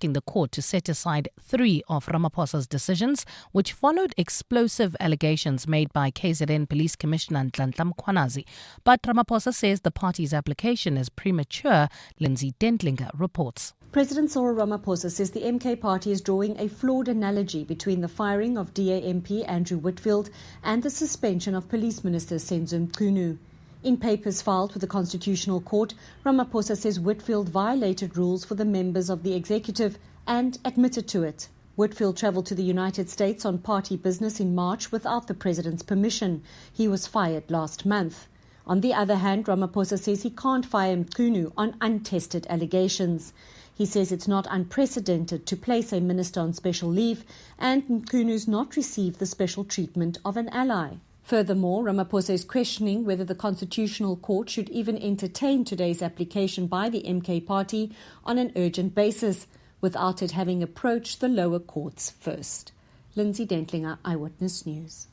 asking the court to set aside 3 of Ramaphosa's decisions, which followed explosive allegations made by KZN Police Commissioner Nhlanhla Mkhwanazi. But Ramaphosa says the party's application is premature. Lindsay Dentlinger reports. President Cyril Ramaphosa says the MK party is drawing a flawed analogy between the firing of DA MP Andrew Whitfield and the suspension of Police Minister Senzo Mchunu. In papers filed with the Constitutional Court, Ramaphosa says Whitfield violated rules for the members of the executive and admitted to it. Whitfield travelled to the United States on party business in March without the president's permission. He was fired last month. On the other hand, Ramaphosa says he can't fire Mchunu on untested allegations. He says it's not unprecedented to place a minister on special leave, and Mchunu's not received the special treatment of an ally. Furthermore, Ramaphosa is questioning whether the Constitutional Court should even entertain today's application by the MK party on an urgent basis, without it having approached the lower courts first. Lindsay Dentlinger, Eyewitness News.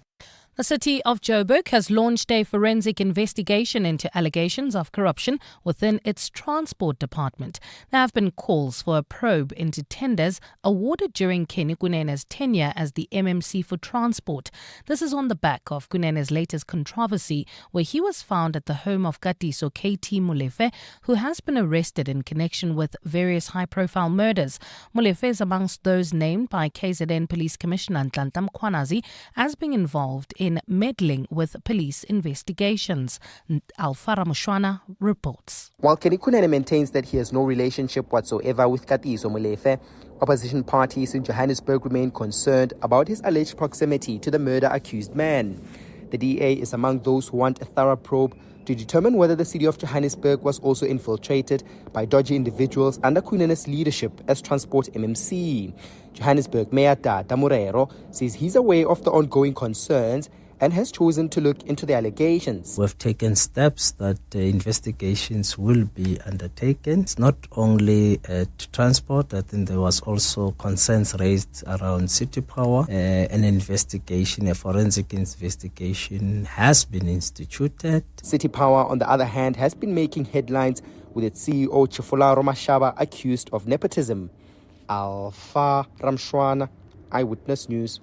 The city of Joburg has launched a forensic investigation into allegations of corruption within its transport department. There have been calls for a probe into tenders awarded during Kenny Kunene's tenure as the MMC for transport. This is on the back of Kunene's latest controversy, where he was found at the home of Katiso KT Molefe, who has been arrested in connection with various high-profile murders. Molefe is amongst those named by KZN Police Commissioner Nhlanhla Mkhwanazi as being involved in meddling with police investigations. Alfara Mushwana reports. While Kenny Kunene maintains that he has no relationship whatsoever with Katiso Molefe, opposition parties in Johannesburg remain concerned about his alleged proximity to the murder-accused man. The DA is among those who want a thorough probe to determine whether the city of Johannesburg was also infiltrated by dodgy individuals under Kunene's leadership as Transport MMC. Johannesburg Mayor Tata Morero says he's aware of the ongoing concerns and has chosen to look into the allegations. We've taken steps that investigations will be undertaken. It's not only to transport. I think there was also concerns raised around city power. An investigation, a forensic investigation has been instituted. City power, on the other hand, has been making headlines with its CEO Chifularo Mashaba accused of nepotism. Alpha Ramshwana, Eyewitness News.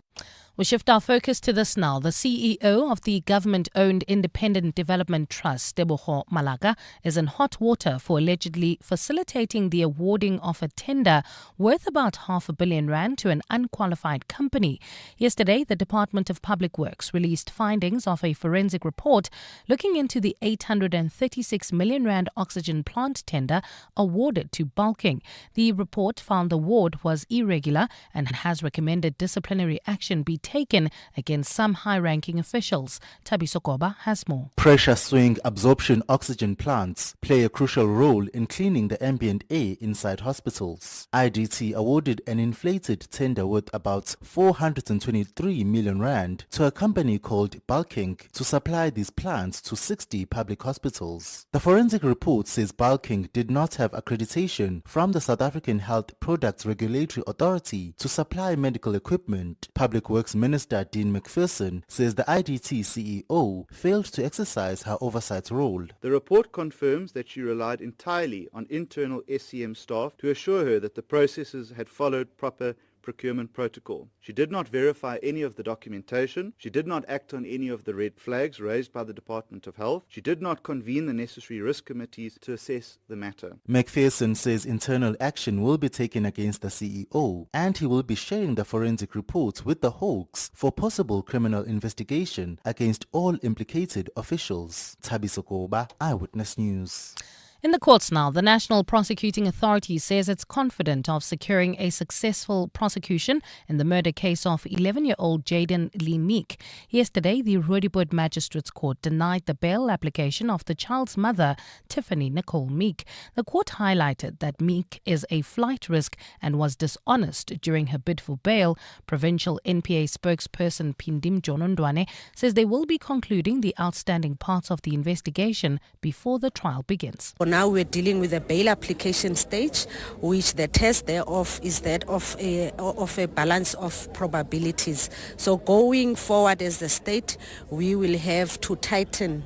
We shift our focus to this now. The CEO of the government-owned Independent Development Trust, Tebogo Malaga, is in hot water for allegedly facilitating the awarding of a tender worth about R500 million to an unqualified company. Yesterday, the Department of Public Works released findings of a forensic report looking into the R836 million oxygen plant tender awarded to Bulking. The report found the award was irregular and has recommended disciplinary action be taken against some high-ranking officials. Thabiso Koba has more. Pressure swing absorption oxygen plants play a crucial role in cleaning the ambient air inside hospitals. IDT awarded an inflated tender worth about R423 million to a company called Bulking to supply these plants to 60 public hospitals. The forensic report says Bulking did not have accreditation from the South African Health Products Regulatory Authority to supply medical equipment. Public Works Minister Dean McPherson says the IDT CEO failed to exercise her oversight role. The report confirms that she relied entirely on internal SCM staff to assure her that the processes had followed proper procurement protocol. She did not verify any of the documentation. She did not act on any of the red flags raised by the Department of Health. She did not convene the necessary risk committees to assess the matter. McPherson says internal action will be taken against the CEO and he will be sharing the forensic reports with the Hawks for possible criminal investigation against all implicated officials. Thabiso Koba, Eyewitness News. In the courts now, the National Prosecuting Authority says it's confident of securing a successful prosecution in the murder case of 11-year-old Jaden Lee Meek. Yesterday, the Roodepoort Magistrates Court denied the bail application of the child's mother, Tiffany Nicole Meek. The court highlighted that Meek is a flight risk and was dishonest during her bid for bail. Provincial NPA spokesperson Pindim Jonondwane says they will be concluding the outstanding parts of the investigation before the trial begins. Now we're dealing with a bail application stage, which the test thereof is that of a balance of probabilities. So going forward as the state, we will have to tighten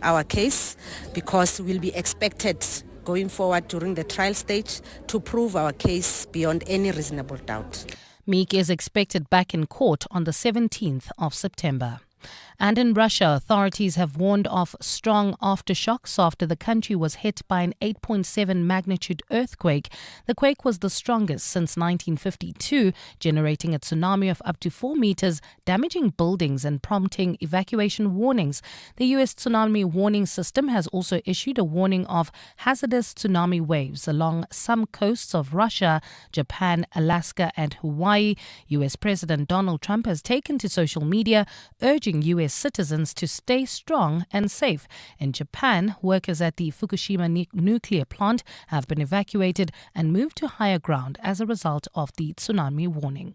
our case because we'll be expected going forward during the trial stage to prove our case beyond any reasonable doubt. Meek is expected back in court on the 17th of September. And in Russia, authorities have warned of strong aftershocks after the country was hit by an 8.7 magnitude earthquake. The quake was the strongest since 1952, generating a tsunami of up to 4 meters, damaging buildings and prompting evacuation warnings. The U.S. tsunami warning system has also issued a warning of hazardous tsunami waves along some coasts of Russia, Japan, Alaska and Hawaii. U.S. President Donald Trump has taken to social media, urging U.S. citizens to stay strong and safe. In Japan, workers at the Fukushima nuclear plant have been evacuated and moved to higher ground as a result of the tsunami warning.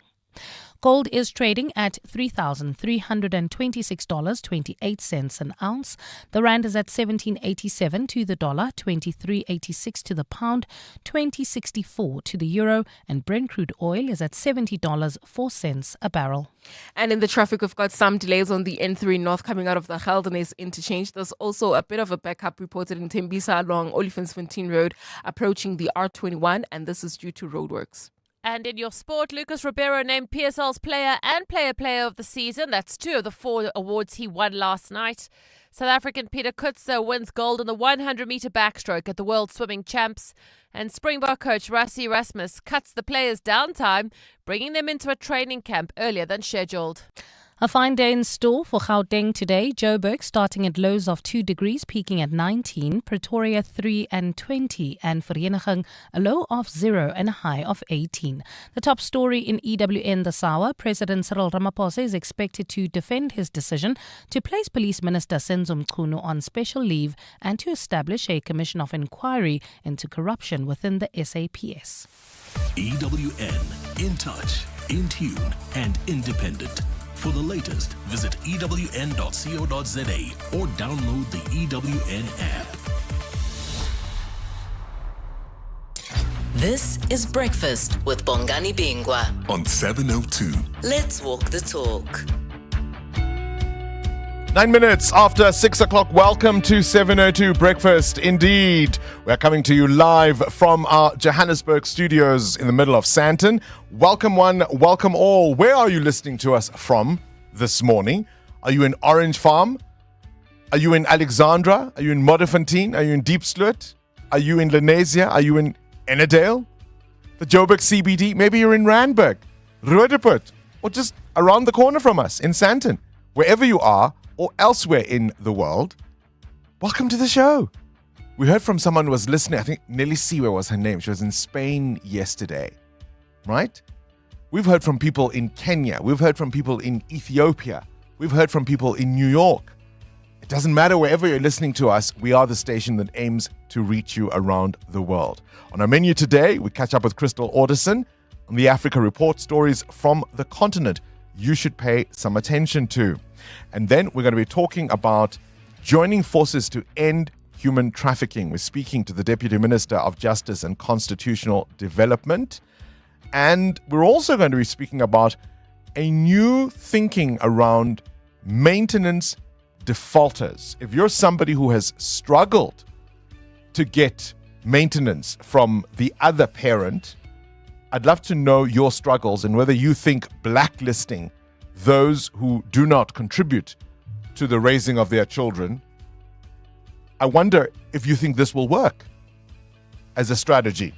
Gold is trading at $3,326.28 an ounce. The rand is at 17.87 to the dollar, 23.86 to the pound, 20.64 to the euro, and Brent crude oil is at $70.04 a barrel. And in the traffic, we've got some delays on the N3 North coming out of the Geldenhuys interchange. There's also a bit of a backup reported in Tembisa along Olifantsfontein Road, approaching the R21, and this is due to roadworks. And in your sport, Lucas Ribeiro named PSL's player and player of the season. That's 2 of the 4 awards he won last night. South African Peter Kutzer wins gold in the 100-meter backstroke at the World Swimming Champs. And Springbok coach Rassie Erasmus cuts the players' downtime, bringing them into a training camp earlier than scheduled. A fine day in store for Gauteng today. Joburg starting at lows of 2 degrees, peaking at 19. Pretoria 3 and 20. And Vereeniging a low of 0 and a high of 18. The top story in EWN this hour. President Cyril Ramaphosa is expected to defend his decision to place Police Minister Senzo Mchunu on special leave and to establish a commission of inquiry into corruption within the SAPS. EWN, in touch, in tune and independent. For the latest, visit ewn.co.za or download the EWN app. This is Breakfast with Bongani Bingwa on 702. Let's walk the talk. 9 minutes after 6 o'clock. Welcome to 702 Breakfast. Indeed, we're coming to you live from our Johannesburg studios in the middle of Sandton. Welcome one, welcome all. Where are you listening to us from this morning? Are you in Orange Farm? Are you in Alexandra? Are you in Modderfontein? Are you in Diepsloot? Are you in Lenasia? Are you in Ennerdale? The Joburg CBD? Maybe you're in Randburg, Roodepoort, or just around the corner from us in Sandton. Wherever you are, or elsewhere in the world, welcome to the show. We heard from someone who was listening. I think Nelly Siwe was her name. She was in Spain yesterday, right? We've heard from people in Kenya. We've heard from people in Ethiopia. We've heard from people in New York. It doesn't matter wherever you're listening to us. We are the station that aims to reach you around the world. On our menu today, we catch up with Crystal Alderson on the Africa Report, stories from the continent you should pay some attention to. And then we're going to be talking about joining forces to end human trafficking. We're speaking to the Deputy Minister of Justice and Constitutional Development. And we're also going to be speaking about a new thinking around maintenance defaulters. If you're somebody who has struggled to get maintenance from the other parent, I'd love to know your struggles and whether you think blacklisting those who do not contribute to the raising of their children. I wonder if you think this will work as a strategy.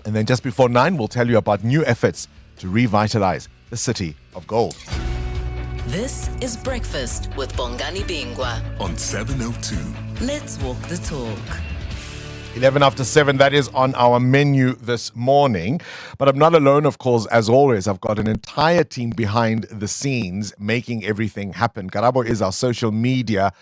And then just before 9, we'll tell you about new efforts to revitalize the city of gold. This is Breakfast with Bongani Bingwa on 702. Let's walk the talk. 11 after 7, that is on our menu this morning. But I'm not alone, of course, as always. I've got an entire team behind the scenes making everything happen. Karabo is our social media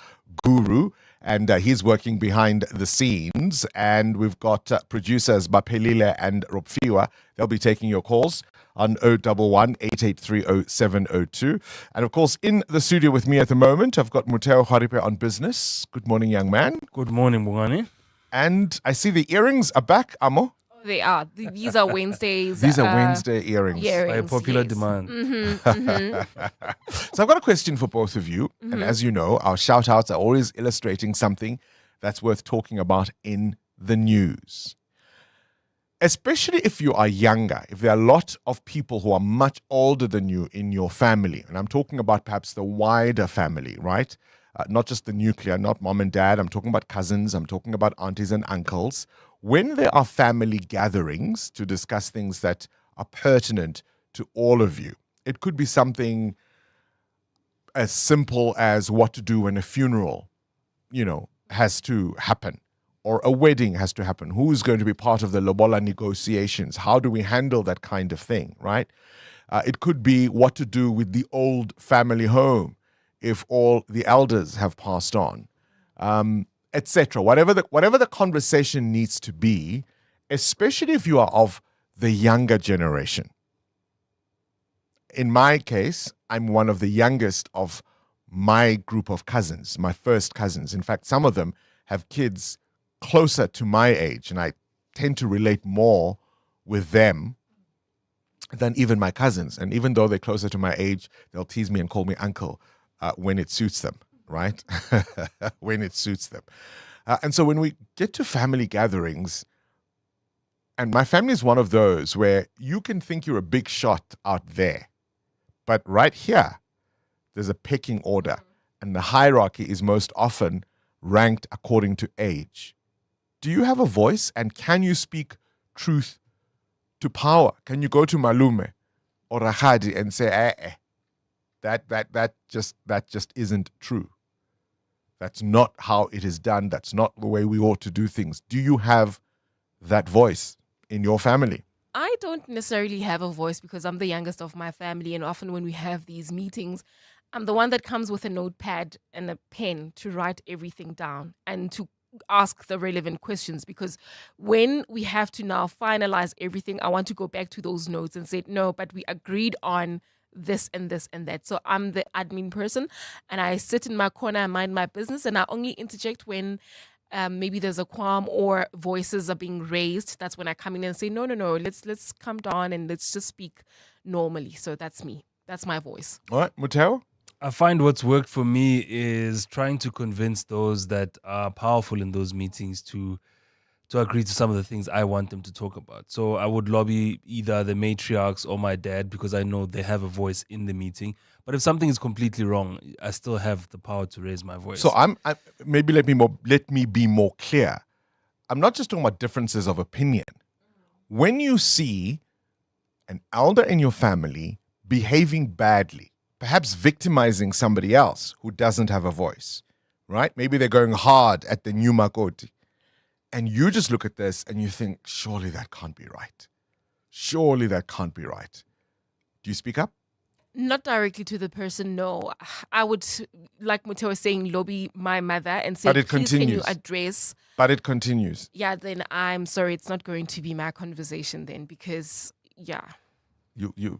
guru, and he's working behind the scenes. And we've got producers Bapelile and Ropfiwa. They'll be taking your calls on 011-883-0702. And of course, in the studio with me at the moment, I've got Muteo Haripe on business. Good morning, young man. Good morning, Bongani. And I see the earrings are back, Amo. They are. These are Wednesdays. These are Wednesday earrings. By popular demand. So I've got a question for both of you. And as you know, our shout-outs are always illustrating something that's worth talking about in the news. Especially if you are younger, if there are a lot of people who are much older than you in your family, and I'm talking about perhaps the wider family, right? Not just the nuclear, not mom and dad, I'm talking about cousins, I'm talking about aunties and uncles. When there are family gatherings to discuss things that are pertinent to all of you, it could be something as simple as what to do when a funeral, has to happen, or a wedding has to happen. Who's going to be part of the lobola negotiations? How do we handle that kind of thing, right? It could be what to do with the old family home if all the elders have passed on, etc. Whatever the conversation needs to be, especially if you are of the younger generation. In my case, I'm one of the youngest of my group of cousins, my first cousins. In fact, some of them have kids closer to my age, and I tend to relate more with them than even my cousins. And even though they're closer to my age, they'll tease me and call me uncle when it suits them, right? When it suits them. And so when we get to family gatherings, and my family is one of those where you can think you're a big shot out there, but right here, there's a pecking order, and the hierarchy is most often ranked according to age. Do you have a voice, and can you speak truth to power? Can you go to Malume or Rahadi and say, that just isn't true. That's not how it is done. That's not the way we ought to do things. Do you have that voice in your family? I don't necessarily have a voice because I'm the youngest of my family, and often when we have these meetings, I'm the one that comes with a notepad and a pen to write everything down and to ask the relevant questions, because when we have to now finalize everything, I want to go back to those notes and say, no, but we agreed on this and this and that. So I'm the admin person, and I sit in my corner and mind my business, and I only interject when maybe there's a qualm or voices are being raised. That's when I come in and say, no, let's come down and let's just speak normally. So that's me. That's my voice. All right, Muteo? I find what's worked for me is trying to convince those that are powerful in those meetings to agree to some of the things I want them to talk about. So I would lobby either the matriarchs or my dad because I know they have a voice in the meeting. But if something is completely wrong, I still have the power to raise my voice. So maybe let me be more clear. I'm not just talking about differences of opinion. When you see an elder in your family behaving badly, perhaps victimizing somebody else who doesn't have a voice, right? Maybe they're going hard at the new Makoti. And you just look at this and you think, surely that can't be right. Surely that can't be right. Do you speak up? Not directly to the person, no. I would, like Muteo was saying, lobby my mother and say, please continues. Can you address... But it continues. Yeah, then I'm sorry, it's not going to be my conversation then because, yeah. You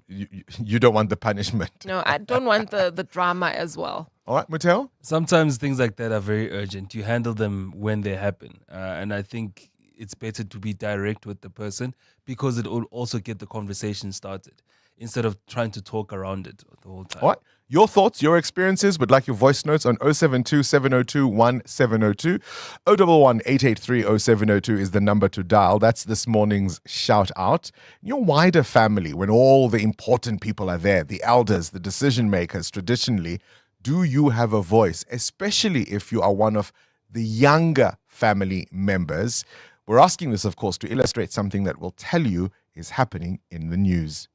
don't want the punishment. No, I don't want the drama as well. All right, Muteo? Sometimes things like that are very urgent. You handle them when they happen. And I think it's better to be direct with the person because it will also get the conversation started instead of trying to talk around it the whole time. All right. Your thoughts, your experiences, would like your voice notes on 072 702 1702. 011 883 0702 is the number to dial. That's this morning's shout out. Your wider family, when all the important people are there, the elders, the decision makers, traditionally, do you have a voice, especially if you are one of the younger family members? We're asking this, of course, to illustrate something that will tell you is happening in the news.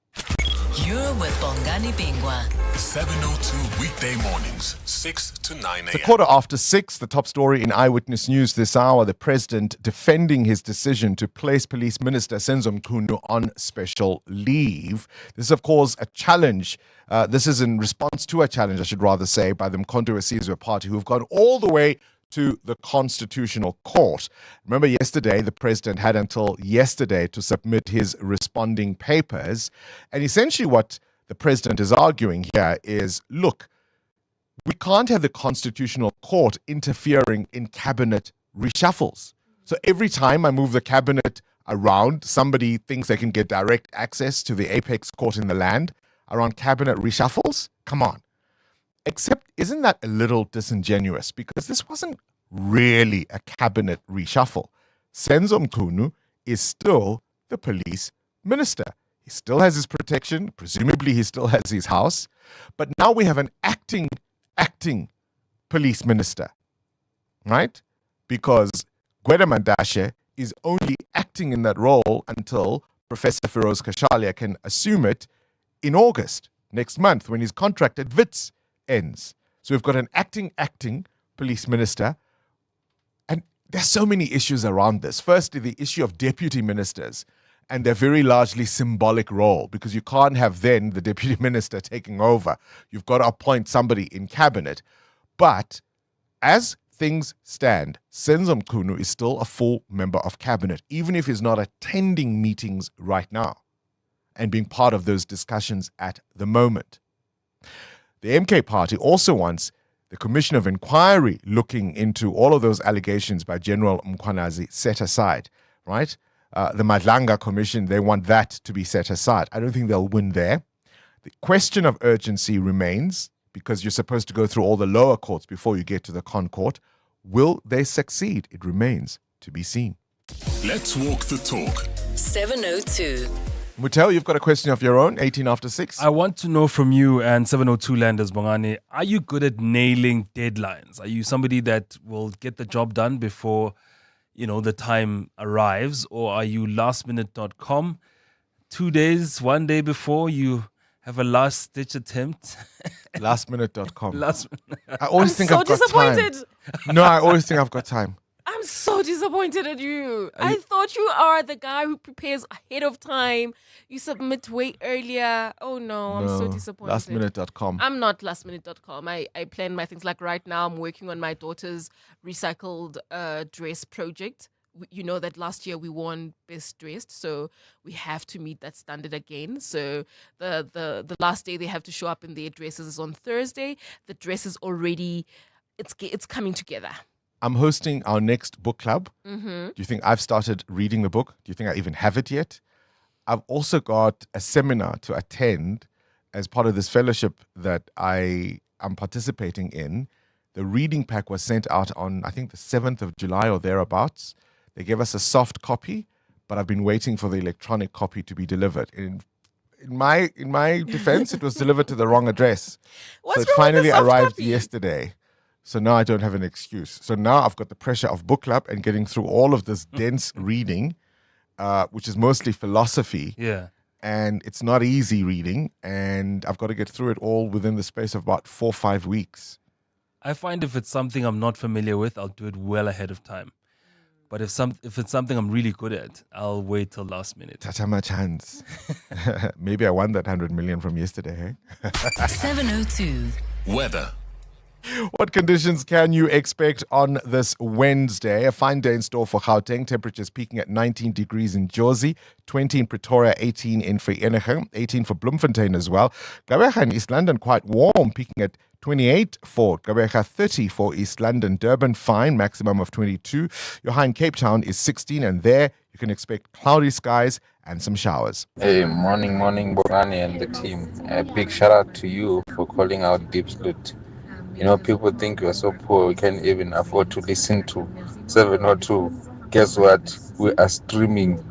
You're with Bongani Bingwa. 7:02 weekday mornings, 6 to 9 a.m. It's a 6:15. The top story in Eyewitness News this hour, the president defending his decision to place Police Minister Senzo Mchunu on special leave. This is, of course, a challenge. This is in response to a challenge, I should rather say, by the Mkhonto Wesizwe Party, who've gone all the way to the Constitutional Court. Remember yesterday, the president had until yesterday to submit his responding papers. And essentially what the president is arguing here is, look, we can't have the Constitutional Court interfering in cabinet reshuffles. So every time I move the cabinet around, somebody thinks they can get direct access to the apex court in the land around cabinet reshuffles? Come on. Except, isn't that a little disingenuous? Because this wasn't really a cabinet reshuffle. Senzo Mchunu is still the police minister. He still has his protection. Presumably, he still has his house. But now we have an acting police minister, right? Because Gwede Mandashe is only acting in that role until Professor Feroz Kashalia can assume it in August, next month, when his contract at WITS ends. So we've got an acting police minister. And there's so many issues around this. Firstly, the issue of deputy ministers and their very largely symbolic role, because you can't have then the deputy minister taking over. You've got to appoint somebody in cabinet. But as things stand, Senzo Mchunu is still a full member of cabinet, even if he's not attending meetings right now and being part of those discussions at the moment. The MK party also wants the Commission of Inquiry looking into all of those allegations by General Mkhwanazi set aside, right? The Madlanga Commission, they want that to be set aside. I don't think they'll win there. The question of urgency remains, because you're supposed to go through all the lower courts before you get to the Concourt. Will they succeed? It remains to be seen. Let's walk the talk. 702. Mutel, you've got a question of your own, 18 after 6. I want to know from you and 702 Landers, Bongani, are you good at nailing deadlines? Are you somebody that will get the job done before, the time arrives? Or are you lastminute.com? 2 days, 1 day before you have a last-ditch attempt? Lastminute.com. I I'm always think so I've got disappointed. time. No, I always think I've got time. I'm so disappointed at you. I thought you are the guy who prepares ahead of time. You submit way earlier. Oh no, I'm so disappointed. Lastminute.com. I'm not lastminute.com. I plan my things. Like right now, I'm working on my daughter's recycled dress project. You know that last year we won Best Dressed, so we have to meet that standard again. So the last day they have to show up in their dresses is on Thursday. The dress is already, it's coming together. I'm hosting our next book club. Mm-hmm. Do you think I've started reading the book? Do you think I even have it yet? I've also got a seminar to attend as part of this fellowship that I am participating in. The reading pack was sent out on, I think, the 7th of July or thereabouts. They gave us a soft copy, but I've been waiting for the electronic copy to be delivered. In my defense, it was delivered to the wrong address. What's so it wrong with finally the soft arrived copy? yesterday. So now I don't have an excuse. So now I've got the pressure of book club and getting through all of this dense reading, which is mostly philosophy. Yeah. And it's not easy reading. And I've got to get through it all within the space of about 4 or 5 weeks. I find if it's something I'm not familiar with, I'll do it well ahead of time. But if it's something I'm really good at, I'll wait till last minute. Tata my chance. Maybe I won that 100 million from yesterday, hey? 702. Weather. What conditions can you expect on this Wednesday? A fine day in store for Gauteng. Temperatures peaking at 19 degrees in Jozi, 20 in Pretoria, 18 in Vereeniging, 18 for Bloemfontein as well. Gqeberha in East London quite warm, peaking at 28 for Gqeberha, 30 for East London. Durban fine, maximum of 22. Your high in Cape Town is 16, and there you can expect cloudy skies and some showers. Hey, morning, Bongani and the team. A big shout out to you for calling out Deep Slut. People think we are so poor we can't even afford to listen to 702. Guess what? We are streaming.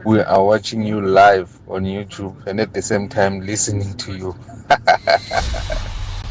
We are watching you live on YouTube and at the same time listening to you.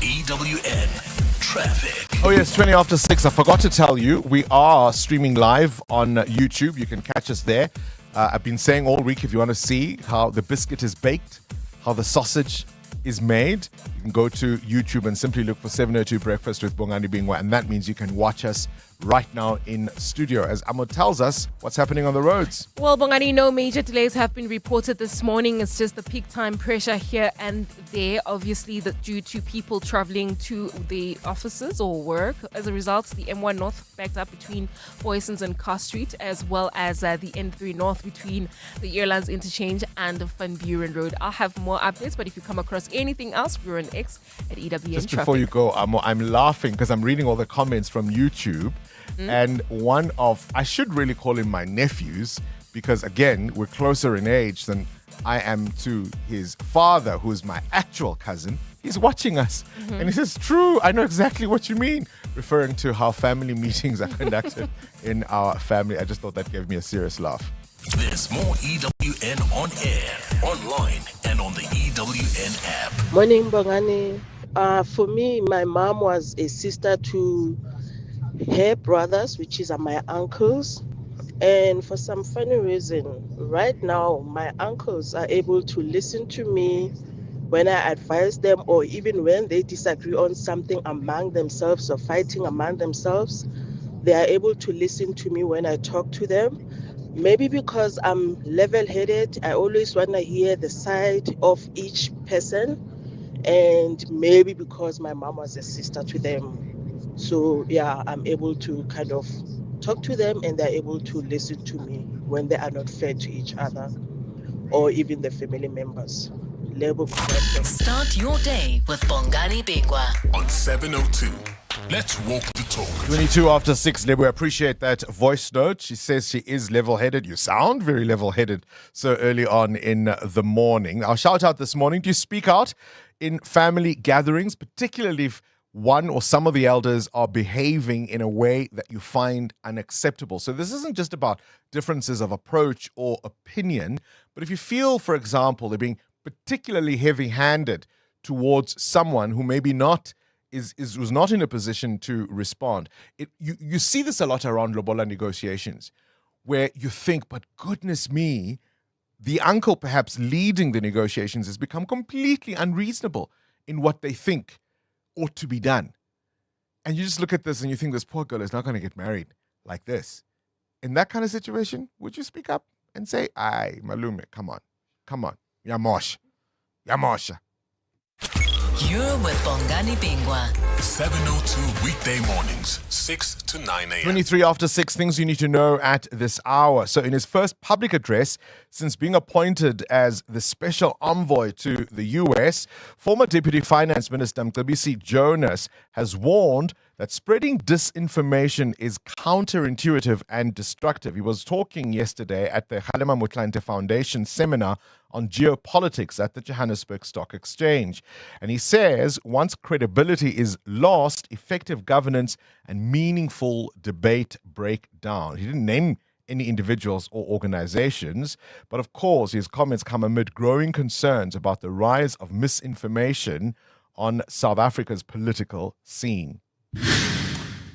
EWN Traffic. Oh yes, 20 after 6. I forgot to tell you, we are streaming live on YouTube. You can catch us there. I've been saying all week, if you want to see how the biscuit is baked, how the sausage is made, you can go to YouTube and simply look for 702 Breakfast with Bongani Bingwa, and that means you can watch us right now in studio. As Amo tells us, what's happening on the roads? Well, Bongani, no major delays have been reported this morning. It's just the peak time pressure here and there, obviously due to people traveling to the offices or work. As a result, the M1 North backed up between Boysons and Car Street, as well as the N3 North between the Airlines Interchange and Van Buren Road. I'll have more updates, but if you come across anything else, we're on X at EWN Just Traffic. before you go, Amo, I'm laughing because I'm reading all the comments from YouTube. And I should really call him my nephews, because again, we're closer in age than I am to his father, who is my actual cousin. He's watching us. And he says, true, I know exactly what you mean. referring to how family meetings are conducted in our family. I just thought that gave me a serious laugh. There's more EWN on air, online, and on the EWN app. Morning, Bongani. For me, my mom was a sister to her brothers, which is my uncles. And for some funny reason, right now, my uncles are able to listen to me when I advise them, or even when they disagree on something among themselves or fighting among themselves. They are able to listen to me when I talk to them. Maybe because I'm level-headed, I always want to hear the side of each person. And maybe because my mom was a sister to them. So yeah, I'm able to kind of talk to them, and they're able to listen to me when they are not fair to each other or even the family members. Start your day with Bongani Bingwa on 702. Let's walk the talk. 22 after 6, Lebo. I appreciate that voice note. She says she is level-headed. You sound very level-headed so early on in the morning. Our shout out this morning, do you speak out in family gatherings, particularly if one or some of the elders are behaving in a way that you find unacceptable? So this isn't just about differences of approach or opinion, but if you feel, for example, they're being particularly heavy-handed towards someone who maybe not was not in a position to respond. You see this a lot around lobola negotiations, where you think, but goodness me, the uncle perhaps leading the negotiations has become completely unreasonable in what they think ought to be done. And you just look at this and you think this poor girl is not going to get married like this. In that kind of situation, would you speak up and say, aye, Malume, come on, Yamosh. You're with Bongani Bingwa. 702 weekday mornings, 6 to 9 a.m. 23 after 6, things you need to know at this hour. So in his first public address since being appointed as the special envoy to the U.S., former Deputy Finance Minister Mcebisi Jonas has warned that spreading disinformation is counterintuitive and destructive. He was talking yesterday at the Kgalema Motlanthe Foundation seminar on geopolitics at the Johannesburg Stock Exchange. And he says once credibility is lost, effective governance and meaningful debate break down. He didn't name any individuals or organizations, but of course his comments come amid growing concerns about the rise of misinformation on South Africa's political scene.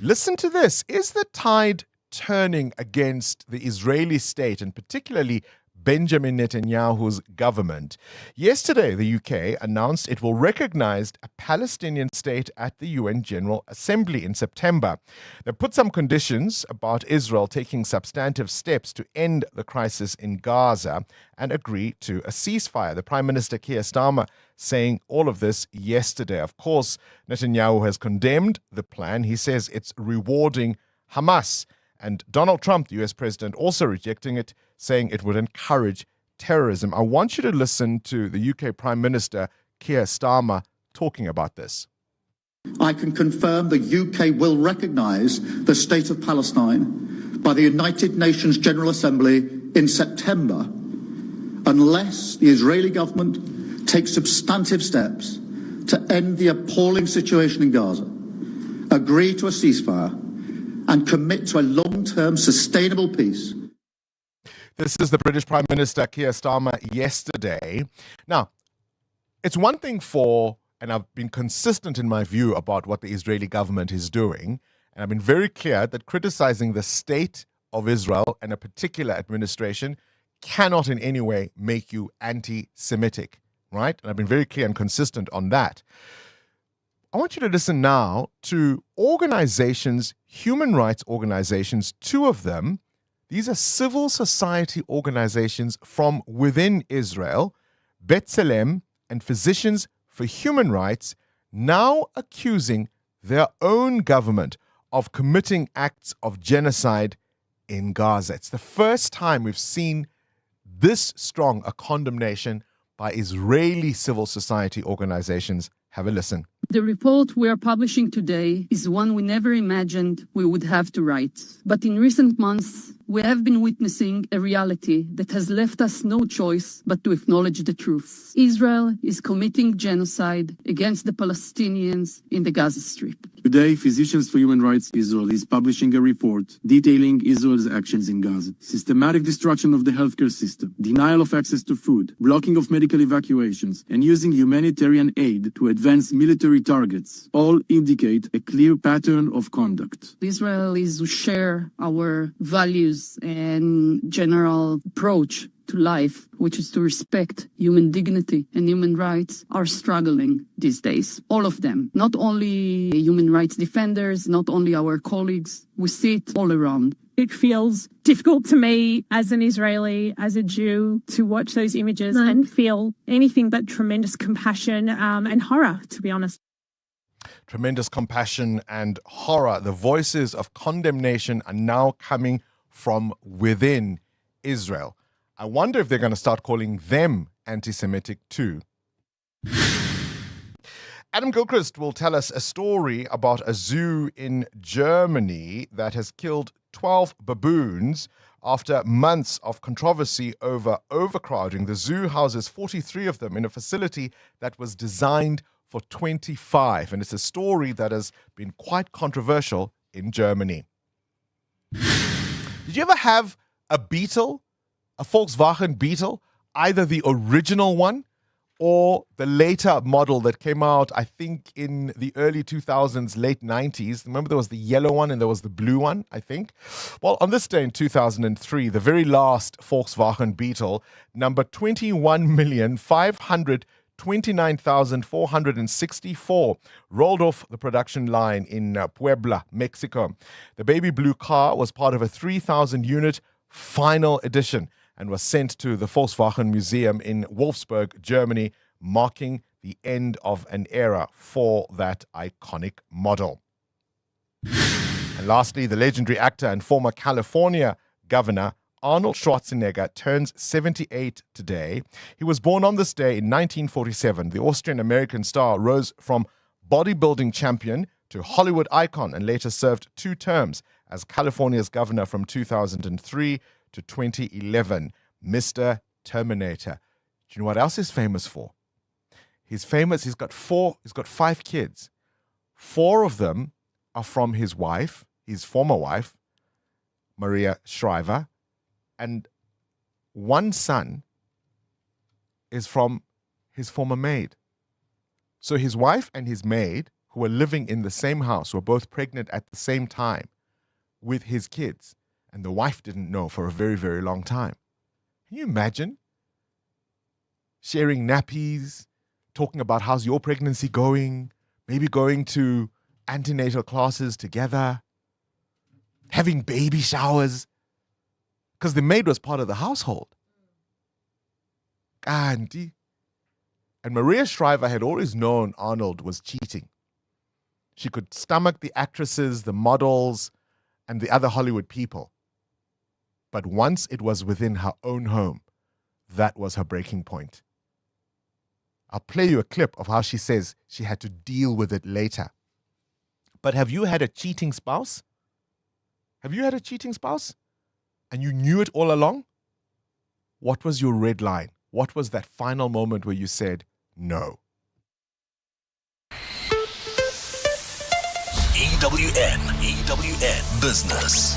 Listen to this. Is the tide turning against the Israeli state and particularly Benjamin Netanyahu's government? Yesterday, the UK announced it will recognize a Palestinian state at the UN General Assembly in September. They put some conditions about Israel taking substantive steps to end the crisis in Gaza and agree to a ceasefire. The Prime Minister Keir Starmer saying all of this yesterday. Of course, Netanyahu has condemned the plan. He says it's rewarding Hamas. And Donald Trump, the US president, also rejecting it, saying it would encourage terrorism. I want you to listen to the UK Prime Minister Keir Starmer talking about this. I can confirm the UK will recognise the State of Palestine by the United Nations General Assembly in September, unless the Israeli government takes substantive steps to end the appalling situation in Gaza, agree to a ceasefire, and commit to a long-term sustainable peace. This is the British Prime Minister Keir Starmer yesterday. Now, it's one thing and I've been consistent in my view about what the Israeli government is doing, and I've been very clear that criticizing the state of Israel and a particular administration cannot in any way make you anti-Semitic, right? And I've been very clear and consistent on that. I want you to listen now to organizations, human rights organizations, two of them. These are civil society organizations from within Israel, B'Tselem and Physicians for Human Rights, now accusing their own government of committing acts of genocide in Gaza. It's the first time we've seen this strong a condemnation by Israeli civil society organizations. Have a listen. The report we are publishing today is one we never imagined we would have to write. But in recent months, we have been witnessing a reality that has left us no choice but to acknowledge the truth. Israel is committing genocide against the Palestinians in the Gaza Strip. Today, Physicians for Human Rights Israel is publishing a report detailing Israel's actions in Gaza. Systematic destruction of the healthcare system, denial of access to food, blocking of medical evacuations, and using humanitarian aid to advance military targets all indicate a clear pattern of conduct. Israelis who share our values and general approach to life, which is to respect human dignity and human rights, are struggling these days. All of them. Not only human rights defenders, not only our colleagues. We see it all around. It feels difficult to me as an Israeli, as a Jew, to watch those images and feel anything but tremendous compassion and horror, to be honest. Tremendous compassion and horror. The voices of condemnation are now coming from within Israel. I wonder if they're going to start calling them anti-Semitic too. Adam Gilchrist will tell us a story about a zoo in Germany that has killed 12 baboons after months of controversy over overcrowding. The zoo houses 43 of them in a facility that was designed for 25, and it's a story that has been quite controversial in Germany. Did you ever have a Beetle? A Volkswagen Beetle, either the original one or the later model that came out, I think, in the early 2000s, late 90s. Remember there was the yellow one and there was the blue one, I think? Well, on this day in 2003, the very last Volkswagen Beetle, number 21,529,464, rolled off the production line in Puebla, Mexico. The baby blue car was part of a 3,000-unit final edition and was sent to the Volkswagen Museum in Wolfsburg, Germany, marking the end of an era for that iconic model. And lastly, the legendary actor and former California governor Arnold Schwarzenegger turns 78 today. He was born on this day in 1947. The Austrian-American star rose from bodybuilding champion to Hollywood icon and later served 2 terms as California's governor from 2003 to 2011, Mr. Terminator. Do you know what else he's famous for? He's got 5 kids. 4 of them are from his wife, his former wife, Maria Shriver, and 1 son is from his former maid. So his wife and his maid, who were living in the same house, were both pregnant at the same time with his kids. And the wife didn't know for a very, very long time. Can you imagine? Sharing nappies, talking about how's your pregnancy going, maybe going to antenatal classes together, having baby showers, because the maid was part of the household. And Maria Shriver had always known Arnold was cheating. She could stomach the actresses, the models, and the other Hollywood people. But once it was within her own home, that was her breaking point. I'll play you a clip of how she says she had to deal with it later. But have you had a cheating spouse? Have you had a cheating spouse? And you knew it all along? What was your red line? What was that final moment where you said no? EWN Business.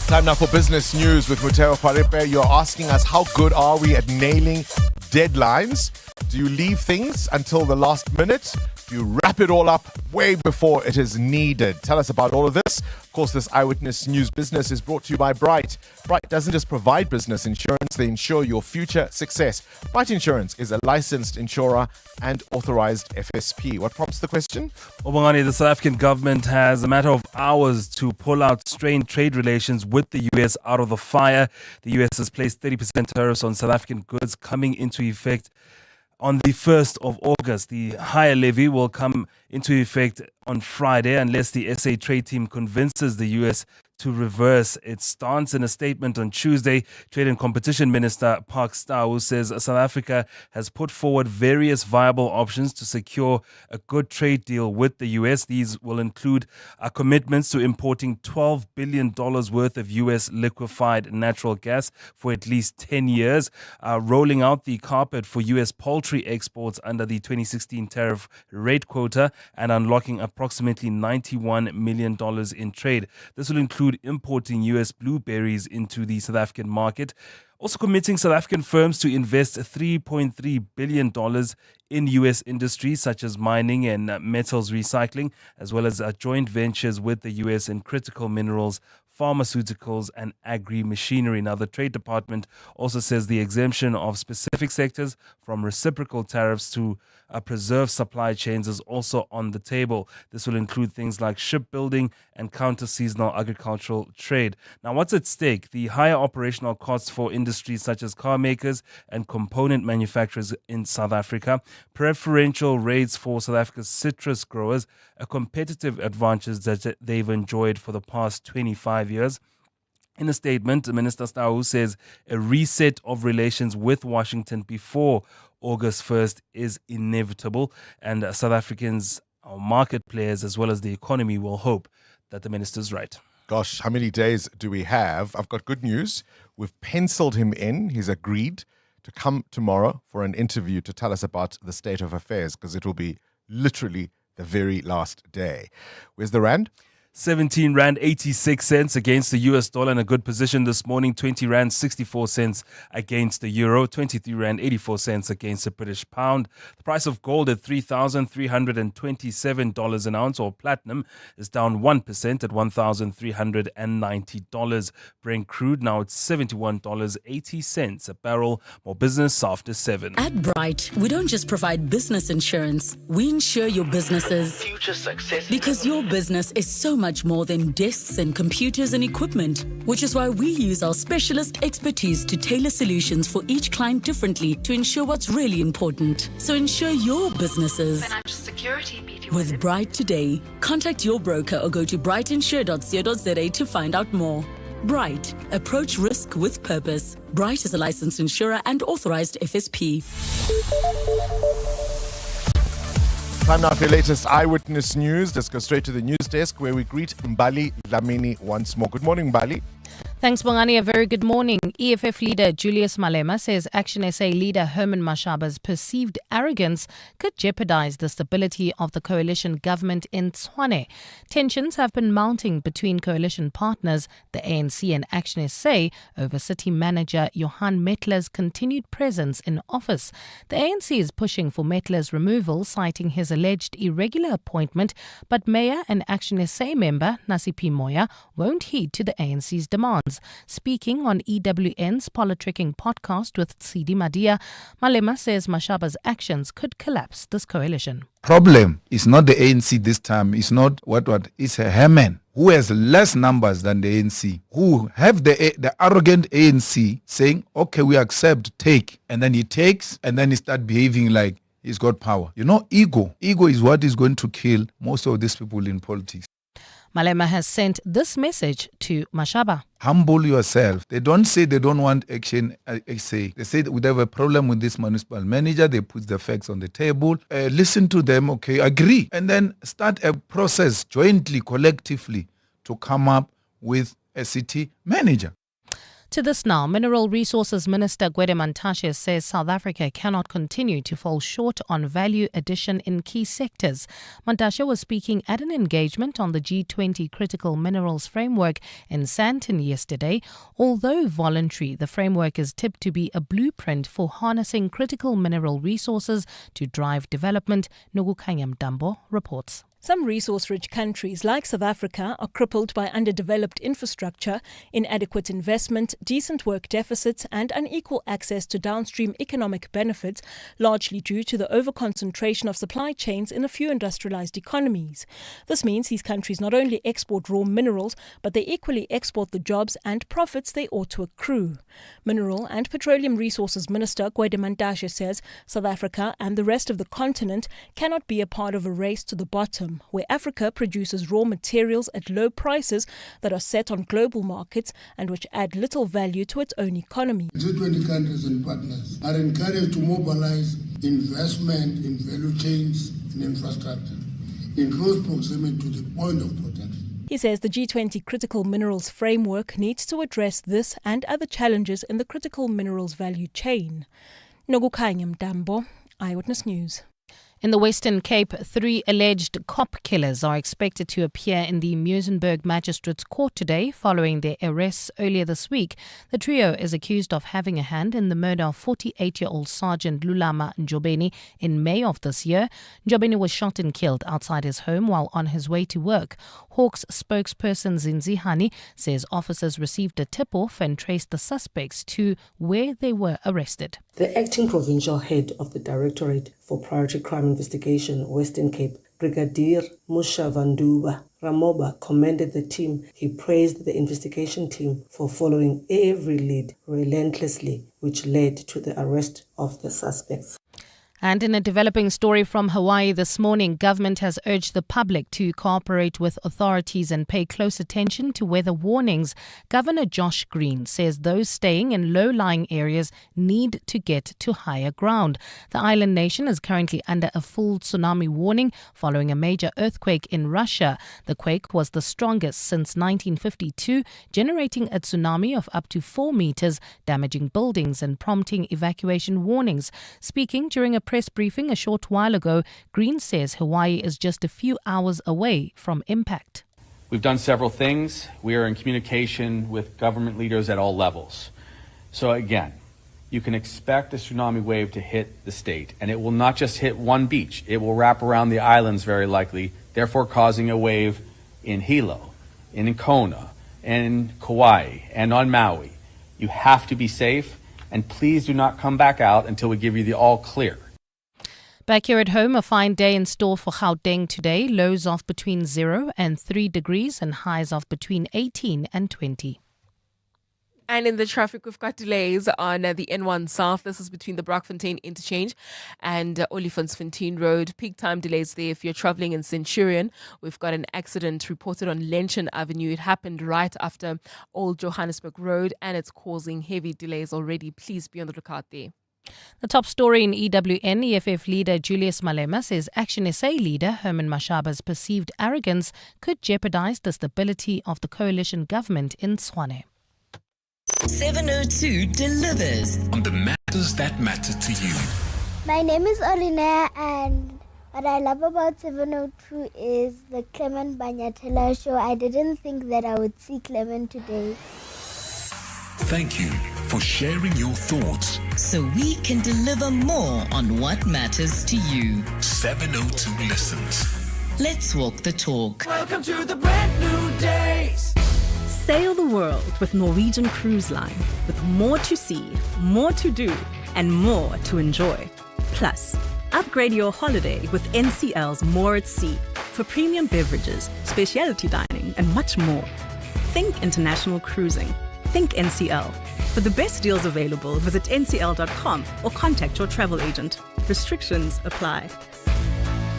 Time now for business news with Muteo Paripe. You're asking us, how good are we at nailing deadlines? Do you leave things until the last minute? Do you wrap it all up way before it is needed? Tell us about all of this. Of course, this Eyewitness News Business is brought to you by Bright. Bright doesn't just provide business insurance, they ensure your future success. Bright Insurance is a licensed insurer and authorized FSP. What prompts the question? Well, Bongani, the South African government has a matter of hours to pull out strained trade relations with the US out of the fire. The US has placed 30% tariffs on South African goods coming into effect on the 1st of August. The higher levy will come into effect on Friday unless the SA trade team convinces the US to reverse its stance. In a statement on Tuesday, Trade and Competition Minister Park Stau says South Africa has put forward various viable options to secure a good trade deal with the US. These will include commitments to importing $12 billion worth of US liquefied natural gas for at least 10 years, rolling out the carpet for US poultry exports under the 2016 tariff rate quota, and unlocking approximately $91 million in trade. This will include importing US blueberries into the South African market. Also committing South African firms to invest $3.3 billion in US industries such as mining and metals recycling, as well as joint ventures with the US in critical minerals, pharmaceuticals and agri-machinery. Now, the Trade Department also says the exemption of specific sectors from reciprocal tariffs to preserve supply chains is also on the table. This will include things like shipbuilding and counter-seasonal agricultural trade. Now, what's at stake? The higher operational costs for industries such as car makers and component manufacturers in South Africa, preferential rates for South Africa's citrus growers, a competitive advantage that they've enjoyed for the past 25 years. In a statement, Minister Stau says a reset of relations with Washington before August 1st is inevitable, and South Africans, our market players, as well as the economy, will hope that the minister's right. Gosh, how many days do we have? I've got good news. We've penciled him in. He's agreed to come tomorrow for an interview to tell us about the state of affairs, because it will be literally the very last day. Where's the rand? 17 Rand 86 cents against the US dollar, in a good position this morning. 20 Rand 64 cents against the euro. 23 Rand 84 cents against the British pound. The price of gold at $3,327 an ounce, or platinum, is down 1% at $1,390. Brent crude now at $71.80 a barrel. More business after 7. At Bright, we don't just provide business insurance. We insure your business's future success. Because your business is so much more than desks and computers and equipment, which is why we use our specialist expertise to tailor solutions for each client differently to ensure what's really important. So ensure your businesses. Financial security with Bright today. Contact your broker or go to brightinsure.co.za to find out more. Bright. Approach risk with purpose. Bright is a licensed insurer and authorized FSP. Time now for your latest eyewitness news. Let's go straight to the news desk where we greet Mbali Dlamini once more. Good morning, Mbali. Thanks, Bongani. A very good morning. EFF leader Julius Malema says Action SA leader Herman Mashaba's perceived arrogance could jeopardize the stability of the coalition government in Tshwane. Tensions have been mounting between coalition partners, the ANC and Action SA, over city manager Johan Metler's continued presence in office. The ANC is pushing for Metler's removal, citing his alleged irregular appointment, but Mayor and Action SA member Nasipi Moya won't heed to the ANC's demands. Speaking on EWN's Politricking podcast with Tsidi Madia, Malema says Mashaba's actions could collapse this coalition. Problem is not the ANC this time. It's not it's a Herman who has less numbers than the ANC, who have the arrogant ANC saying, okay, we accept, take. And then he takes, and then he start behaving like he's got power. You know, ego is what is going to kill most of these people in politics. Malema has sent this message to Mashaba. Humble yourself. They don't say they don't want action. They say we have a problem with this municipal manager. They put the facts on the table. Listen to them, okay, agree. And then start a process jointly, collectively, to come up with a city manager. To this now, Mineral Resources Minister Gwede Mantashe says South Africa cannot continue to fall short on value addition in key sectors. Mantashe was speaking at an engagement on the G20 Critical Minerals Framework in Sandton yesterday. Although voluntary, the framework is tipped to be a blueprint for harnessing critical mineral resources to drive development. Nugukanyam Dambo reports. Some resource-rich countries like South Africa are crippled by underdeveloped infrastructure, inadequate investment, decent work deficits and unequal access to downstream economic benefits, largely due to the over-concentration of supply chains in a few industrialized economies. This means these countries not only export raw minerals, but they equally export the jobs and profits they ought to accrue. Mineral and Petroleum Resources Minister Gwede Mantashe says South Africa and the rest of the continent cannot be a part of a race to the bottom. system where Africa produces raw materials at low prices that are set on global markets and which add little value to its own economy. G20 countries and partners are encouraged to mobilize investment in value chains and infrastructure in close proximity to the point of protection. He says the G20 Critical Minerals Framework needs to address this and other challenges in the critical minerals value chain. Nogukhanya Mdambo, Eyewitness News. In the Western Cape, 3 alleged cop killers are expected to appear in the Muizenberg Magistrates Court today following their arrests earlier this week. The trio is accused of having a hand in the murder of 48-year-old Sergeant Lulama Njobeni in May of this year. Njobeni was shot and killed outside his home while on his way to work. Hawks spokesperson Zinzihani says officers received a tip-off and traced the suspects to where they were arrested. The acting provincial head of the Directorate for Priority Crime Investigation, Western Cape, Brigadier Mushavanduba Ramoba, commended the team. He praised the investigation team for following every lead relentlessly, which led to the arrest of the suspects. And in a developing story from Hawaii this morning, government has urged the public to cooperate with authorities and pay close attention to weather warnings. Governor Josh Green says those staying in low-lying areas need to get to higher ground. The island nation is currently under a full tsunami warning following a major earthquake in Russia. The quake was the strongest since 1952, generating a tsunami of up to 4 meters, damaging buildings and prompting evacuation warnings. Speaking during a press briefing a short while ago, Green says Hawaii is just a few hours away from impact. We've done several things. We are in communication with government leaders at all levels. So again, you can expect a tsunami wave to hit the state, and it will not just hit one beach. It will wrap around the islands very likely, therefore causing a wave in Hilo, in Kona, in Kauai, and on Maui. You have to be safe, and please do not come back out until we give you the all clear. Back here at home, a fine day in store for Gauteng today. Lows of between 0 and 3 degrees and highs of between 18 and 20. And in the traffic, we've got delays on the N1 South. This is between the Brockfontein interchange and Olifantsfontein Road. Peak time delays there if you're traveling in Centurion. We've got an accident reported on Lenshan Avenue. It happened right after Old Johannesburg Road, and it's causing heavy delays already. Please be on the lookout there. The top story in EWN, EFF leader Julius Malema says Action SA leader Herman Mashaba's perceived arrogance could jeopardize the stability of the coalition government in Tshwane. 702 delivers on the matters that matter to you. My name is Olinea, and what I love about 702 is the Clement Banyatela show. I didn't think that I would see Clement today. Thank you for sharing your thoughts, so we can deliver more on what matters to you. 702 listens. Let's walk the talk. Welcome to the brand new days. Sail the world with Norwegian Cruise Line, with more to see, more to do, and more to enjoy. Plus, upgrade your holiday with NCL's More at Sea for premium beverages, specialty dining, and much more. Think international cruising. Think NCL. For the best deals available, visit ncl.com or contact your travel agent. Restrictions apply.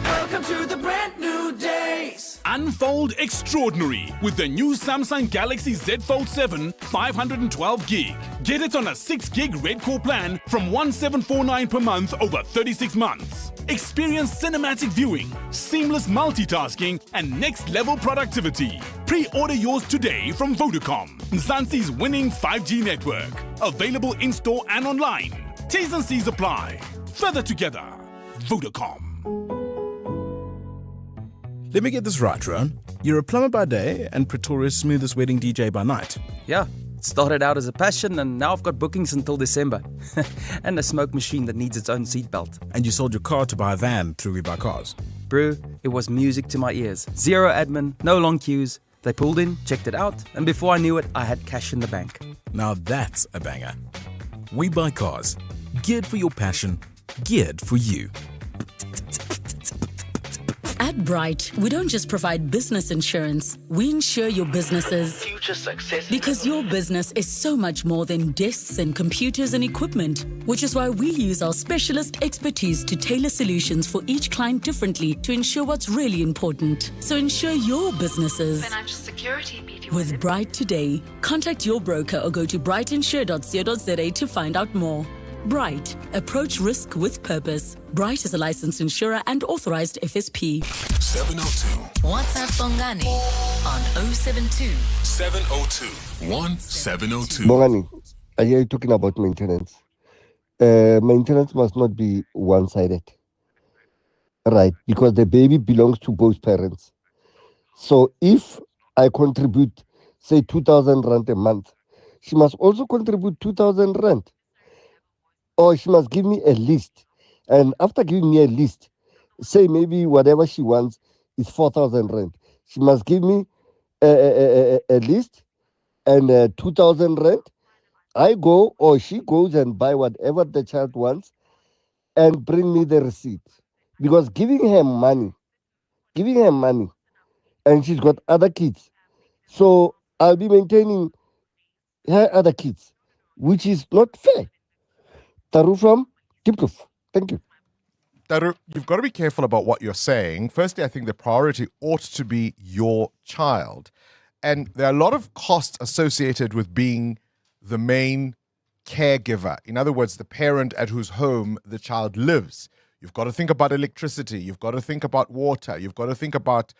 Welcome to the brand new days. Unfold extraordinary with the new Samsung Galaxy Z Fold 7 512 gig. Get it on a 6 gig Red Core plan from 1749 per month over 36 months. Experience cinematic viewing, seamless multitasking, and next level productivity. Pre-order yours today from Vodacom, Mzansi's winning 5G network. Available in-store and online. T's and C's apply. Further together, Vodacom. Let me get this right, Ron. You're a plumber by day and Pretoria's smoothest wedding DJ by night. Yeah, it started out as a passion and now I've got bookings until December. And a smoke machine that needs its own seatbelt. And you sold your car to buy a van through We Buy Cars. Brew, it was music to my ears. Zero admin, no long queues. They pulled in, checked it out, and before I knew it, I had cash in the bank. Now that's a banger. We Buy Cars. Geared for your passion, geared for you. At Bright, we don't just provide business insurance, we insure your business's future success. Because your business is so much more than desks and computers and equipment, which is why we use our specialist expertise to tailor solutions for each client differently to ensure what's really important. So insure your businesses. Financial security, BD. With Bright today, contact your broker or go to brightinsure.co.za to find out more. Bright, approach risk with purpose. Bright is a licensed insurer and authorized FSP. 702 WhatsApp Bongani on 072 702 1702. Bongani, are you talking about maintenance? Maintenance must not be one-sided, right? Because the baby belongs to both parents. So if I contribute, say, 2,000 rand a month, she must also contribute 2,000 rand. Or she must give me a list. And after giving me a list, say maybe whatever she wants is 4,000 rand. She must give me a list and 2,000 rand. I go or she goes and buy whatever the child wants and bring me the receipt. Because giving her money, and she's got other kids. So I'll be maintaining her other kids, which is not fair. Taru from Tipkuf. Thank you. Taru, you've got to be careful about what you're saying. Firstly, I think the priority ought to be your child. And there are a lot of costs associated with being the main caregiver. In other words, the parent at whose home the child lives. You've got to think about electricity. You've got to think about water. You've got to think about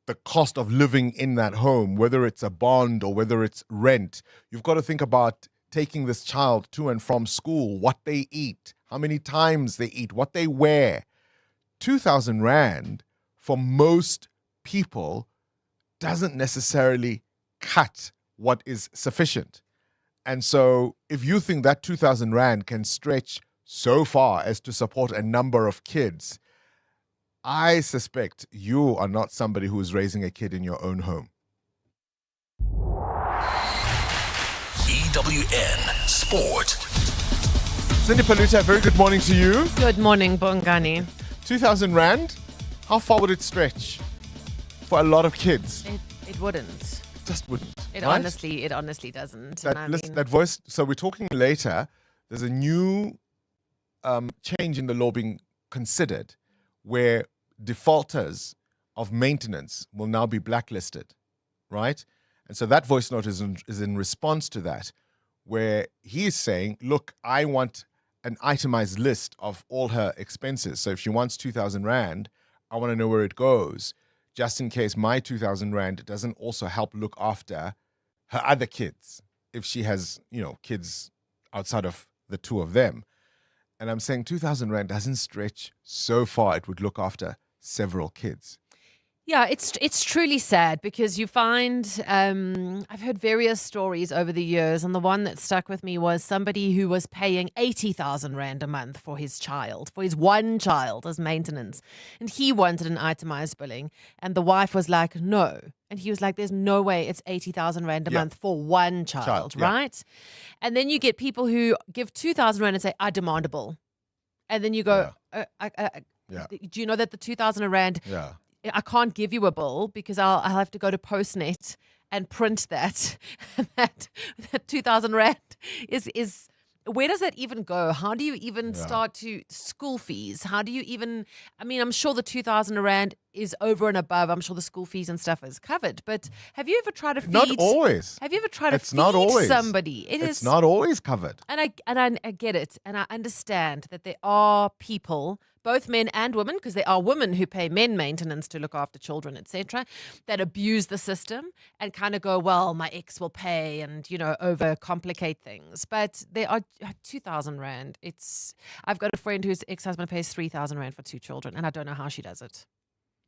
the cost of living in that home, whether it's a bond or whether it's rent. You've got to think about taking this child to and from school, what they eat, how many times they eat, what they wear. 2,000 rand for most people doesn't necessarily cut what is sufficient. And so if you think that 2,000 rand can stretch so far as to support a number of kids, I suspect you are not somebody who is raising a kid in your own home. EWN Sport. Cindy Paluta, very good morning to you. Good morning, Bongani. 2,000 rand, how far would it stretch for a lot of kids? It wouldn't. It just wouldn't. It right? honestly doesn't. That voice, so we're talking later, there's a new change in the law being considered where defaulters of maintenance will now be blacklisted, right? And so that voice note is in response to that, where he is saying, look, I want an itemized list of all her expenses. So if she wants 2,000 rand, I want to know where it goes, just in case my 2,000 rand doesn't also help look after her other kids, if she has, kids outside of the two of them. And I'm saying 2,000 rand doesn't stretch so far it would look after several kids. Yeah, it's truly sad because you find, I've heard various stories over the years, and the one that stuck with me was somebody who was paying 80,000 rand a month for his child, for his one child as maintenance. And he wanted an itemized billing, and the wife was like, no. And he was like, there's no way it's 80,000 rand a month for one child, right? And then you get people who give 2,000 rand and say, I demand a bill. And then you go, do you know that the 2,000 rand... I can't give you a bill because I'll have to go to Postnet and print that. And that 2,000 rand is where does that even go? How do you even start to school fees? How do you even, I'm sure the 2,000 rand is over and above. I'm sure the school fees and stuff is covered. But have you ever tried to feed? Not always. Have you ever tried to feed somebody? It's not always covered. And I get it. And I understand that there are people, both men and women, because there are women who pay men maintenance to look after children, etc., that abuse the system and kind of go, well, my ex will pay and, overcomplicate things. But there are 2,000 rand. I've got a friend whose ex-husband pays 3,000 rand for two children, and I don't know how she does it.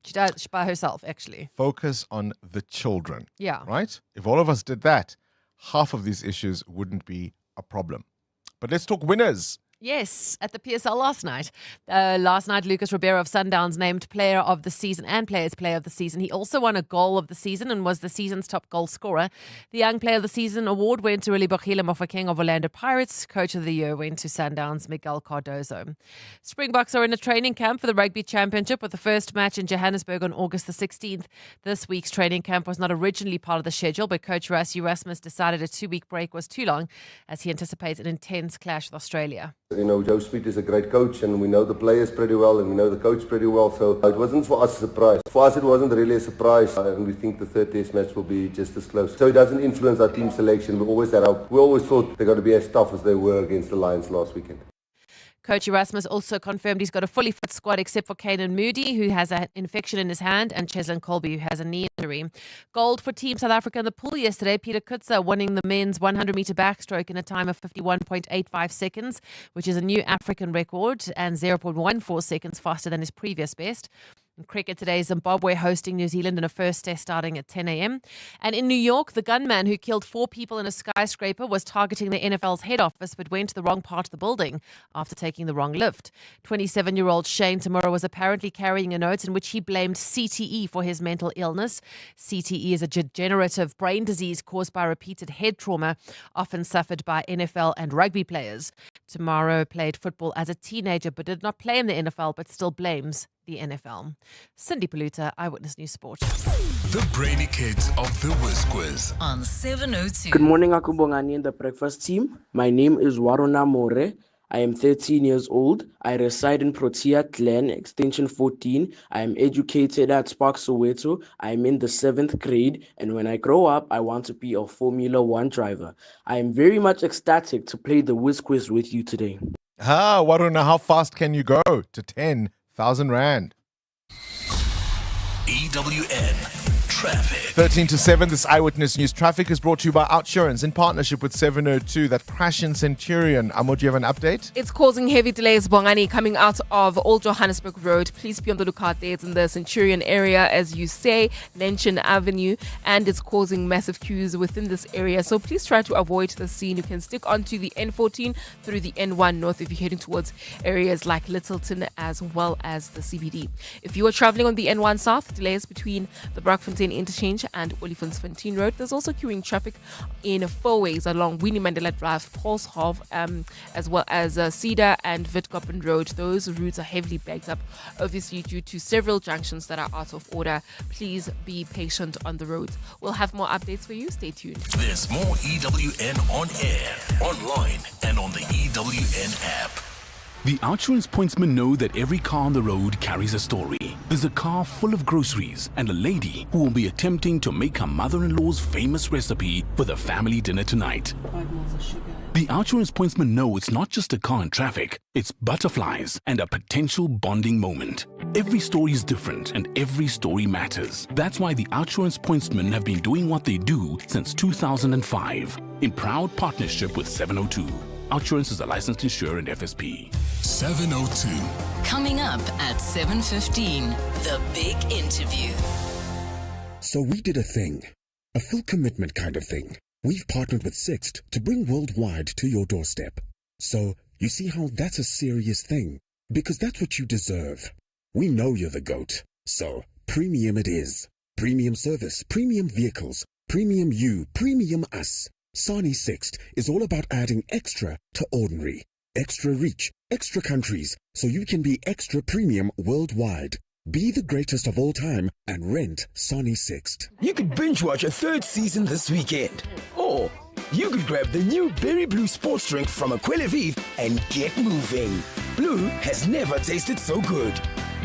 She does by herself, actually. Focus on the children. Yeah. Right? If all of us did that, half of these issues wouldn't be a problem. But let's talk winners Yes, at the PSL last night. Last night, Lucas Ribeiro of Sundowns named Player of the Season and Players Player of the Season. He also won a Goal of the Season and was the season's top goal scorer. The Young Player of the Season award went to Relebogile Mofokeng of Orlando Pirates. Coach of the Year went to Sundowns' Miguel Cardozo. Springboks are in a training camp for the Rugby Championship with the first match in Johannesburg on August the 16th. This week's training camp was not originally part of the schedule, but Coach Rassie Erasmus decided a 2-week break was too long as he anticipates an intense clash with Australia. You know, Joe Smith is a great coach and we know the players pretty well and we know the coach pretty well, so it wasn't for us a surprise. For us it wasn't really a surprise and we think the third test match will be just as close. So it doesn't influence our team selection. We always thought they're going to be as tough as they were against the Lions last weekend. Coach Erasmus also confirmed he's got a fully fit squad except for Kanan Moody, who has an infection in his hand, and Cheslin Colby, who has a knee injury. Gold for Team South Africa in the pool yesterday. Peter Kutzer winning the men's 100-meter backstroke in a time of 51.85 seconds, which is a new African record and 0.14 seconds faster than his previous best. In cricket today, Zimbabwe hosting New Zealand in a first test starting at 10 a.m. And in New York, the gunman who killed 4 people in a skyscraper was targeting the NFL's head office but went to the wrong part of the building after taking the wrong lift. 27-year-old Shane Tamura was apparently carrying a note in which he blamed CTE for his mental illness. CTE is a degenerative brain disease caused by repeated head trauma, often suffered by NFL and rugby players. Tamura played football as a teenager but did not play in the NFL but still blames the NFL. Cindy Paluta, Eyewitness News Sport. The brainy kids of the Whiz Quiz On 702. Good morning, Bongani and the breakfast team. My name is Waruna More. I am 13 years old. I reside in Protea Clan, extension 14. I am educated at Spark Soweto. I am in the 7th grade, and when I grow up, I want to be a Formula 1 driver. I am very much ecstatic to play the Whiz Quiz with you today. Waruna, how fast can you go to 10,000 Rand? EWN Traffic. 13 to 7, this Eyewitness News Traffic is brought to you by Outsurance in partnership with 702. That crash in Centurion. Amo, do you have an update? It's causing heavy delays, Bongani, coming out of Old Johannesburg Road. Please be on the lookout there. It's in the Centurion area, as you say, Lenshin Avenue, and it's causing massive queues within this area. So please try to avoid the scene. You can stick onto the N14 through the N1 North if you're heading towards areas like Littleton as well as the CBD. If you are traveling on the N1 South, delays between the Brockfontein Interchange and Olifantsfontein Road. There's also queuing traffic in 4 ways along Winnie Mandela Drive, Paulshof, as well as Cedar and Witkoppen Road. Those routes are heavily backed up, obviously due to several junctions that are out of order. Please be patient on the roads. We'll have more updates for you. Stay tuned. There's more EWN on air, online, and on the EWN app. The Outsurance pointsmen know that every car on the road carries a story. There's a car full of groceries and a lady who will be attempting to make her mother-in-law's famous recipe for the family dinner tonight. 5 months of sugar. The Outsurance pointsmen know it's not just a car in traffic, it's butterflies and a potential bonding moment. Every story is different and every story matters. That's why the Outsurance pointsmen have been doing what they do since 2005 in proud partnership with 702. Outsurance is a licensed insurer and FSP. 702. Coming up at 7:15, the big interview. So we did a thing, a full commitment kind of thing. We've partnered with Sixt to bring worldwide to your doorstep. So you see how that's a serious thing, because that's what you deserve. We know you're the GOAT, so premium it is. Premium service, premium vehicles, premium you, premium us. Sani Sixt is all about adding extra to ordinary. Extra reach, extra countries, so you can be extra premium worldwide. Be the greatest of all time and rent Sani Sixt. You could binge watch a 3rd season this weekend. Or you could grab the new Berry Blue sports drink from Aquila Vive and get moving. Blue has never tasted so good.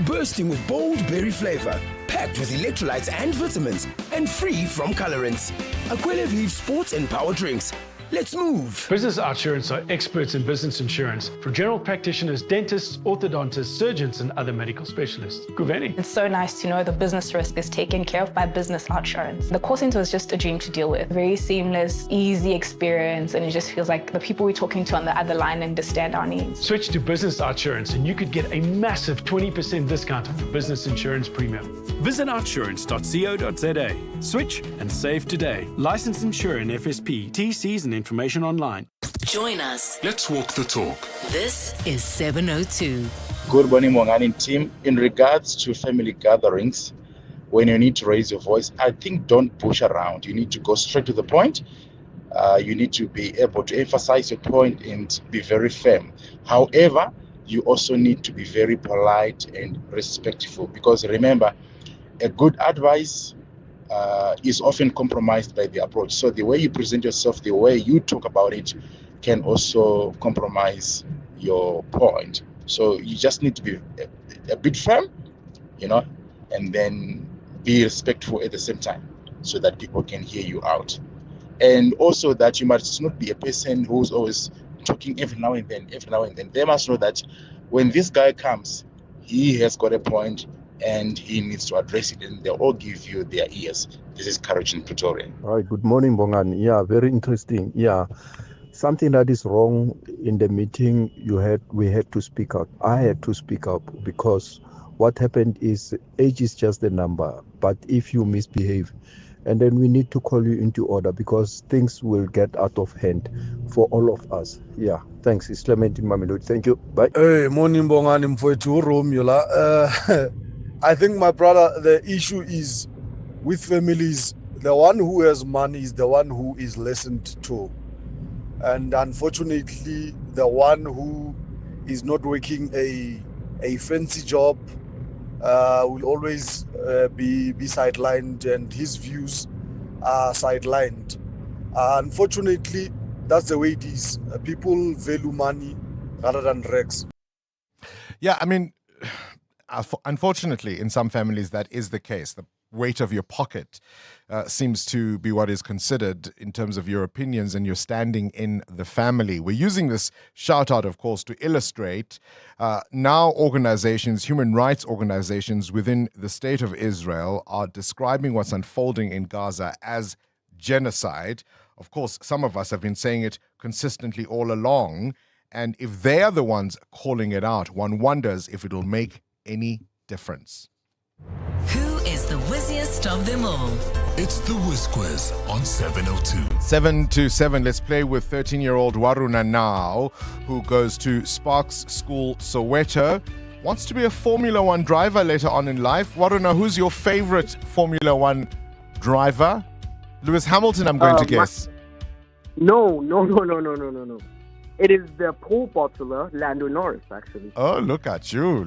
Bursting with bold berry flavor, packed with electrolytes and vitamins, and free from colorants. Aquila Vive sports and power drinks. Let's move. Business Outsurance are experts in business insurance for general practitioners, dentists, orthodontists, surgeons, and other medical specialists. Guveni. It's so nice to know the business risk is taken care of by Business Outsurance. The call center is just a dream to deal with. Very seamless, easy experience, and it just feels like the people we're talking to on the other line understand our needs. Switch to Business Outsurance and you could get a massive 20% discount on your business insurance premium. Visit outsurance.co.za. Switch and save today. Licensed insurer and FSP. TCs and information online. Join us. Let's walk the talk. This is 702. Good morning, Bongani team. In regards to family gatherings, when you need to raise your voice, I think don't push around. You need to go straight to the point. You need to be able to emphasize your point and be very firm. However, you also need to be very polite and respectful, because remember, a good advice is often compromised by the approach. So the way you present yourself, the way you talk about it, can also compromise your point. So you just need to be a bit firm, and then be respectful at the same time, so that people can hear you out. And also that you must not be a person who's always talking every now and then. They must know that when this guy comes, he has got a point and he needs to address it, and they'll all give you their ears. This is Courage in Pretoria. All right, good morning, Bongani. Yeah, very interesting. Yeah, something that is wrong in the meeting, we had to speak out. I had to speak up, because what happened is age is just a number, but if you misbehave, and then we need to call you into order, because things will get out of hand for all of us. Yeah, thanks. It's Clement in Mamelodi. Thank you. Bye. Hey, morning, Bongani mfowethu Romula. I think, my brother, the issue is with families, the one who has money is the one who is listened to. And unfortunately, the one who is not working a fancy job will always be sidelined, and his views are sidelined. Unfortunately, that's the way it is. People value money rather than rags. Yeah, I mean, unfortunately, in some families, that is the case. The weight of your pocket seems to be what is considered in terms of your opinions and your standing in the family. We're using this shout out, of course, to illustrate now organizations, human rights organizations within the state of Israel are describing what's unfolding in Gaza as genocide. Of course, some of us have been saying it consistently all along. And if they are the ones calling it out, one wonders if it'll make any difference. Who is the whizziest of them all? It's the Whiz Quiz on 702. 727. Let's play with 13-year-old Waruna now, who goes to Sparks School, Soweto. Wants to be a Formula One driver later on in life. Waruna, who's your favorite Formula One driver? Lewis Hamilton, I'm going to guess. No. It is the pole bottler, Lando Norris, actually. Oh, look at you.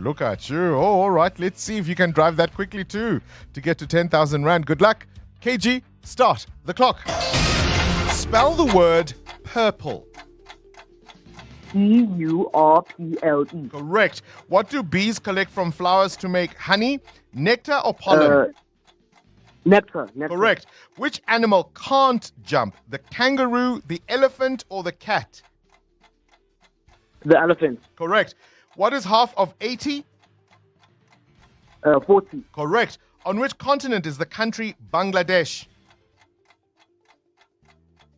Oh, all right. Let's see if you can drive that quickly too to get to 10,000 Rand. Good luck. KG, start the clock. Spell the word purple. P-U-R-P-L-E. Correct. What do bees collect from flowers to make honey? Nectar or pollen? Nectar. Correct. Which animal can't jump? The kangaroo, the elephant, or the cat? The elephant. Correct. What is half of 80? 40. Correct. On which continent is the country Bangladesh?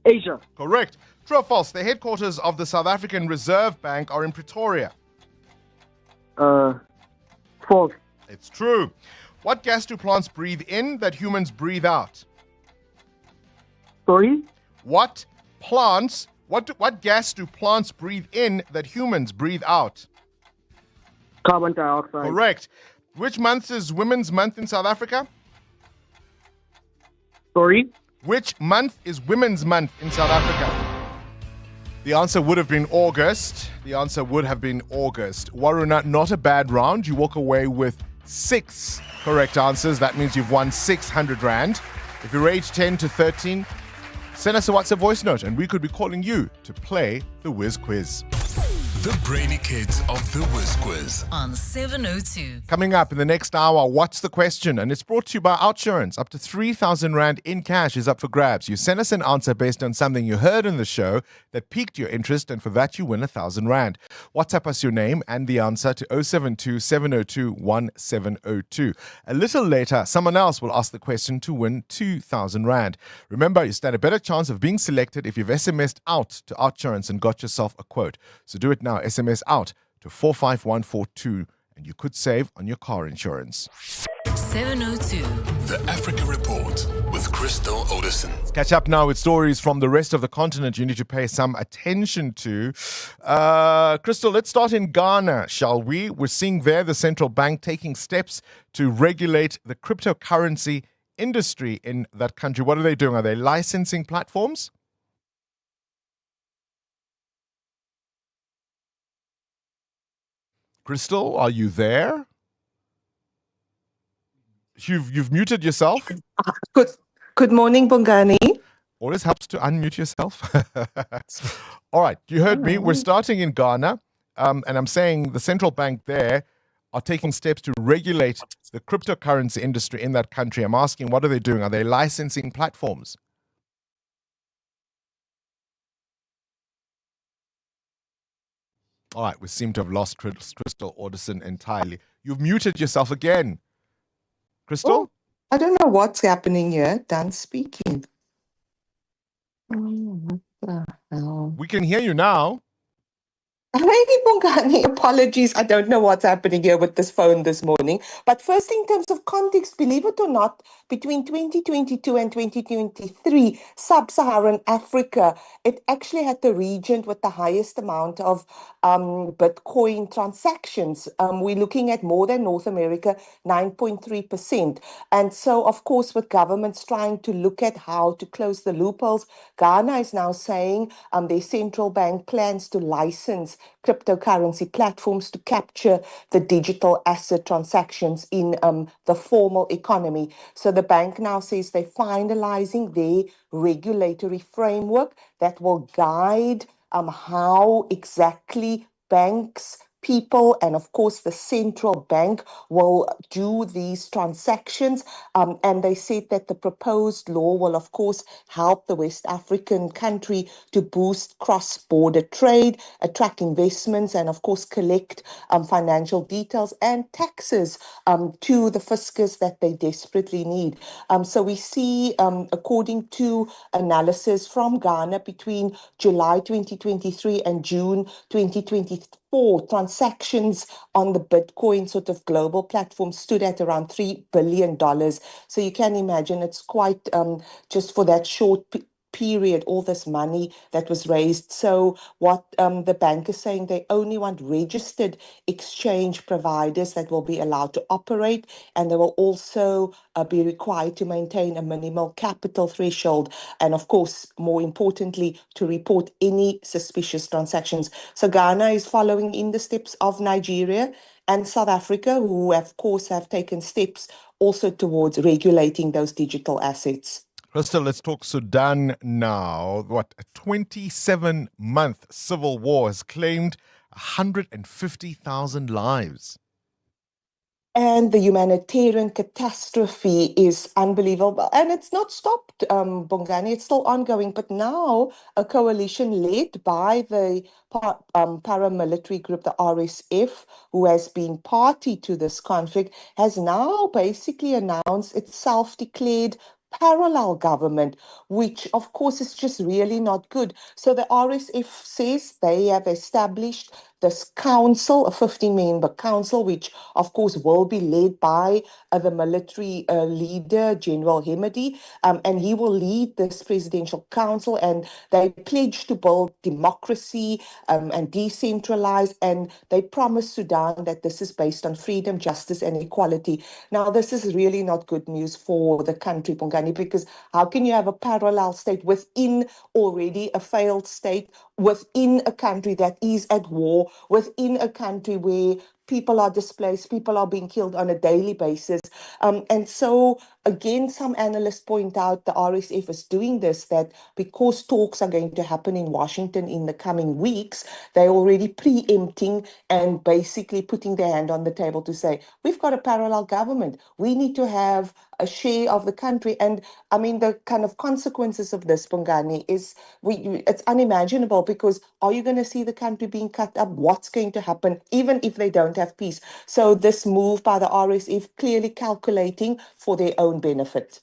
Asia. Correct. True or false? The headquarters of the South African Reserve Bank are in Pretoria. False. It's true. What gas do plants breathe in that humans breathe out? Sorry? What gas do plants breathe in that humans breathe out? Carbon dioxide. Correct. Which month is Women's Month in South Africa? Sorry? Which month is Women's Month in South Africa? The answer would have been August. Waruna, not a bad round. You walk away with 6 correct answers. That means you've won 600 Rand. If you're age 10 to 13, send us a WhatsApp voice note and we could be calling you to play the Whiz Quiz. The brainy kids of the Whiz Quiz on 702. Coming up in the next hour, what's the question? And it's brought to you by Outsurance. Up to 3,000 Rand in cash is up for grabs. You send us an answer based on something you heard in the show that piqued your interest, and for that you win 1,000 Rand. WhatsApp us your name and the answer to 072 702 1702. A little later, someone else will ask the question to win 2,000 Rand. Remember, you stand a better chance of being selected if you've SMS'd out to Outsurance and got yourself a quote. So do it now. SMS out to 45142 and you could save on your car insurance. 702. The Africa Report with Crystal Odison. Let's catch up now with stories from the rest of the continent you need to pay some attention to. Crystal, let's start in Ghana, shall we? We're seeing there the central bank taking steps to regulate the cryptocurrency industry in that country. What are they doing? Are they licensing platforms? Crystal, are you there? You've muted yourself. Good morning, Bongani. Always helps to unmute yourself. All right, you heard me. We're starting in Ghana, and I'm saying the central bank there are taking steps to regulate the cryptocurrency industry in that country. I'm asking, what are they doing? Are they licensing platforms? All right, we seem to have lost Crystal Odison entirely. You've muted yourself again. Crystal? Oh, I don't know what's happening here. Done speaking. What the hell? We can hear you now. Maybe Bongani, apologies. I don't know what's happening here with this phone this morning. But first, in terms of context, believe it or not, between 2022 and 2023, sub-Saharan Africa, it actually had the region with the highest amount of Bitcoin transactions. We're looking at more than North America, 9.3%. And so, of course, with governments trying to look at how to close the loopholes, Ghana is now saying their central bank plans to license cryptocurrency platforms to capture the digital asset transactions in the formal economy. So the bank now says they're finalizing their regulatory framework that will guide how exactly banks, people, and of course the central bank will do these transactions. And they said that the proposed law will, of course, help the West African country to boost cross-border trade, attract investments, and of course collect financial details and taxes to the fiscus that they desperately need. So we see, according to analysis from Ghana, between July 2023 and June 2024, transactions on the Bitcoin sort of global platform stood at around $3 billion. So you can imagine it's quite just for that short period, all this money that was raised. So what the bank is saying, they only want registered exchange providers that will be allowed to operate, and they will also be required to maintain a minimal capital threshold, and of course, more importantly, to report any suspicious transactions. So Ghana is following in the steps of Nigeria and South Africa, who of course have taken steps also towards regulating those digital assets. Crystal, let's talk Sudan now. A 27-month civil war has claimed 150,000 lives. And the humanitarian catastrophe is unbelievable. And it's not stopped, Bongani. It's still ongoing. But now a coalition led by the paramilitary group, the RSF, who has been party to this conflict, has now basically announced its self-declared parallel government, which of course is just really not good. So the RSF says they have established this council, a 15-member council, which of course will be led by the military leader, General Hemedi, and he will lead this presidential council, and they pledge to build democracy and decentralize, and they promise Sudan that this is based on freedom, justice, and equality. Now, this is really not good news for the country, Bongani, because how can you have a parallel state within already a failed state, within a country that is at war, within a country where people are displaced, people are being killed on a daily basis. And so, again, some analysts point out the RSF is doing this, that because talks are going to happen in Washington in the coming weeks, they're already preempting and basically putting their hand on the table to say, we've got a parallel government. We need to have a share of the country. And I mean, the kind of consequences of this, Bongani, is it's unimaginable, because are you going to see the country being cut up? What's going to happen, even if they don't have peace? So this move by the RSF clearly calculating for their own benefit.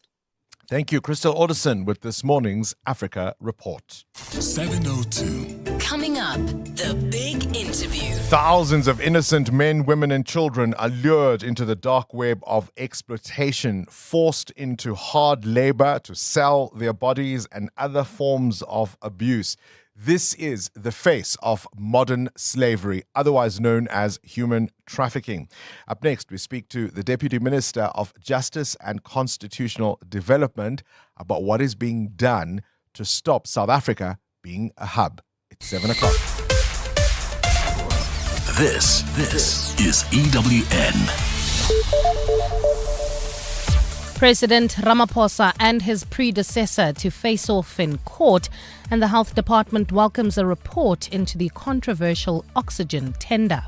Thank you, Crystal Odison, with this morning's Africa Report. 702. Coming up, the big interview. Thousands of innocent men, women, and children are lured into the dark web of exploitation, forced into hard labor to sell their bodies and other forms of abuse. This is the face of modern slavery, otherwise known as human trafficking. Up next, we speak to the Deputy Minister of Justice and Constitutional Development about what is being done to stop South Africa being a hub. It's 7 o'clock. This is EWN. President Ramaphosa and his predecessor to face off in court, and the Health Department welcomes a report into the controversial oxygen tender.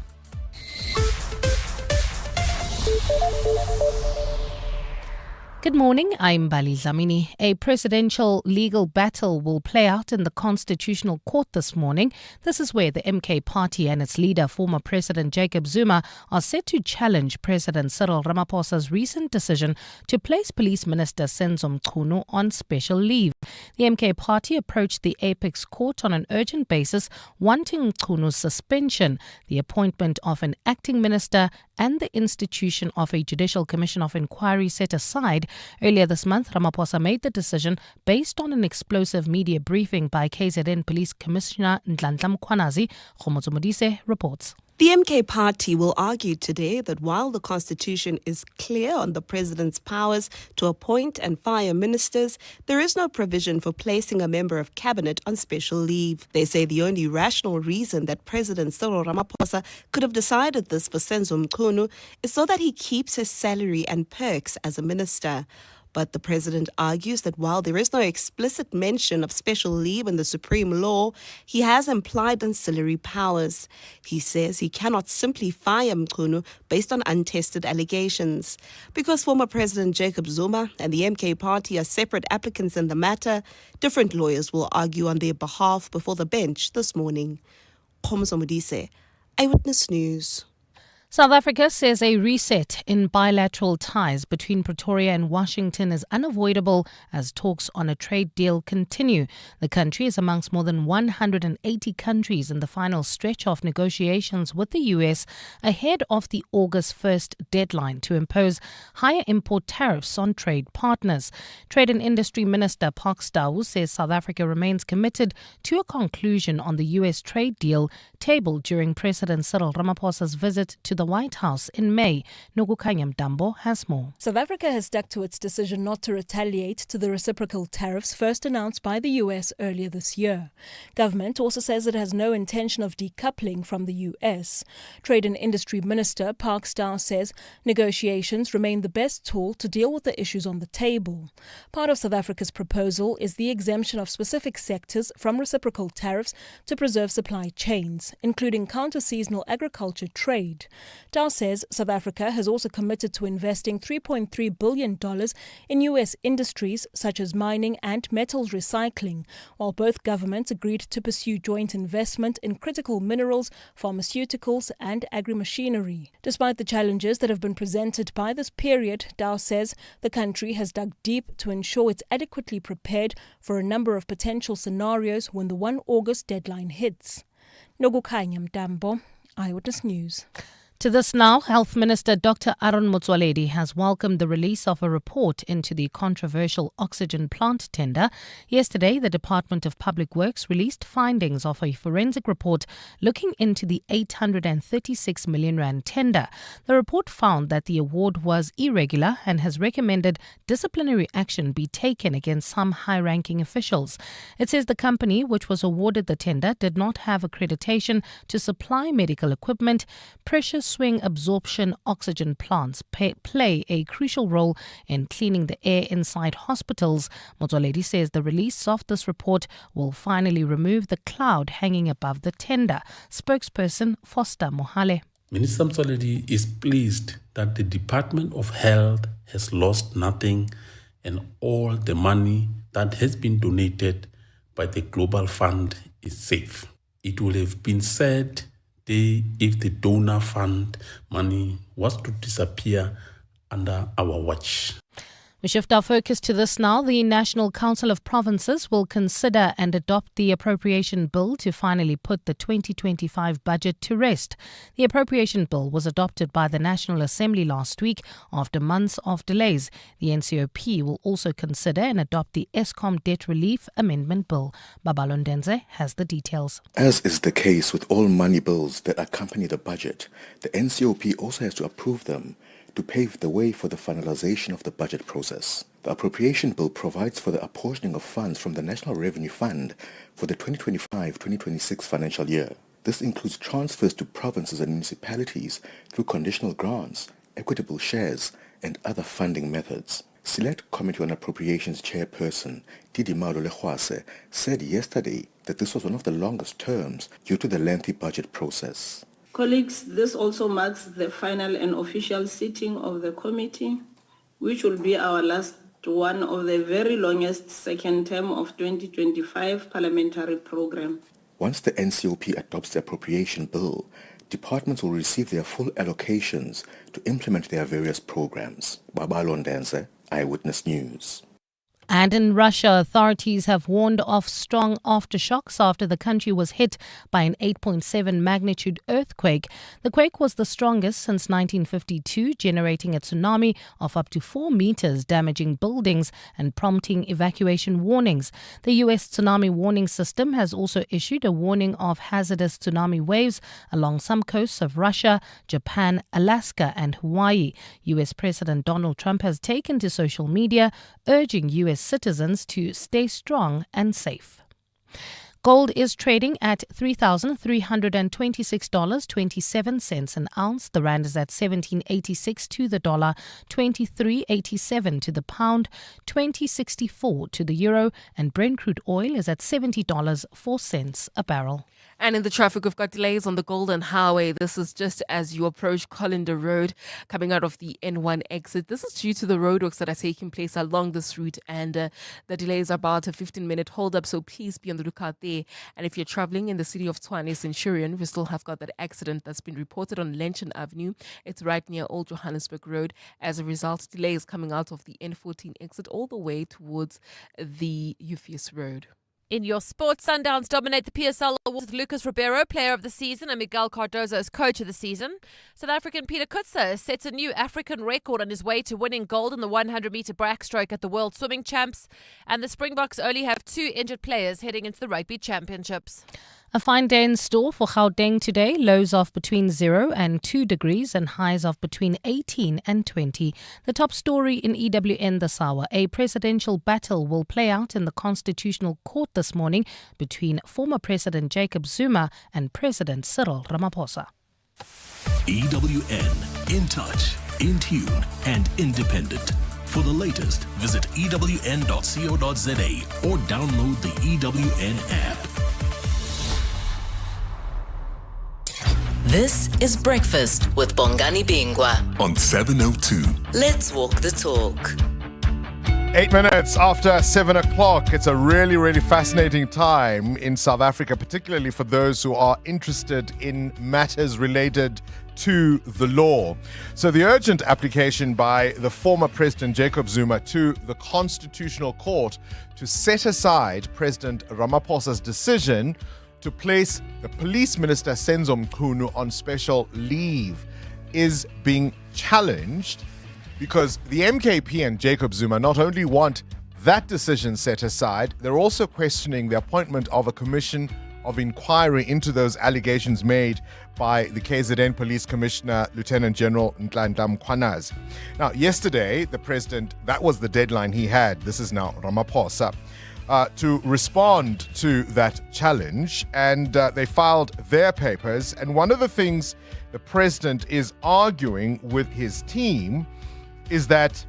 Good morning, I'm Bali Zamini. A presidential legal battle will play out in the Constitutional Court this morning. This is where the MK party and its leader, former President Jacob Zuma, are set to challenge President Cyril Ramaphosa's recent decision to place Police Minister Senzo Mchunu on special leave. The MK party approached the Apex Court on an urgent basis, wanting Mchunu's suspension, the appointment of an acting minister, and the institution of a Judicial Commission of Inquiry set aside. Earlier this month, Ramaphosa made the decision based on an explosive media briefing by KZN Police Commissioner Nhlanhla Mkhwanazi. Khomotso Modise reports. The MK party will argue today that while the constitution is clear on the president's powers to appoint and fire ministers, there is no provision for placing a member of cabinet on special leave. They say the only rational reason that President Cyril Ramaphosa could have decided this for Senzo Mchunu is so that he keeps his salary and perks as a minister. But the president argues that while there is no explicit mention of special leave in the supreme law, he has implied ancillary powers. He says he cannot simply fire Mchunu based on untested allegations. Because former President Jacob Zuma and the MK party are separate applicants in the matter, different lawyers will argue on their behalf before the bench this morning. Khomotso Modise, Eyewitness News. South Africa says a reset in bilateral ties between Pretoria and Washington is unavoidable as talks on a trade deal continue. The country is amongst more than 180 countries in the final stretch of negotiations with the US ahead of the August 1st deadline to impose higher import tariffs on trade partners. Trade and Industry Minister Park Stawu says South Africa remains committed to a conclusion on the US trade deal tabled during President Cyril Ramaphosa's visit to the White House in May. Nogukanya Mdambo has more. South Africa has stuck to its decision not to retaliate to the reciprocal tariffs first announced by the US earlier this year. Government also says it has no intention of decoupling from the US. Trade and Industry Minister Park Stawu says negotiations remain the best tool to deal with the issues on the table. Part of South Africa's proposal is the exemption of specific sectors from reciprocal tariffs to preserve supply chains, including counter-seasonal agriculture trade. Dow says South Africa has also committed to investing $3.3 billion in U.S. industries such as mining and metals recycling, while both governments agreed to pursue joint investment in critical minerals, pharmaceuticals and agri-machinery. Despite the challenges that have been presented by this period, Dow says the country has dug deep to ensure it's adequately prepared for a number of potential scenarios when the 1 August deadline hits. Nogukanya Mdambo, Eyewitness News. To this now, Health Minister Dr. Aaron Motsoaledi has welcomed the release of a report into the controversial oxygen plant tender. Yesterday, the Department of Public Works released findings of a forensic report looking into the 836 million rand tender. The report found that the award was irregular and has recommended disciplinary action be taken against some high-ranking officials. It says the company, which was awarded the tender, did not have accreditation to supply medical equipment. Pressure swing absorption oxygen plants play a crucial role in cleaning the air inside hospitals. Motsoaledi says the release of this report will finally remove the cloud hanging above the tender. Spokesperson Foster Mohale. Minister Motsoaledi is pleased that the Department of Health has lost nothing and all the money that has been donated by the Global Fund is safe. It will have been said if the donor fund money was to disappear under our watch. We shift our focus to this now. The National Council of Provinces will consider and adopt the appropriation bill to finally put the 2025 budget to rest. The appropriation bill was adopted by the National Assembly last week after months of delays. The NCOP will also consider and adopt the Eskom Debt Relief Amendment Bill. Babalo Ndenze has the details. As is the case with all money bills that accompany the budget, the NCOP also has to approve them to pave the way for the finalization of the budget process. The appropriation bill provides for the apportioning of funds from the National Revenue Fund for the 2025-2026 financial year. This includes transfers to provinces and municipalities through conditional grants, equitable shares, and other funding methods. Select Committee on Appropriations Chairperson Didi Maolo-Lehwase said yesterday that this was one of the longest terms due to the lengthy budget process. Colleagues, this also marks the final and official sitting of the committee, which will be our last one of the very longest second term of 2025 parliamentary program. Once the NCOP adopts the appropriation bill, departments will receive their full allocations to implement their various programs. Babalo Ndenze, Eyewitness News. And in Russia, authorities have warned of strong aftershocks after the country was hit by an 8.7 magnitude earthquake. The quake was the strongest since 1952, generating a tsunami of up to 4 meters, damaging buildings and prompting evacuation warnings. The U.S. tsunami warning system has also issued a warning of hazardous tsunami waves along some coasts of Russia, Japan, Alaska and Hawaii. U.S. President Donald Trump has taken to social media, urging U.S. citizens to stay strong and safe. Gold is trading at $3,326.27 an ounce. The rand is at 17.86 to the dollar, 23.87 to the pound, 20.64 to the euro, and Brent crude oil is at $70.04 a barrel. And in the traffic, we've got delays on the Golden Highway. This is just as you approach Colander Road, coming out of the N1 exit. This is due to the roadworks that are taking place along this route, and the delays are about a 15-minute hold-up, so please be on the lookout there. And if you're traveling in the city of Tshwane Centurion, we still have got that accident that's been reported on Lenchen Avenue. It's right near Old Johannesburg Road. As a result, delays coming out of the N14 exit all the way towards the Euphues Road. In your sports, Sundowns dominate the PSL Awards with Lucas Ribeiro, player of the season, and Miguel Cardozo as coach of the season. South African Peter Kutzer sets a new African record on his way to winning gold in the 100-meter backstroke at the World Swimming Champs. And the Springboks only have 2 injured players heading into the Rugby Championships. A fine day in store for Gauteng today. Lows of between 0 and 2 degrees and highs of between 18 and 20. The top story in EWN this hour. A presidential battle will play out in the Constitutional Court this morning between former President Jacob Zuma and President Cyril Ramaphosa. EWN, in touch, in tune and independent. For the latest, visit ewn.co.za or download the EWN app. This is Breakfast with Bongani Bingwa on 702. Let's walk the talk. 8 minutes after 7 o'clock. It's a really, really fascinating time in South Africa, particularly for those who are interested in matters related to the law. So the urgent application by the former President Jacob Zuma to the Constitutional Court to set aside President Ramaphosa's decision to place the Police Minister Senzo Mchunu on special leave is being challenged because the MKP and Jacob Zuma not only want that decision set aside, they're also questioning the appointment of a commission of inquiry into those allegations made by the KZN Police Commissioner, Lieutenant General Nhlanhla Mkhwanazi. Now, yesterday, the president, that was the deadline he had. This is now Ramaphosa. To respond to that challenge, and they filed their papers. And one of the things the president is arguing with his team is that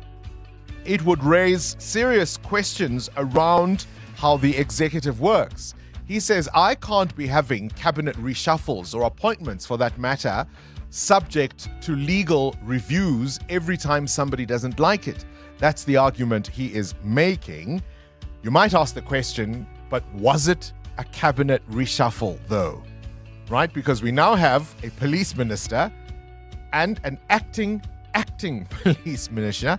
it would raise serious questions around how the executive works. He says, I can't be having cabinet reshuffles or appointments, for that matter, subject to legal reviews every time somebody doesn't like it. That's the argument he is making. You might ask the question, but was it a cabinet reshuffle though? Right? Because we now have a police minister and an acting police minister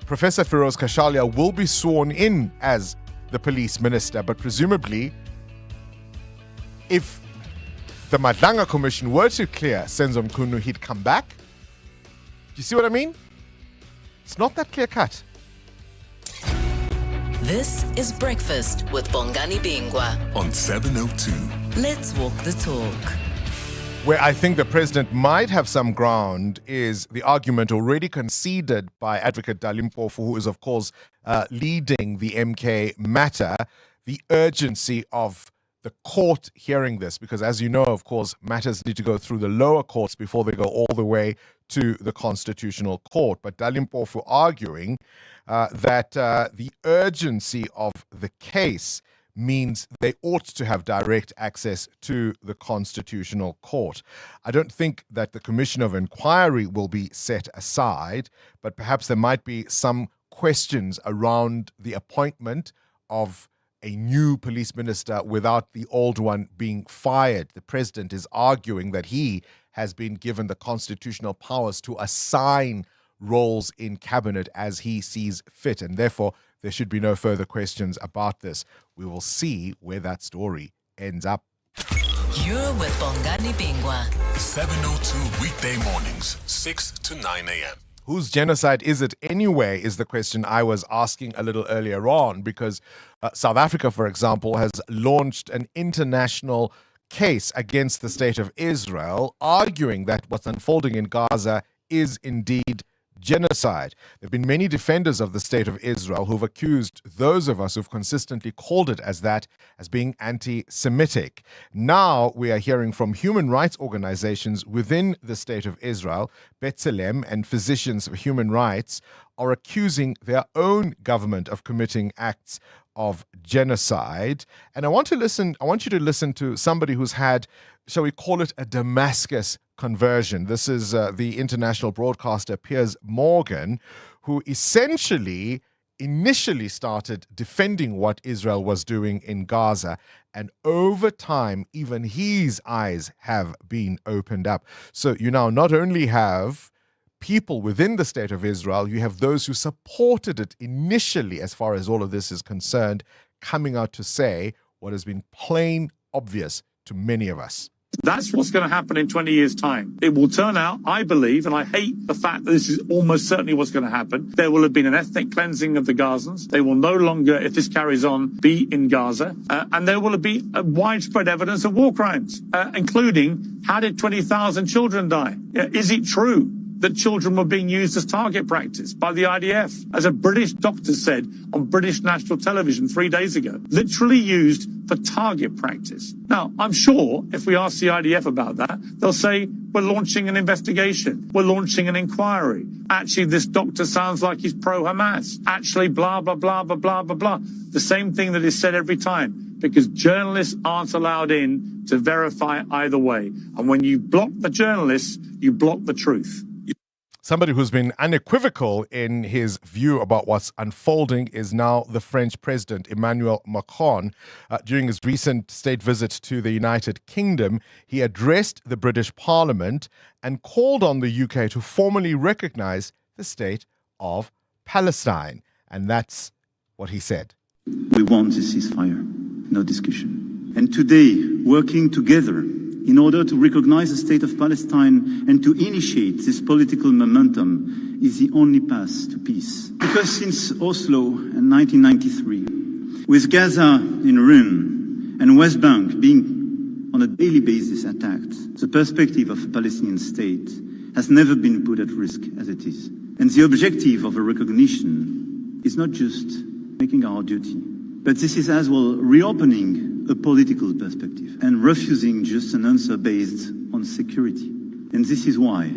Professor Feroz Kashalia will be sworn in as the police minister, but presumably, if the Madlanga Commission were to clear Senzo Mkhunu, he'd come back. Do you see what I mean? It's not that clear cut. This is Breakfast with Bongani Bingwa on 702. Let's walk the talk. Where I think the president might have some ground is the argument already conceded by Advocate Dalimpofu, who is, of course, leading the MK matter, the urgency of the court hearing this, because as you know, of course, matters need to go through the lower courts before they go all the way to the Constitutional Court. But Dalimpofu arguing that the urgency of the case means they ought to have direct access to the Constitutional Court. I don't think that the Commission of Inquiry will be set aside, but perhaps there might be some questions around the appointment of a new police minister without the old one being fired. The president is arguing that he has been given the constitutional powers to assign roles in cabinet as he sees fit, and therefore there should be no further questions about this. We will see where that story ends up. You're with Bongani Bingwa. 702 weekday mornings, 6 to 9 a.m. Whose genocide is it anyway, is the question I was asking a little earlier on, because South Africa, for example, has launched an international case against the state of Israel, arguing that what's unfolding in Gaza is indeed genocide. There have been many defenders of the state of Israel who've accused those of us who've consistently called it as that as being anti-Semitic. Now we are hearing from human rights organizations within the state of Israel. B'Tselem and Physicians for Human Rights are accusing their own government of committing acts of genocide. And I want you to listen to somebody who's had, shall we call it, a Damascus conversion. This is the international broadcaster Piers Morgan, who essentially initially started defending what Israel was doing in Gaza. And over time, even his eyes have been opened up. So you now not only have people within the state of Israel, you have those who supported it initially, as far as all of this is concerned, coming out to say what has been plain obvious to many of us. That's what's going to happen in 20 years' time. It will turn out, I believe, and I hate the fact that this is almost certainly what's going to happen, there will have been an ethnic cleansing of the Gazans. They will no longer, if this carries on, be in Gaza. And there will be widespread evidence of war crimes, including how did 20,000 children die? Is it true that children were being used as target practice by the IDF, as a British doctor said on British national television 3 days ago, literally used for target practice? Now, I'm sure if we ask the IDF about that, they'll say, we're launching an investigation. We're launching an inquiry. Actually, this doctor sounds like he's pro-Hamas. Actually, blah, blah, blah, blah, blah, blah, blah. The same thing that is said every time, because journalists aren't allowed in to verify either way. And when you block the journalists, you block the truth. Somebody who's been unequivocal in his view about what's unfolding is now the French President, Emmanuel Macron. During his recent state visit to the United Kingdom, he addressed the British Parliament and called on the UK to formally recognize the state of Palestine. And that's what he said. We want a ceasefire, no discussion. And today, working together in order to recognize the state of Palestine and to initiate this political momentum is the only path to peace. Because since Oslo in 1993, with Gaza in ruin and West Bank being on a daily basis attacked, the perspective of a Palestinian state has never been put at risk as it is. And the objective of a recognition is not just making our duty, but this is as well reopening a political perspective and refusing just an answer based on security. And this is why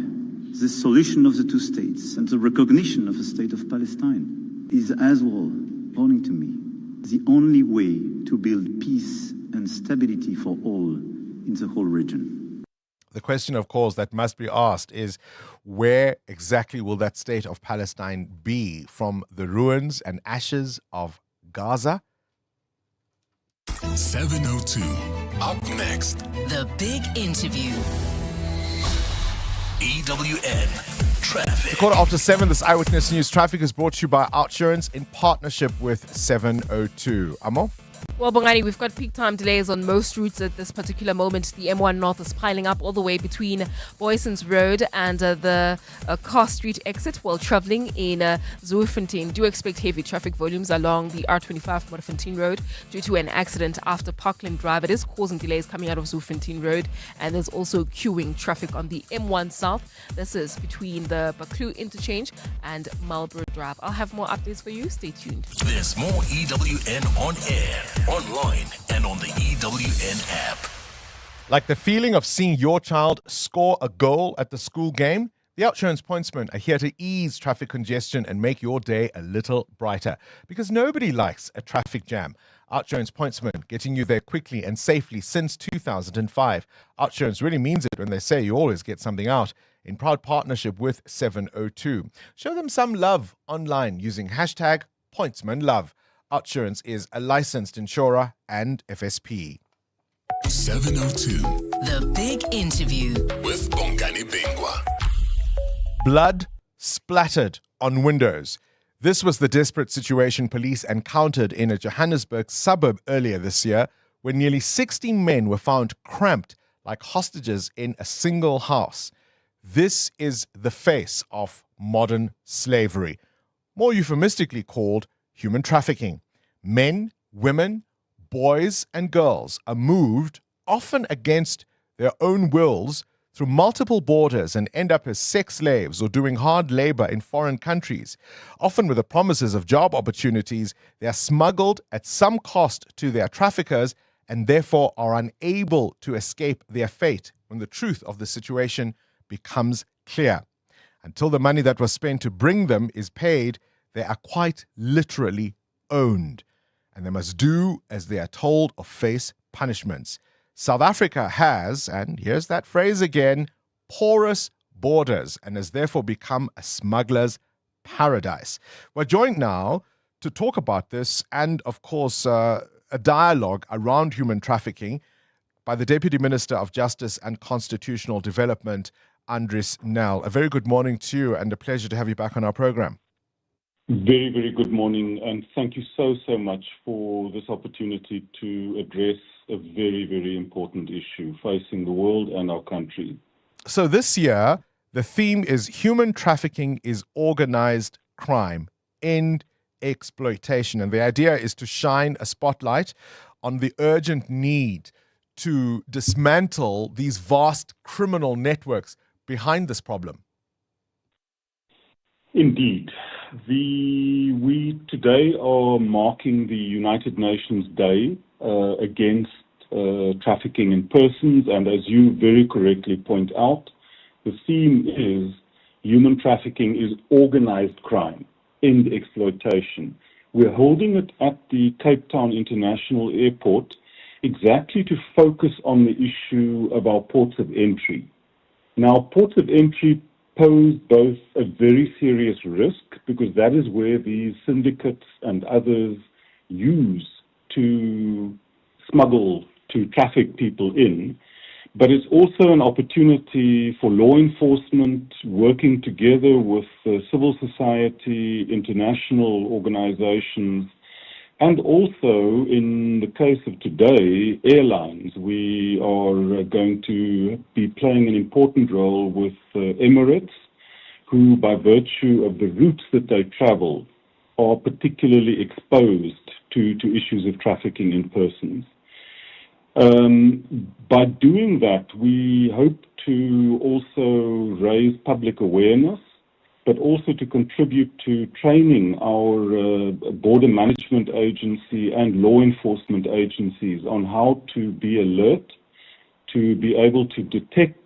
the solution of the two states and the recognition of the state of Palestine is as well, according to me, the only way to build peace and stability for all in the whole region. The question, of course, that must be asked is, where exactly will that state of Palestine be from the ruins and ashes of Gaza? 702. Up next. The Big Interview. EWN. It's 7:15. This Eyewitness News traffic is brought to you by Outsurance in partnership with 702. Amo? Well, Bongani, we've got peak time delays on most routes at this particular moment. The M1 North is piling up all the way between Boyson's Road and the Car Street exit while travelling in Zuurfontein. Do expect heavy traffic volumes along the R25 Modderfontein Road due to an accident after Parkland Drive. It is causing delays coming out of Zuurfontein Road, and there's also queuing traffic on the M1 South. This is between the Baklu interchange and Marlborough Drive. I'll have more updates for you. Stay tuned. There's more EWN on air, online, and on the EWN app. Like the feeling of seeing your child score a goal at the school game? The Outsurance pointsmen are here to ease traffic congestion and make your day a little brighter. Because nobody likes a traffic jam. Outsurance pointsmen getting you there quickly and safely since 2005. Outsurance really means it when they say you always get something out. In proud partnership with 702. Show them some love online using hashtag pointsmanlove. Outsurance is a licensed insurer and FSP. 702. The Big Interview With Bongani Bingwa. Blood splattered on windows. This was the desperate situation police encountered in a Johannesburg suburb earlier this year when nearly 60 men were found cramped like hostages in a single house. This is the face of modern slavery, more euphemistically called human trafficking. Men, women, boys, and girls are moved, often against their own wills, through multiple borders and end up as sex slaves or doing hard labor in foreign countries. Often with the promises of job opportunities, they are smuggled at some cost to their traffickers and therefore are unable to escape their fate when the truth of the situation becomes clear. Until the money that was spent to bring them is paid, they are quite literally owned, and they must do as they are told or face punishments. South Africa has, and here's that phrase again, porous borders, and has therefore become a smuggler's paradise. We're joined now to talk about this and, of course, a dialogue around human trafficking by the Deputy Minister of Justice and Constitutional Development, Andries Nel. A very good morning to you and a pleasure to have you back on our program. Very, very good morning, and thank you so much for this opportunity to address a very, very important issue facing the world and our country. So this year, the theme is human trafficking is organized crime, end exploitation. And the idea is to shine a spotlight on the urgent need to dismantle these vast criminal networks behind this problem. Indeed. We today are marking the United Nations Day against trafficking in persons, and as you very correctly point out, the theme is human trafficking is organized crime, end exploitation. We're holding it at the Cape Town International Airport exactly to focus on the issue of our ports of entry. Now, ports of entry pose both a very serious risk because that is where these syndicates and others use to smuggle, to traffic people in. But it's also an opportunity for law enforcement working together with civil society, international organizations, and also, in the case of today, airlines. We are going to be playing an important role with Emirates, who, by virtue of the routes that they travel, are particularly exposed to issues of trafficking in persons. By doing that, we hope to also raise public awareness, but also to contribute to training our border management agency and law enforcement agencies on how to be alert, to be able to detect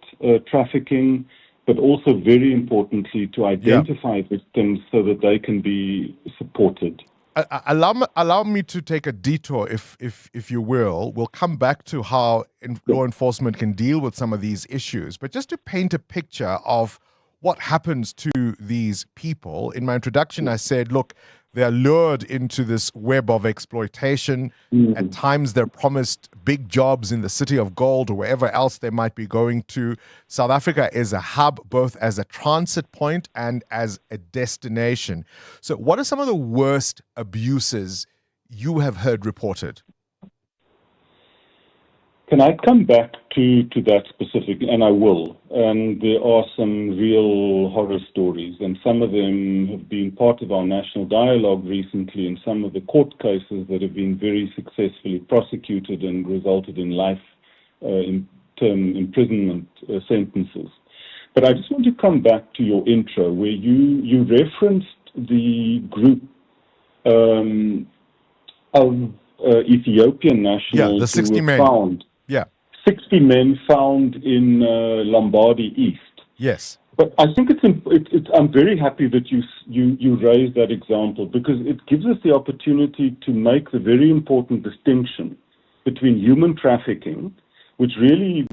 trafficking, but also very importantly to identify victims so that they can be supported. Allow me to take a detour, if you will. We'll come back to how law enforcement can deal with some of these issues, but just to paint a picture of what happens to these people. In my introduction, I said, look, They are lured into this web of exploitation. At times, they're promised big jobs in the city of gold or wherever else they might be going to. South Africa is a hub, both as a transit point and as a destination. So what are some of the worst abuses you have heard reported? Can I come back to that specific, and I will. And there are some real horror stories, and some of them have been part of our national dialogue recently, and some of the court cases that have been very successfully prosecuted and resulted in life term imprisonment sentences. But I just want to come back to your intro, where you referenced the group of Ethiopian nationals the 60 who were men. found. 60 men found in Lombardy East. Yes. But I think I'm very happy that you raised that example, because it gives us the opportunity to make the very important distinction between human trafficking, which really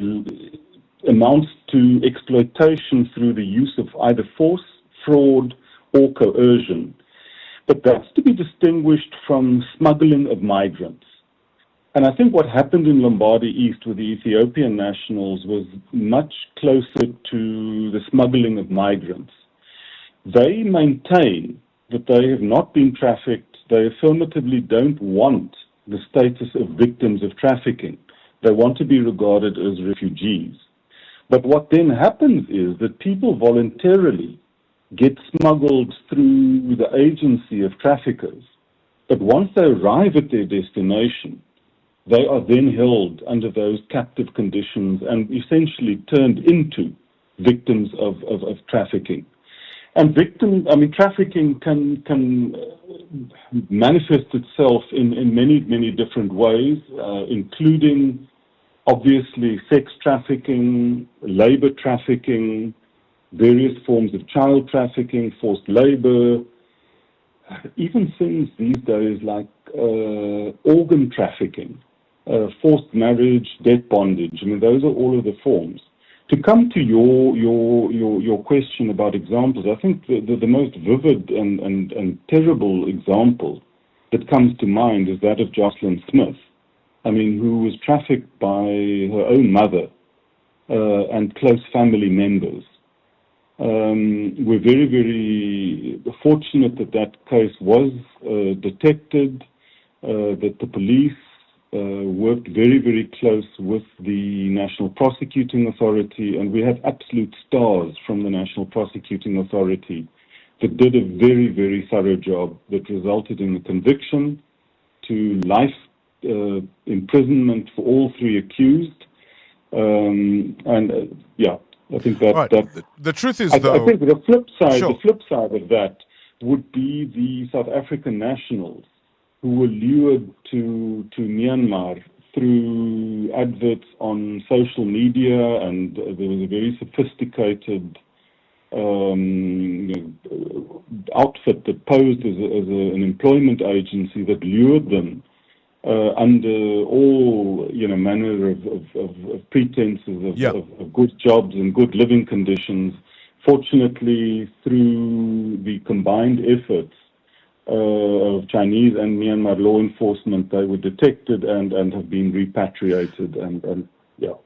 amounts to exploitation through the use of either force, fraud, or coercion. But that's to be distinguished from smuggling of migrants. And I think what happened in Lombardy East with the Ethiopian nationals was much closer to the smuggling of migrants. They maintain that they have not been trafficked. They affirmatively don't want the status of victims of trafficking. They want to be regarded as refugees. But what then happens is that people voluntarily get smuggled through the agency of traffickers. But once they arrive at their destination, they are then held under those captive conditions and essentially turned into victims of trafficking. And trafficking can manifest itself in many, many different ways, including obviously sex trafficking, labor trafficking, various forms of child trafficking, forced labor, even things these days like organ trafficking, forced marriage, debt bondage. I mean, those are all of the forms. To come to your question about examples, I think the most vivid and terrible example that comes to mind is that of Jocelyn Smith. I mean, who was trafficked by her own mother and close family members. We're very, very fortunate that case was detected, that the police worked very, very close with the National Prosecuting Authority, and we have absolute stars from the National Prosecuting Authority that did a very, very thorough job that resulted in a conviction to life imprisonment for all three accused. I think the truth is, I think the flip side of that would be the South African nationals who were lured to Myanmar through adverts on social media, and there was a very sophisticated outfit that posed as an employment agency that lured them under all manner of pretenses of good jobs and good living conditions. Fortunately, through the combined efforts of Chinese and Myanmar law enforcement, they were detected and have been repatriated.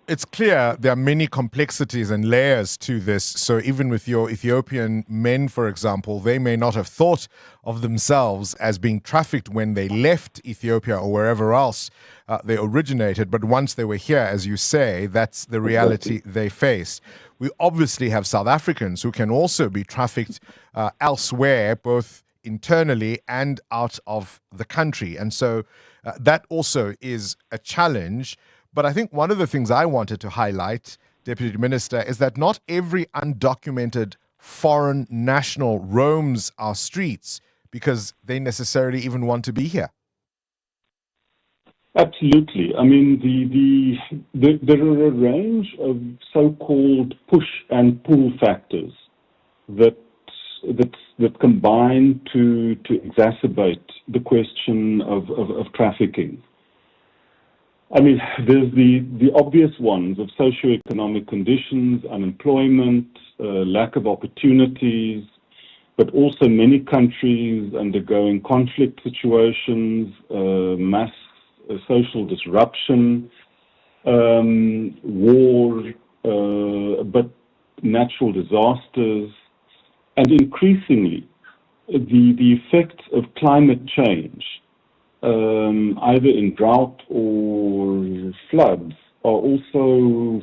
It's clear there are many complexities and layers to this. So even with your Ethiopian men, for example, they may not have thought of themselves as being trafficked when they left Ethiopia or wherever else they originated. But once they were here, as you say, that's the reality they faced. We obviously have South Africans who can also be trafficked elsewhere, both internally and out of the country. And so that also is a challenge. But I think one of the things I wanted to highlight, Deputy Minister, is that not every undocumented foreign national roams our streets because they necessarily even want to be here. Absolutely. I mean, there are a range of so-called push and pull factors that combine to exacerbate the question of trafficking. I mean, there's the obvious ones of socioeconomic conditions, unemployment, lack of opportunities, but also many countries undergoing conflict situations, mass social disruption, war, but natural disasters, and increasingly the effects of climate change, either in drought or floods, are also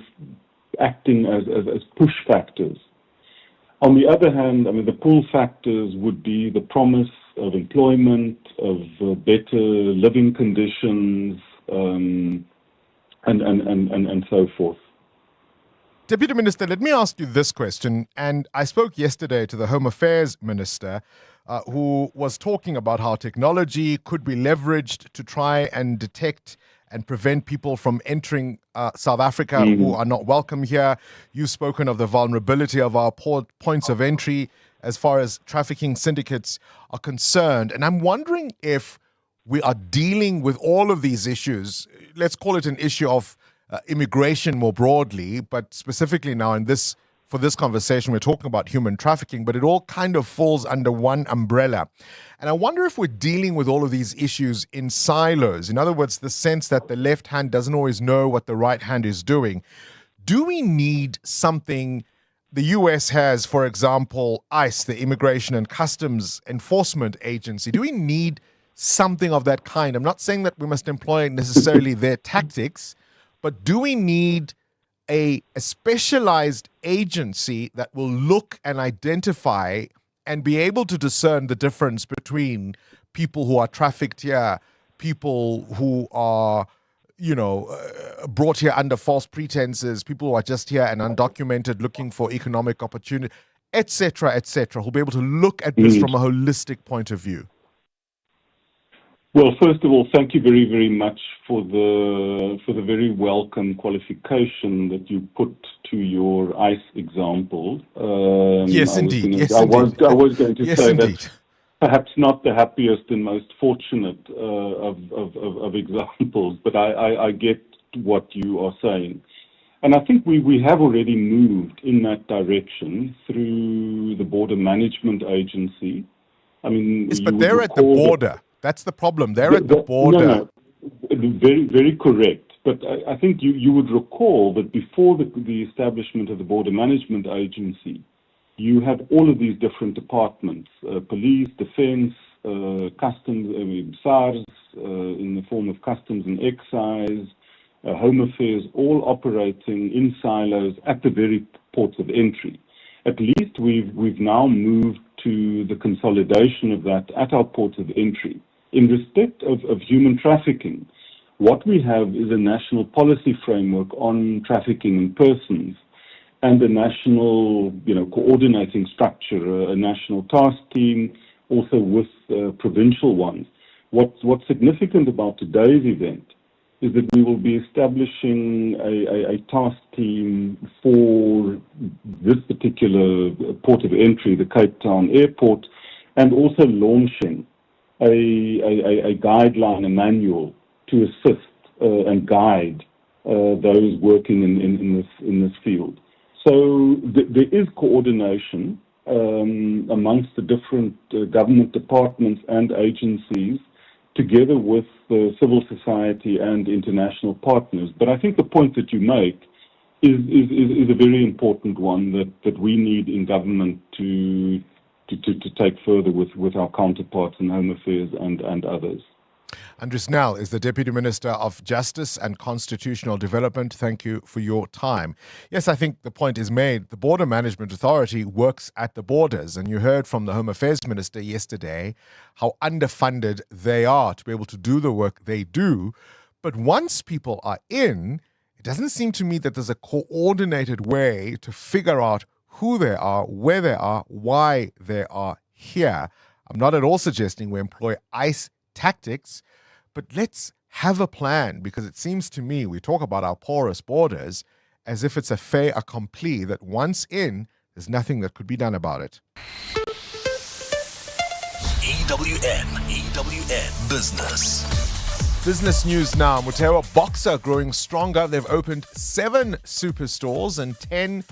acting as push factors. On the other hand, I mean, the pull factors would be the promise of employment, of better living conditions, and so forth. Deputy Minister, let me ask you this question. And I spoke yesterday to the Home Affairs Minister, who was talking about how technology could be leveraged to try and detect and prevent people from entering South Africa who are not welcome here. You've spoken of the vulnerability of our points of entry as far as trafficking syndicates are concerned. And I'm wondering if we are dealing with all of these issues. Let's call it an issue of immigration more broadly, but specifically now for this conversation, we're talking about human trafficking, but it all kind of falls under one umbrella. And I wonder if we're dealing with all of these issues in silos. In other words, the sense that the left hand doesn't always know what the right hand is doing. Do we need something? The US has, for example, ICE, the Immigration and Customs Enforcement Agency. Do we need something of that kind? I'm not saying that we must employ necessarily their tactics, but do we need a specialized agency that will look and identify and be able to discern the difference between people who are trafficked here, people who are, brought here under false pretenses, people who are just here and undocumented looking for economic opportunity, etc., who'll be able to look at this from a holistic point of view? Well, first of all, thank you very, very much for the very welcome qualification that you put to your ICE example. Yes, indeed. I was going to say indeed. that perhaps not the happiest and most fortunate of examples, but I get what you are saying. And I think we have already moved in that direction through the Border Management Agency. I mean, yes, but they're at the border. That's the problem. They're at the border. No. Very, very correct. But I think you would recall that before the establishment of the Border Management Agency, you had all of these different departments, police, defense, customs, SARS, in the form of customs and excise, home affairs, all operating in silos at the very ports of entry. At least we've now moved to the consolidation of that at our ports of entry. In respect of human trafficking, what we have is a national policy framework on trafficking in persons and a national, coordinating structure, a national task team, also with provincial ones. What's significant about today's event is that we will be establishing a task team for this particular port of entry, the Cape Town Airport, and also launching a guideline, a manual to assist and guide those working in this field. So there is coordination amongst the different government departments and agencies, together with civil society and international partners. But I think the point that you make is a very important one that we need in government to take further with our counterparts in Home Affairs and others. Andrew Snell is the Deputy Minister of Justice and Constitutional Development. Thank you for your time. Yes, I think the point is made. The Border Management Authority works at the borders, and you heard from the Home Affairs Minister yesterday how underfunded they are to be able to do the work they do. But once people are in, it doesn't seem to me that there's a coordinated way to figure out who they are, where they are, why they are here. I'm not at all suggesting we employ ICE tactics, but let's have a plan, because it seems to me we talk about our porous borders as if it's a fait accompli, that once in, there's nothing that could be done about it. EWN Business. Business news now. Mutewa Boxer growing stronger. They've opened 7 superstores and 10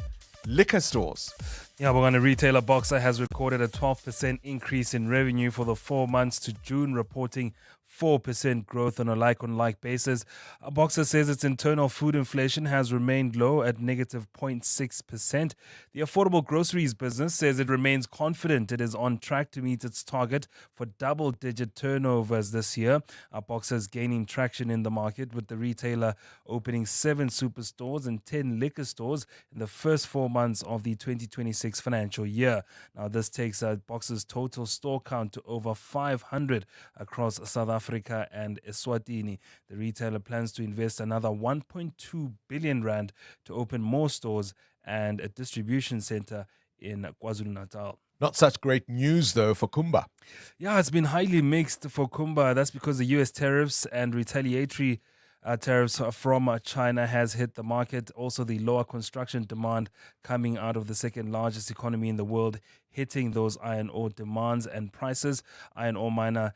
liquor stores. Yeah, Bongani retailer Boxer has recorded a 12% increase in revenue for the 4 months to June, reporting 4% growth on a like-on-like basis. Boxer says its internal food inflation has remained low at negative 0.6%. The affordable groceries business says it remains confident it is on track to meet its target for double-digit turnovers this year. Boxer is gaining traction in the market, with the retailer opening 7 superstores and 10 liquor stores in the first 4 months of the 2026 financial year. Now, this takes Boxer's total store count to over 500 across South Africa and Eswatini. The retailer plans to invest another 1.2 billion rand to open more stores and a distribution center in KwaZulu-Natal. Not such great news, though, for Kumba. Yeah, it's been highly mixed for Kumba. That's because the U.S. tariffs and retaliatory tariffs from China has hit the market. Also, the lower construction demand coming out of the second largest economy in the world, hitting those iron ore demands and prices. Iron ore miner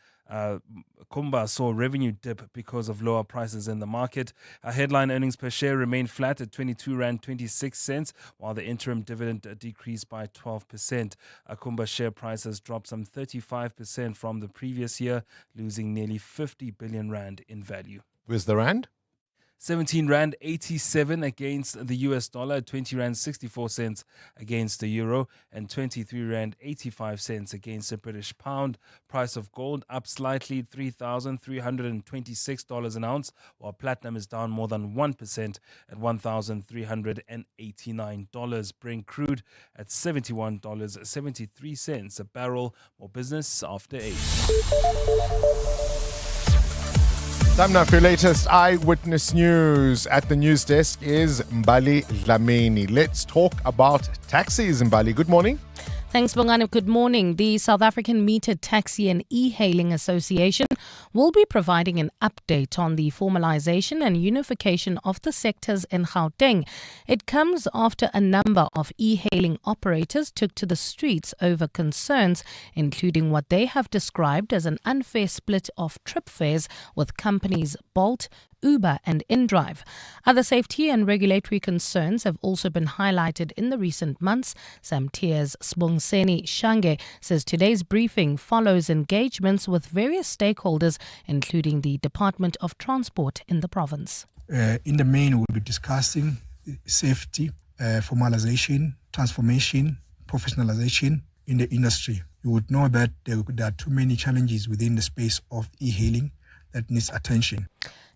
Kumba saw revenue dip because of lower prices in the market. Headline earnings per share remained flat at 22.26 rand, while the interim dividend decreased by 12%. Kumba share prices dropped some 35% from the previous year, losing nearly 50 billion rand in value. Where's the rand? 17 rand 87 against the US dollar, 20 rand 64 cents against the euro, and 23 rand 85 cents against the British pound. Price of gold up slightly, $3,326 an ounce, while platinum is down more than 1% at $1,389. Brent crude at $71.73 a barrel. More business after 8. Time now for your latest eyewitness news. At the news desk is Mbali Dlamini. Let's talk about taxis, Mbali. Good morning. Thanks, Bongani. Good morning. The South African Metered Taxi and E-Hailing Association will be providing an update on the formalization and unification of the sectors in Gauteng. It comes after a number of e-hailing operators took to the streets over concerns, including what they have described as an unfair split of trip fares with companies Bolt, Uber and InDrive. Other safety and regulatory concerns have also been highlighted in the recent months. Samtia's Sbongiseni Shange says today's briefing follows engagements with various stakeholders, including the Department of Transport in the province. In the main, we'll be discussing safety, formalization, transformation, professionalization in the industry. You would know that there are too many challenges within the space of e-hailing that needs attention.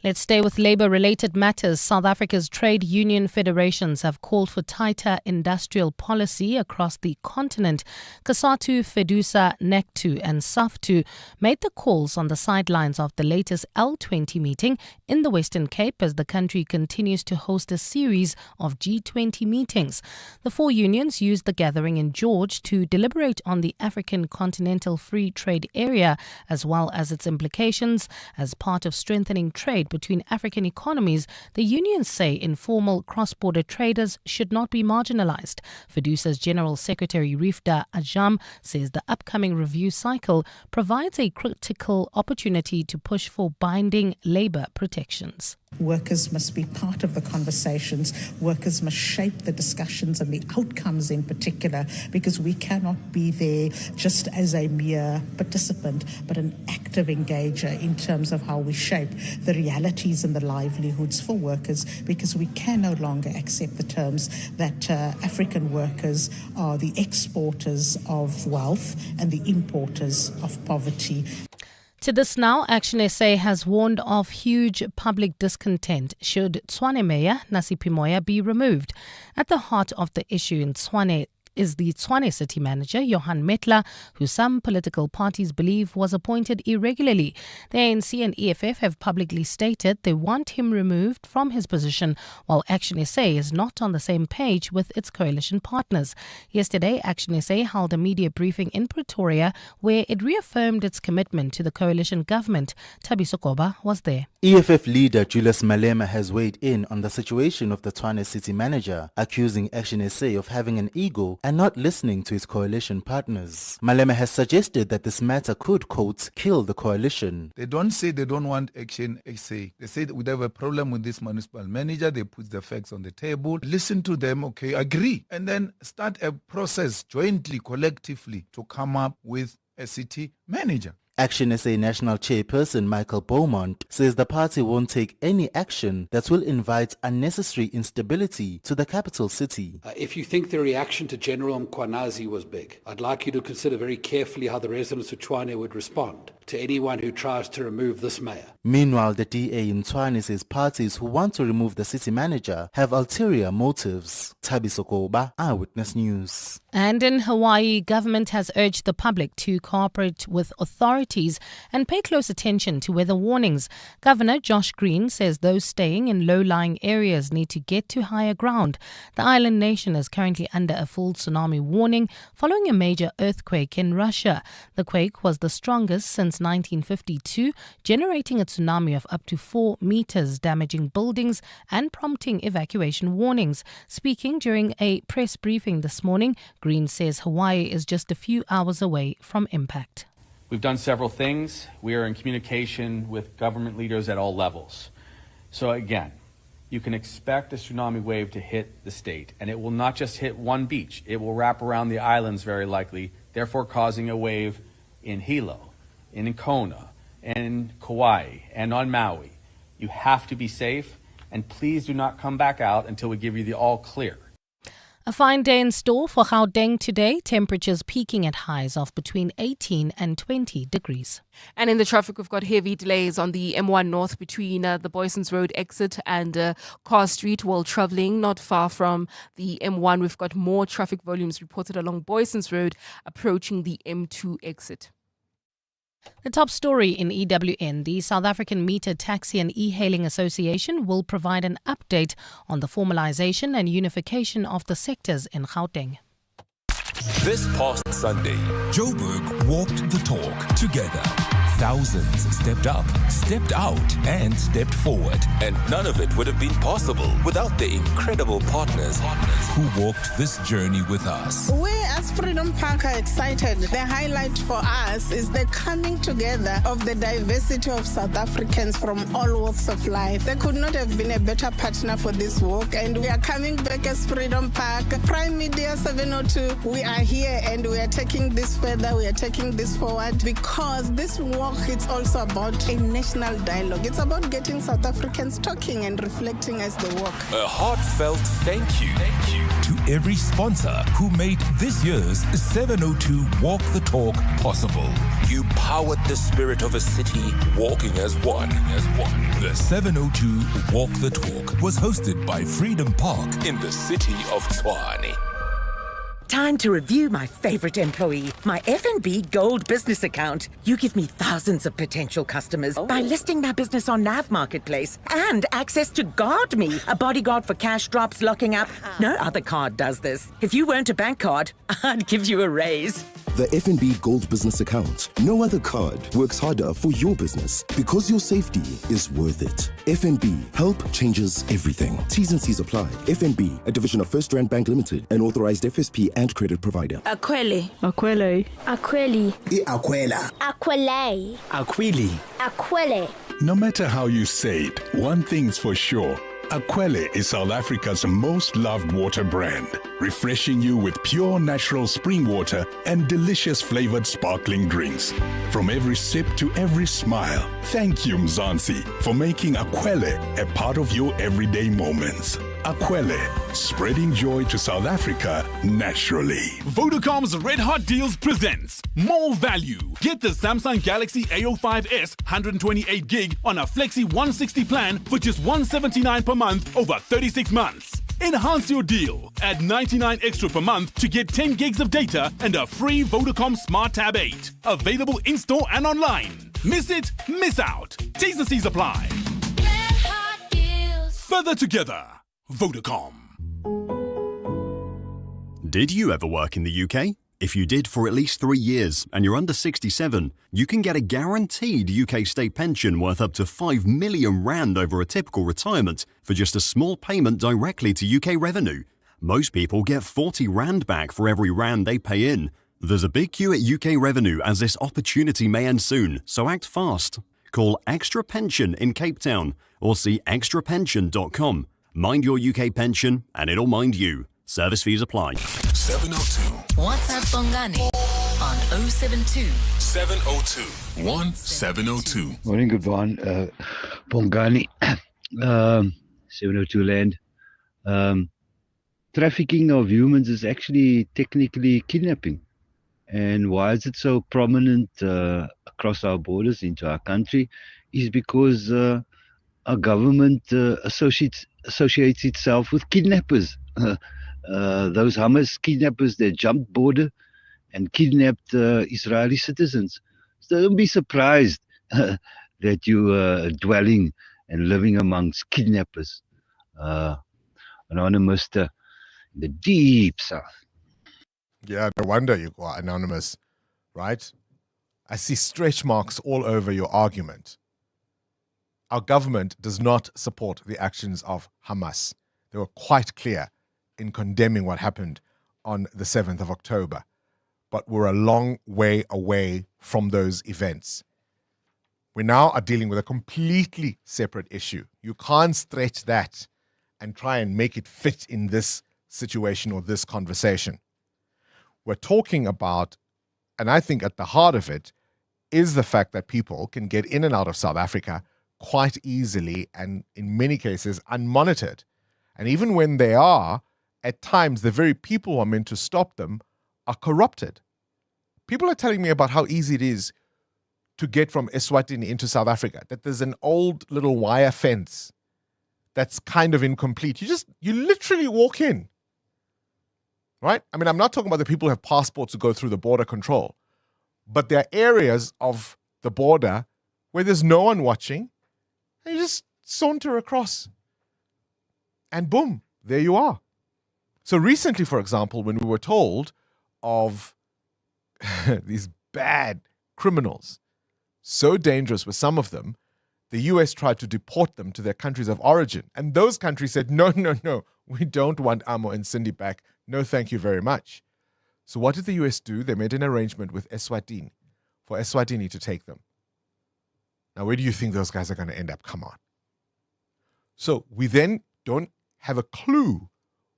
Let's stay with labour-related matters. South Africa's trade union federations have called for tighter industrial policy across the continent. COSATU, FEDUSA, NECTU and SAFTU made the calls on the sidelines of the latest L20 meeting in the Western Cape as the country continues to host a series of G20 meetings. The four unions used the gathering in George to deliberate on the African Continental Free Trade Area as well as its implications as part of strengthening trade between African economies. The unions say informal cross-border traders should not be marginalized. FEDUSA's General Secretary Rifda Ajam says the upcoming review cycle provides a critical opportunity to push for binding labor protections. Workers must be part of the conversations. Workers must shape the discussions and the outcomes in particular, because we cannot be there just as a mere participant, but an active engager in terms of how we shape the realities and the livelihoods for workers, because we can no longer accept the terms that African workers are the exporters of wealth and the importers of poverty. To this now, Action SA has warned of huge public discontent should Tshwane Mayor Nasiphi Moya be removed. At the heart of the issue in Tshwane is the Tshwane City Manager, Johan Metla, who some political parties believe was appointed irregularly. The ANC and EFF have publicly stated they want him removed from his position, while Action SA is not on the same page with its coalition partners. Yesterday, Action SA held a media briefing in Pretoria where it reaffirmed its commitment to the coalition government. Thabiso Koba was there. EFF leader Julius Malema has weighed in on the situation of the Tshwane City Manager, accusing Action SA of having an ego and not listening to his coalition partners. Malema has suggested that this matter could, quote, kill the coalition. They don't say they don't want action, they say that we have a problem with this municipal manager, they put the facts on the table, listen to them, okay, agree, and then start a process jointly, collectively to come up with a city manager. Action SA National Chairperson Michael Beaumont says the party won't take any action that will invite unnecessary instability to the capital city. If you think the reaction to General Mkhwanazi was big, I'd like you to consider very carefully how the residents of Tshwane would respond to anyone who tries to remove this mayor. Meanwhile, the DA in Tshwane says parties who want to remove the city manager have ulterior motives. Thabiso Koba, Eyewitness News. And in Hawaii, government has urged the public to cooperate with authorities and pay close attention to weather warnings. Governor Josh Green says those staying in low-lying areas need to get to higher ground. The island nation is currently under a full tsunami warning following a major earthquake in Russia. The quake was the strongest since 1952, generating a tsunami of up to 4 meters, damaging buildings and prompting evacuation warnings. Speaking during a press briefing this morning, Green says Hawaii is just a few hours away from impact. We've done several things. We are in communication with government leaders at all levels. So again, you can expect a tsunami wave to hit the state, and it will not just hit one beach. It will wrap around the islands very likely, therefore causing a wave in Hilo, in Kona, and in Kauai, and on Maui. You have to be safe, and please do not come back out until we give you the all clear. A fine day in store for Gauteng today, temperatures peaking at highs of between 18 and 20 degrees. And in the traffic, we've got heavy delays on the M1 North between the Boysons Road exit and Carr Street while travelling not far from the M1. We've got more traffic volumes reported along Boysons Road approaching the M2 exit. The top story in EWN, the South African Meter Taxi and E-Hailing Association will provide an update on the formalization and unification of the sectors in Gauteng. This past Sunday, Joburg walked the talk together. Thousands stepped up, stepped out, and stepped forward. And none of it would have been possible without the incredible partners who walked this journey with us. We as Freedom Park are excited. The highlight for us is the coming together of the diversity of South Africans from all walks of life. There could not have been a better partner for this walk, and we are coming back as Freedom Park. Prime Media 702, we are here and we are taking this further, we are taking this forward because this walk, it's also about a national dialogue. It's about getting South Africans talking and reflecting as they walk. A heartfelt thank you to every sponsor who made this year's 702 Walk the Talk possible. You powered the spirit of a city walking as one. The 702 Walk the Talk was hosted by Freedom Park in the city of Tshwane. Time to review my favorite employee, my F&B Gold business account. You give me thousands of potential customers by listing my business on NAV Marketplace and access to Guard Me, a bodyguard for cash drops, locking up. No other card does this. If you weren't a bank card, I'd give you a raise. The F&B Gold business account. No other card works harder for your business because your safety is worth it. F&B, help changes everything. T's and C's apply. F&B, a division of First Rand Bank Limited, an authorized FSP and credit provider. Aquele. Aquele. Aquele. Aquela. Aquele. Aquili. Aquele. No matter how you say it, one thing's for sure. Aquele is South Africa's most loved water brand, refreshing you with pure natural spring water and delicious flavored sparkling drinks. From every sip to every smile, thank you Mzansi for making Aquele a part of your everyday moments. Aquele, spreading joy to South Africa naturally. Vodacom's Red Hot Deals presents more value. Get the Samsung Galaxy A05s 128 gig on a Flexi 160 plan for just $179 per month over 36 months. Enhance your deal. Add $99 extra per month to get 10 gigs of data and a free Vodacom Smart Tab 8. Available in-store and online. Miss it, miss out. T's and C's apply. Red Hot Deals. Further together. Vodacom. Did you ever work in the UK? If you did for at least 3 years and you're under 67, you can get a guaranteed UK state pension worth up to R5 million over a typical retirement for just a small payment directly to UK Revenue. Most people get 40 Rand back for every Rand they pay in. There's a big queue at UK Revenue as this opportunity may end soon, so act fast. Call Extra Pension in Cape Town or see extrapension.com. Mind your UK pension and it'll mind you. Service fees apply. 702. WhatsApp Bongani on 072 702 1702. Morning, Gavon. Bongani, 702 land. Trafficking of humans is actually technically kidnapping. And why is it so prominent across our borders into our country? Is because our government associates itself with kidnappers. Those Hamas kidnappers, they jumped border and kidnapped Israeli citizens. So don't be surprised that you are dwelling and living amongst kidnappers. Anonymous in the deep south. Yeah, no wonder you are anonymous, right? I see stretch marks all over your argument. Our government does not support the actions of Hamas. They were quite clear in condemning what happened on the 7th of October. But we're a long way away from those events. We now are dealing with a completely separate issue. You can't stretch that and try and make it fit in this situation or this conversation. We're talking about, and I think at the heart of it, is the fact that people can get in and out of South Africa quite easily and in many cases unmonitored. And even when they are, at times the very people who are meant to stop them are corrupted. People are telling me about how easy it is to get from Eswatini into South Africa, that there's an old little wire fence that's kind of incomplete. You literally walk in, right? I mean, I'm not talking about the people who have passports to go through the border control, but there are areas of the border where there's no one watching, and you just saunter across, and boom, there you are. So recently, for example, when we were told of these bad criminals, so dangerous were some of them, the US tried to deport them to their countries of origin. And those countries said, no, we don't want Amo and Cindy back. No, thank you very much. So what did the US do? They made an arrangement with Eswatini for Eswatini to take them. Now, where do you think those guys are going to end up? Come on. So we then don't have a clue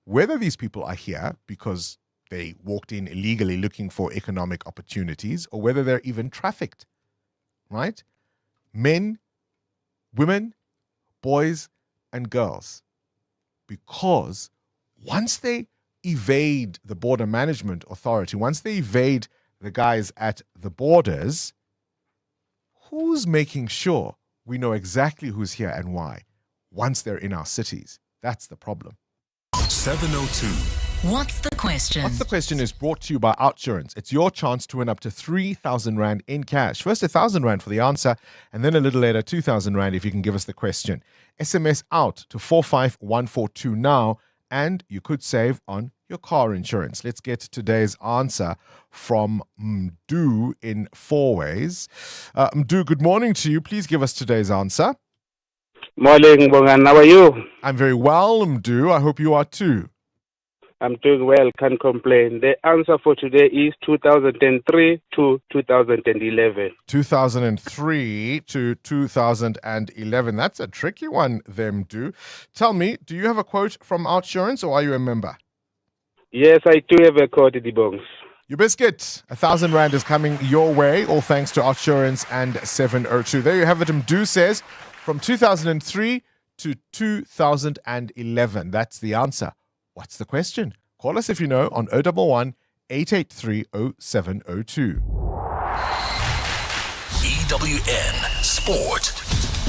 whether these people are here because they walked in illegally looking for economic opportunities or whether they're even trafficked, right? Men, women, boys, and girls. Because once they evade the Border Management Authority, once they evade the guys at the borders, who's making sure we know exactly who's here and why once they're in our cities? That's the problem. 702. What's the question? What's the question is brought to you by Outsurance. It's your chance to win up to 3,000 Rand in cash. First 1,000 Rand for the answer, and then a little later 2,000 Rand if you can give us the question. SMS out to 45142 now, and you could save on your car insurance. Let's get today's answer from Mdu in Fourways. Mdu, good morning to you. Please give us today's answer. Morning, Bongan. How are you? I'm very well, Mdu. I hope you are too. I'm doing well, can't complain. The answer for today is 2003 to 2011. 2003 to 2011. That's a tricky one, them do. Tell me, do you have a quote from Outsurance or are you a member? Yes, I do have a quote, the bongs. Your biscuit, 1,000 Rand is coming your way, all thanks to Outsurance and 702. There you have it. Mdu says from 2003 to 2011. That's the answer. What's the question? Call us if you know on 011 883 0702. EWN Sport.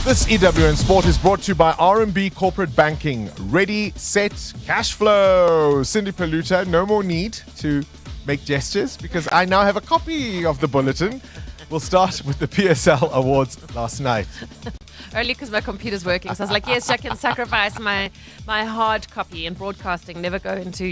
This EWN Sport is brought to you by R&B Corporate Banking. Ready, set, cash flow. Cindy Peluta, no more need to make gestures because I now have a copy of the bulletin. We'll start with the PSL Awards last night. Only because my computer's working. So I was like, yes, I can sacrifice my hard copy. In broadcasting, never go into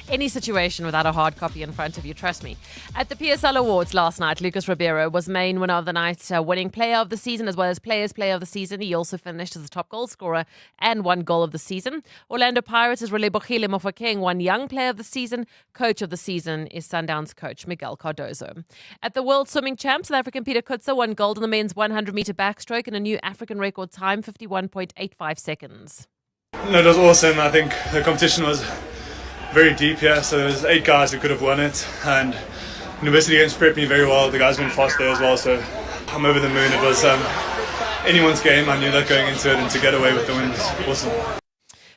any situation without a hard copy in front of you. Trust me. At the PSL Awards last night, Lucas Ribeiro was main winner of the night, winning player of the season as well as players player of the season. He also finished as the top goal scorer and won goal of the season. Orlando Pirates' Relebohile Mofokeng won young player of the season. Coach of the season is Sundowns coach Miguel Cardozo. At the World Swimming Champs, South African Peter Kutzer won gold in the men's 100-meter backstroke in a new African record time, 51.85 seconds. No, it was awesome. I think the competition was very deep here, so there was 8 guys who could have won it, and University Games prepped me very well. The guys went fast there as well, so I'm over the moon. It was anyone's game. I knew that going into it, and to get away with the win was awesome.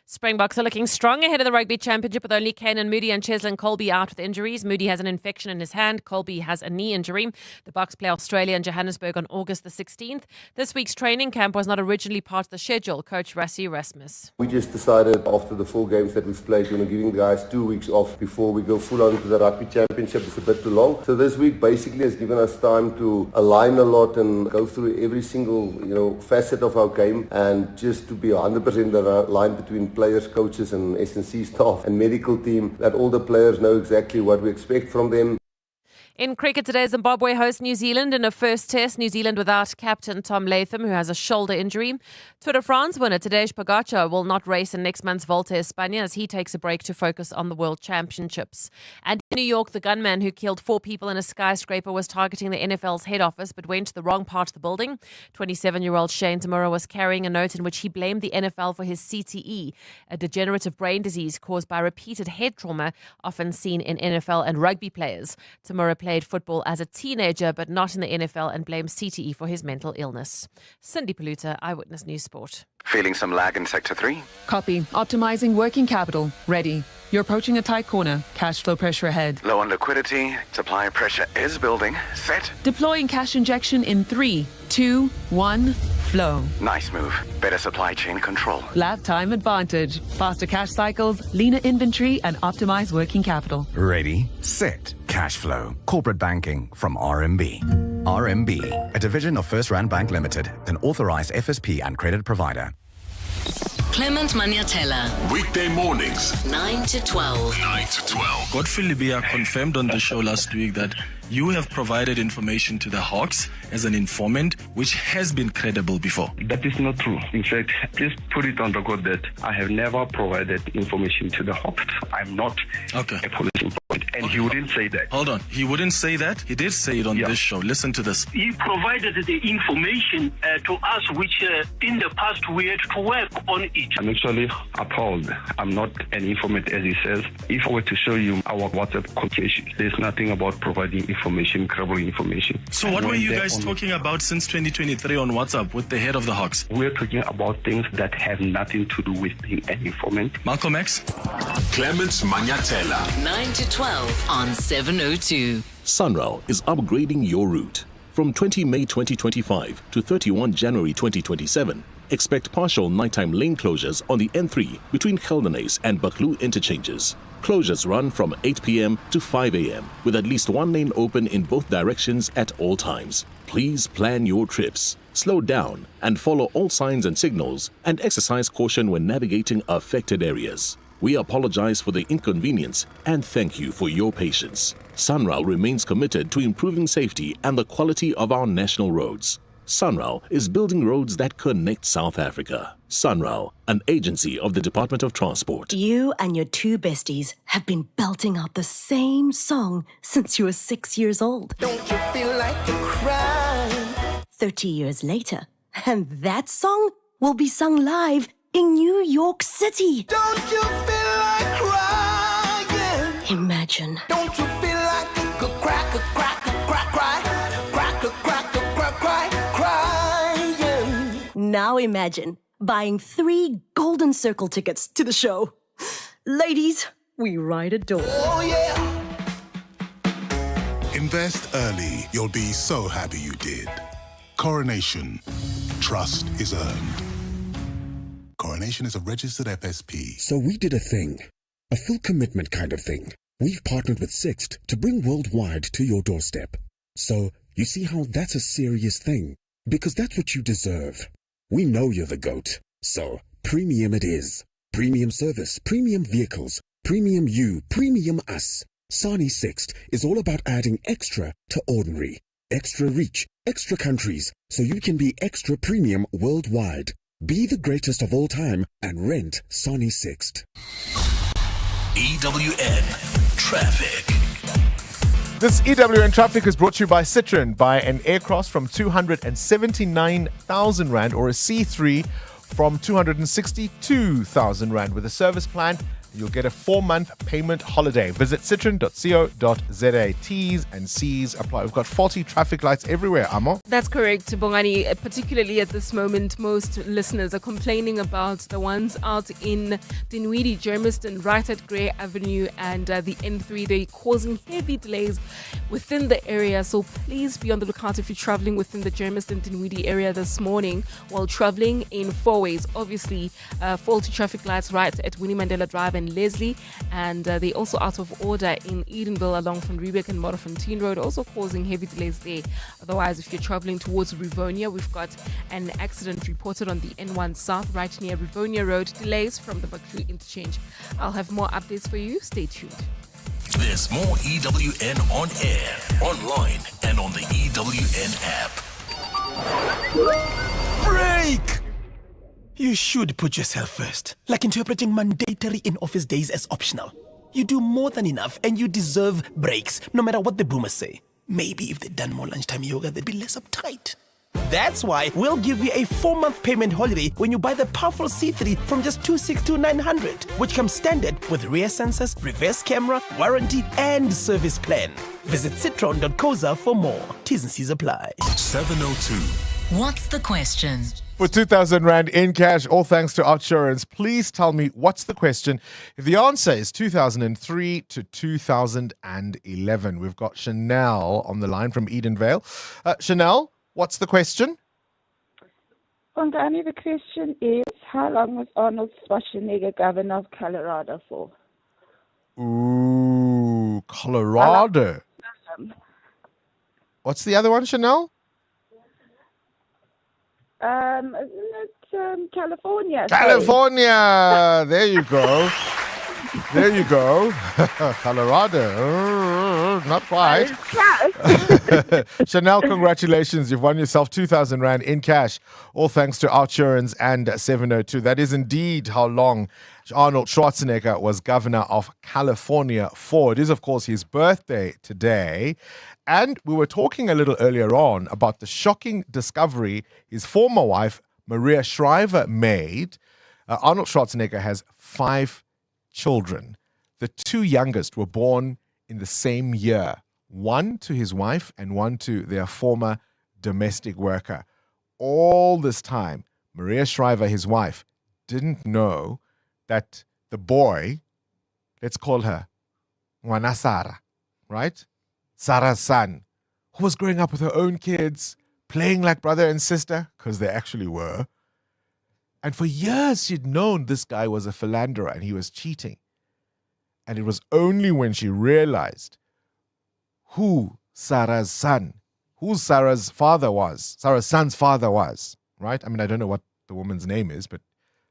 Springboks are looking strong ahead of the Rugby Championship with only Kane Moody and Cheslin Colby out with injuries. Moody has an infection in his hand. Colby has a knee injury. The Bucks play Australia and Johannesburg on August the 16th. This week's training camp was not originally part of the schedule. Coach Rassie Rasmus. We just decided after the 4 games that we've played, giving the guys 2 weeks off before we go full on to the Rugby Championship. It's a bit too long. So this week basically has given us time to align a lot and go through every single facet of our game, and just to be 100% aligned between players, coaches and S&C staff and medical team, that all the players know exactly what we expect from them. In cricket today, Zimbabwe hosts New Zealand in a first test. New Zealand without captain Tom Latham, who has a shoulder injury. Tour de France winner Tadej Pogacar will not race in next month's Volta a España as he takes a break to focus on the World Championships. And in New York, the gunman who killed 4 people in a skyscraper was targeting the NFL's head office but went to the wrong part of the building. 27-year-old Shane Tamura was carrying a note in which he blamed the NFL for his CTE, a degenerative brain disease caused by repeated head trauma often seen in NFL and rugby players. Tamura played football as a teenager but not in the NFL and blames CTE for his mental illness. Cindy Paluta, Eyewitness News Sport. Feeling some lag in Sector 3? Copy. Optimizing working capital. Ready. You're approaching a tight corner. Cash flow pressure ahead. Low on liquidity. Supply pressure is building. Set. Deploying cash injection in 3, 2, 1. Flow. Nice move. Better supply chain control. Lab time advantage. Faster cash cycles, leaner inventory, and optimized working capital. Ready, set, cash flow. Corporate banking from RMB. RMB, a division of First Rand Bank Limited, an authorized FSP and credit provider. Clement Maniatella. Weekday mornings. 9 to 12. 9 to 12. Godfrey Libya confirmed on the show last week that you have provided information to the Hawks as an informant, which has been credible before. That is not true. In fact, please put it on record that I have never provided information to the Hawks. I'm not a police informant. And he wouldn't say that. Hold on. He wouldn't say that? He did say it on this show. Listen to this. He provided the information to us, which in the past we had to work on it. I'm actually appalled. I'm not an informant, as he says. If I were to show you our WhatsApp conversation, there's nothing about providing information, credible information. So what were you guys talking about since 2023 on WhatsApp with the head of the Hawks? We're talking about things that have nothing to do with being an informant. Malcolm X? Clement Maniatella. 9 to 12 on 702. Sunrail is upgrading your route. From 20 May 2025 to 31 January 2027, expect partial nighttime lane closures on the N3 between Geldenhuys and Baklu interchanges. Closures run from 8 p.m. to 5 a.m. with at least one lane open in both directions at all times. Please plan your trips, slow down and follow all signs and signals, and exercise caution when navigating affected areas. We apologize for the inconvenience and thank you for your patience. Sunrail remains committed to improving safety and the quality of our national roads. Sunrail is building roads that connect South Africa. Sunrail, an agency of the Department of Transport. You and your 2 besties have been belting out the same song since you were 6 years old. Don't you feel like a crime? 30 years later, and that song will be sung live in New York City. Don't you feel like crying? Imagine. Don't you feel like you could cry, cry, crying? Now imagine buying 3 Golden Circle tickets to the show. Ladies, we ride a door. Oh, yeah. Invest early. You'll be so happy you did. Coronation. Trust is earned. Coronation is a registered FSP. So we did a thing. A full commitment kind of thing. We've partnered with Sixt to bring Worldwide to your doorstep. So, you see how that's a serious thing? Because that's what you deserve. We know you're the GOAT. So, premium it is. Premium service, premium vehicles, premium you, premium us. Sani Sixt is all about adding extra to ordinary. Extra reach, extra countries, so you can be extra premium worldwide. Be the greatest of all time and rent Sani Sixt. EWN Traffic. This EWN Traffic is brought to you by Citroen. Buy an Aircross from 279,000 Rand or a C3 from 262,000 Rand. With a service plan, you'll get a 4-month payment holiday. Visit citroen.co.za. T's and C's apply. We've got faulty traffic lights everywhere, Amo. That's correct, Bongani. Particularly at this moment, most listeners are complaining about the ones out in Dinwiddie, Germiston, right at Grey Avenue and the N3. They're causing heavy delays within the area. So please be on the lookout if you're traveling within the Germiston, Dinwiddie area this morning while traveling in 4 ways. Obviously, faulty traffic lights right at Winnie Mandela Drive and Leslie, and they're also out of order in Edenville along from Riebeck and Modderfontein Road, also causing heavy delays there. Otherwise, if you're traveling towards Rivonia, we've got an accident reported on the N1 South right near Rivonia Road. Delays from the Baklu interchange. I'll have more updates for you. Stay tuned. There's more EWN on air, online, and on the EWN app. Break! You should put yourself first, like interpreting mandatory in-office days as optional. You do more than enough and you deserve breaks, no matter what the boomers say. Maybe if they'd done more lunchtime yoga, they'd be less uptight. That's why we'll give you a 4-month payment holiday when you buy the powerful C3 from just 262,900, which comes standard with rear sensors, reverse camera, warranty, and service plan. Visit citron.co.za for more. T's and C's apply. 702. What's the question? For 2,000 Rand in cash, all thanks to Outsurance. Please tell me, what's the question? If the answer is 2003 to 2011, we've got Chanel on the line from Edenvale. Chanel, what's the question? Bongani, the question is, how long was Arnold Schwarzenegger governor of Colorado for? Ooh, Colorado. What's the other one, Chanel? Isn't it California? California! There you go. There you go. Colorado. Not quite. Chanel, congratulations. You've won yourself 2,000 Rand in cash. All thanks to Outsurance and 702. That is indeed how long Arnold Schwarzenegger was governor of California for. It is, of course, his birthday today. And we were talking a little earlier on about the shocking discovery his former wife, Maria Shriver, made. Arnold Schwarzenegger has 5 children. The 2 youngest were born in the same year, one to his wife and one to their former domestic worker. All this time, Maria Shriver, his wife, didn't know that the boy, let's call her Ngwana Sarah, right? Sarah's son, who was growing up with her own kids, playing like brother and sister, because they actually were. And for years, she'd known this guy was a philanderer and he was cheating. And it was only when she realized who Sarah's son's father was, Sarah's son's father was, right? I mean, I don't know what the woman's name is, but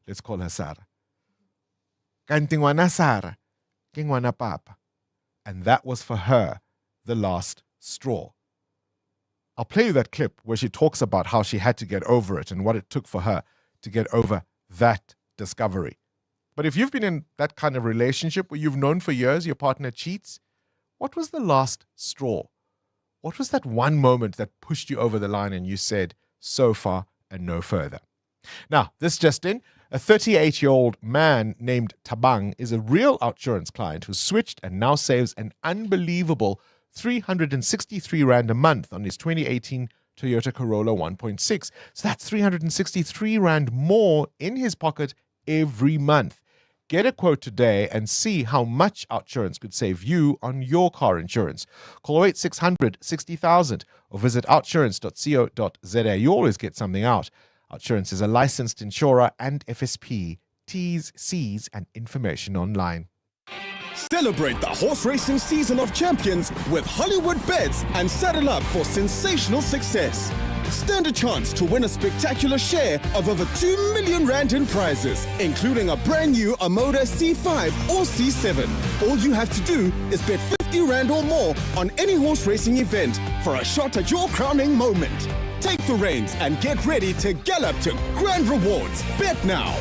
let's call her Sarah. Kanti ngwana Sarah, ke ngwana papa. And that was for her the last straw. I'll play you that clip where she talks about how she had to get over it and what it took for her to get over that discovery. But if you've been in that kind of relationship where you've known for years your partner cheats, what was the last straw? What was that one moment that pushed you over the line and you said, so far and no further? Now, this just in, a 38-year-old man named Tabang is a real Outsurance client who switched and now saves an unbelievable 363 Rand a month on his 2018 Toyota Corolla 1.6. So that's 363 Rand more in his pocket every month. Get a quote today and see how much Outsurance could save you on your car insurance. Call 0800 60,000 or visit outsurance.co.za. You always get something out. Outsurance is a licensed insurer and FSP. T's, C's, and information online. Celebrate the horse racing season of champions with Hollywood bets and settle up for sensational success. stand a chance to win a spectacular share of over 2 million rand in prizes, including a brand new Amoda C5 or C7. All you have to do is bet 50 rand or more on any horse racing event for a shot at your crowning moment. Take the reins and get ready to gallop to grand rewards. Bet now.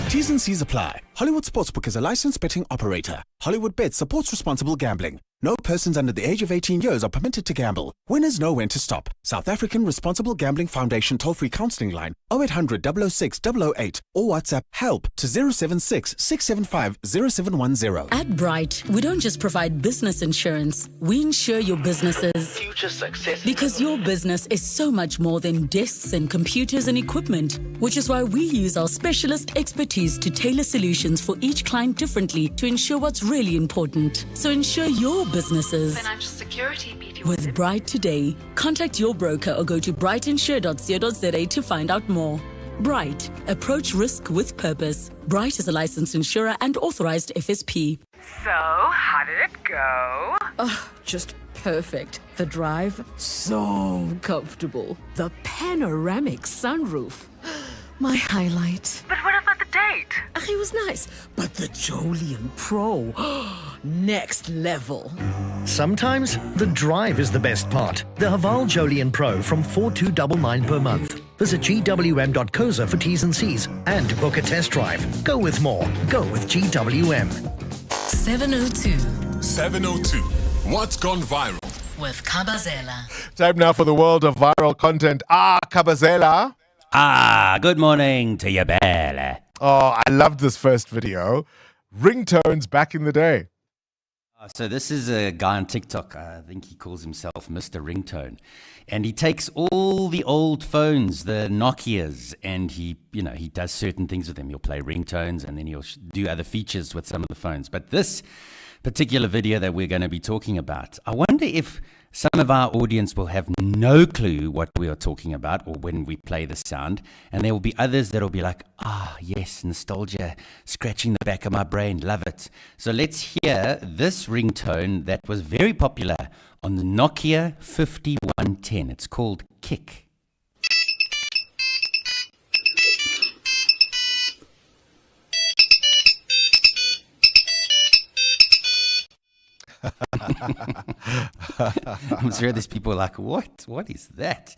T's and C's apply. Hollywood Sportsbook is a licensed betting operator. Hollywood Bet supports responsible gambling. No persons under the age of 18 years are permitted to gamble. Winners know when to stop. South African Responsible Gambling Foundation toll-free counselling line 0800 006 008 or WhatsApp help to 076 675 0710. At Bright, we don't just provide business insurance. We insure your business's future success. Because your business is so much more than desks and computers and equipment, which is why we use our specialist expertise to tailor solutions for each client differently to ensure what's really important. So ensure your businesses Financial security with Bright today. Contact your broker or go to brightinsure.co.za to find out more. Bright, approach risk with purpose. Bright is a licensed insurer and authorized FSP. So, how did it go? Oh, just perfect. The drive, so comfortable. The panoramic sunroof, my highlight. But what about the date? It was nice, but the Jolian Pro, next level. Sometimes the drive is the best part. The Haval Jolian Pro from 4,299 per month. Visit gwm.coza for T's and C's and to book a test drive. Go with more. Go with GWM. 702 702. What's gone viral? with Kabazela. Time now for the world of viral content. Kabazela. Good morning to you, Bella. Oh, I loved this first video. Ringtones back in the day. So this is a guy on TikTok. I think he calls himself Mr. Ringtone. And he takes all the old phones, the Nokias, and he does certain things with them. He'll play ringtones and then he'll do other features with some of the phones. But this particular video that we're going to be talking about, I wonder if some of our audience will have no clue what we are talking about or when we play the sound. And there will be others that will be like, yes, nostalgia, scratching the back of my brain, love it. So let's hear this ringtone that was very popular on the Nokia 5110. It's called Kick. I'm sure there's people like, what is that?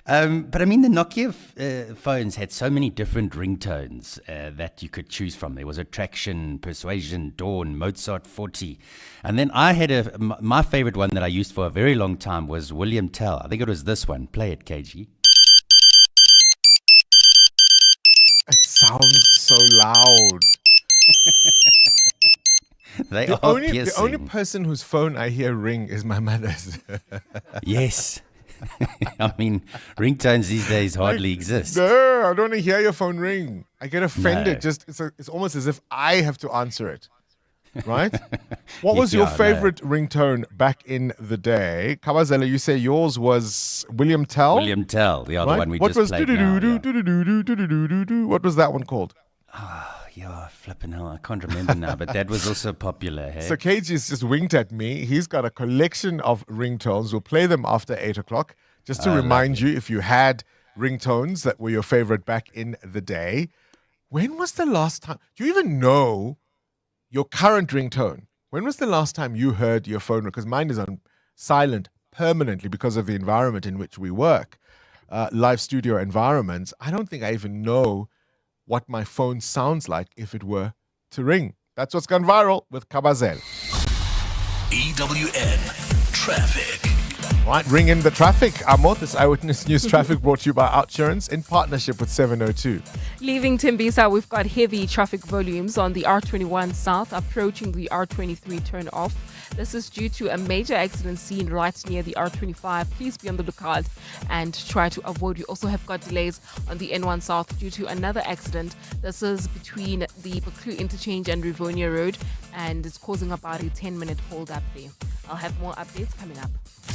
But I mean, the Nokia phones had so many different ringtones that you could choose from. There was Attraction, Persuasion, Dawn, Mozart 40. And then I had my favorite one that I used for a very long time was William Tell. I think it was this one. Play it, KG. It sounds so loud. The only person whose phone I hear ring is my mother's. Yes. I mean, ringtones these days hardly exist. No, I don't want to hear your phone ring. I get offended. No. It's almost as if I have to answer it. Right? What was your favorite ringtone back in the day? Kabazela, you say yours was William Tell? William Tell, the other one we just played now. What was that one called? Yeah, flipping hell, I can't remember now, but that was also popular. Hey? So KG's just winked at me. He's got a collection of ringtones. We'll play them after 8 o'clock. Just to remind you, if you had ringtones that were your favorite back in the day, when was the last time? Do you even know your current ringtone? When was the last time you heard your phone? Because mine is on silent permanently because of the environment in which we work, live studio environments. I don't think I even know what my phone sounds like if it were to ring. That's what's gone viral with Kabazel. EWN Traffic. Right, ring in the traffic. Amor, this Eyewitness News Traffic brought to you by Outsurance in partnership with 702. Leaving Tembisa, we've got heavy traffic volumes on the R21 South approaching the R23 turn-off. This is due to a major accident scene right near the R25. Please be on the lookout and try to avoid. We also have got delays on the N1 South due to another accident. This is between the Baklu Interchange and Rivonia Road, and it's causing about a 10-minute hold-up there. I'll have more updates coming up.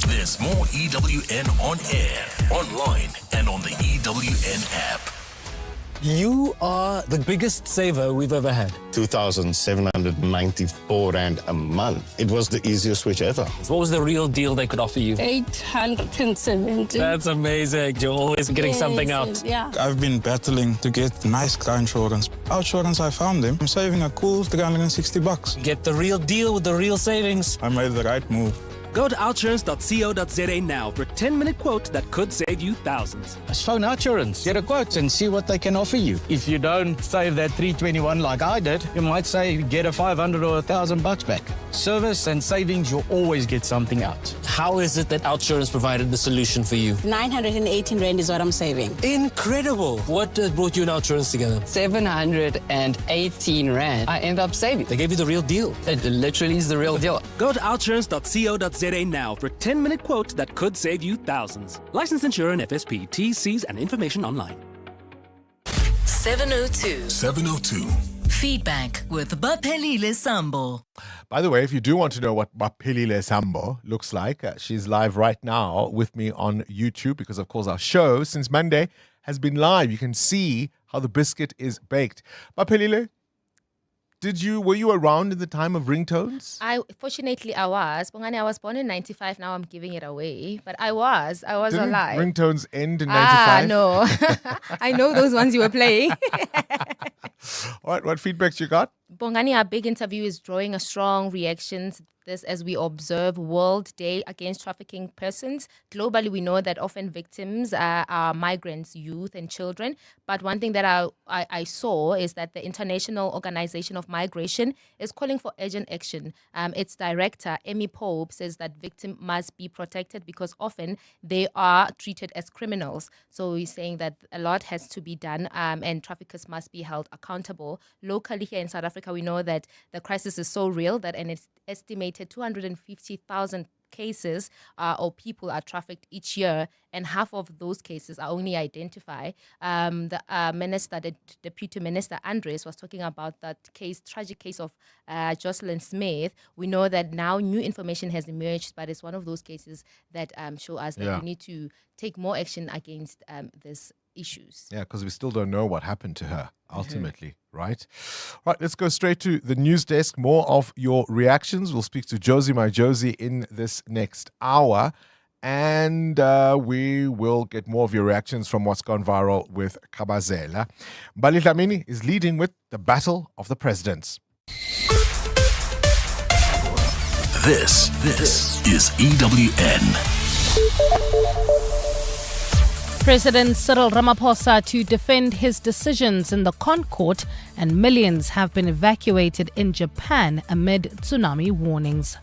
There's more EWN on air, online, and on the EWN app. You are the biggest saver we've ever had. 2,794 Rand a month. It was the easiest switch ever. What was the real deal they could offer you? 870. That's amazing. You're always getting something out. Yeah. I've been battling to get nice car insurance. Our insurance, I found them. I'm saving a cool $360. Get the real deal with the real savings. I made the right move. Go to outsurance.co.za now for a 10-minute quote that could save you thousands. Just phone Outsurance, get a quote and see what they can offer you. If you don't save that 321 like I did, you might say get a 500 or $1,000 back. Service and savings, you'll always get something out. How is it that Outsurance provided the solution for you? 918 Rand is what I'm saving. Incredible. What brought you and Outsurance together? 718 Rand. I end up saving. They gave you the real deal. It literally is the real deal. Go to outsurance.co.za now for a 10-minute quote that could save you thousands. Licensed insurer and FSP. T's, C's and information online. 702. Feedback with Baphelile Sambo. By the way, if you do want to know what Baphelile Sambo looks like, she's live right now with me on YouTube because, of course, our show since Monday has been live. You can see how the biscuit is baked. Baphelile, were you around in the time of ringtones? Fortunately, I was. Bongani, I was born in 95. Now I'm giving it away. But I was Didn't alive. Ringtones end in 95? No. I know those ones you were playing. All right, what feedbacks you got? Bongani, our big interview is drawing a strong reaction to this as we observe World Day Against Trafficking Persons. Globally, we know that often victims are migrants, youth and children. But one thing that I saw is that the International Organization of Migration is calling for urgent action. Its director, Emmy Pope, says that victims must be protected because often they are treated as criminals. So he's saying that a lot has to be done and traffickers must be held accountable. Locally here in South Africa, we know that the crisis is so real that an estimated 250,000 cases or people are trafficked each year, and half of those cases are only identified. The Deputy Minister Andres was talking about that tragic case of Jocelyn Smith. We know that now new information has emerged, but it's one of those cases that show us that we need to take more action against this issues. Yeah, because we still don't know what happened to her ultimately, right? All right, let's go straight to the news desk. More of your reactions. We'll speak to Josie, my Josie, in this next hour. And we will get more of your reactions from what's gone viral with Kabazela. Mbali Dlamini is leading with the Battle of the Presidents. This is EWN. President Cyril Ramaphosa to defend his decisions in the Concourt, and millions have been evacuated in Japan amid tsunami warnings.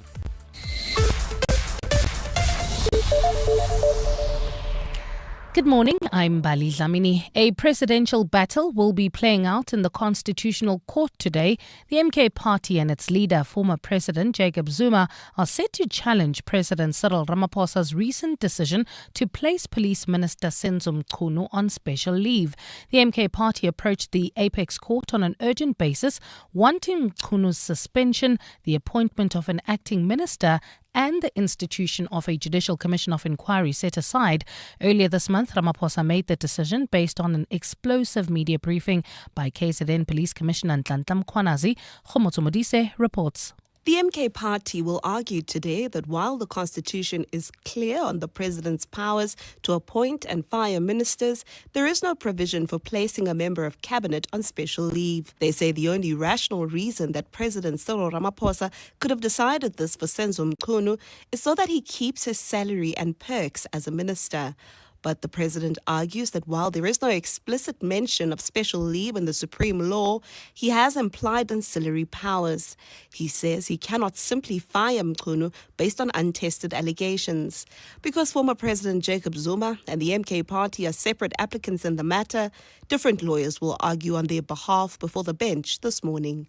Good morning, I'm Bali Dlamini. A presidential battle will be playing out in the Constitutional Court today. The MK party and its leader, former President Jacob Zuma, are set to challenge President Cyril Ramaphosa's recent decision to place Police Minister Senzo Mchunu on special leave. The MK party approached the Apex Court on an urgent basis, wanting Mchunu's suspension, the appointment of an acting minister, and the institution of a Judicial Commission of Inquiry set aside. Earlier this month, Ramaphosa made the decision based on an explosive media briefing by KZN Police Commissioner Nhlanhla Mkhwanazi. Khomotso Modise reports. The MK party will argue today that while the Constitution is clear on the President's powers to appoint and fire ministers, there is no provision for placing a member of cabinet on special leave. They say the only rational reason that President Cyril Ramaphosa could have decided this for Senzo Mchunu is so that he keeps his salary and perks as a minister. But the president argues that while there is no explicit mention of special leave in the supreme law, he has implied ancillary powers. He says he cannot simply fire Mchunu based on untested allegations. Because former President Jacob Zuma and the MK party are separate applicants in the matter, different lawyers will argue on their behalf before the bench this morning.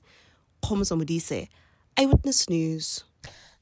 Khomotso Modise, Eyewitness News.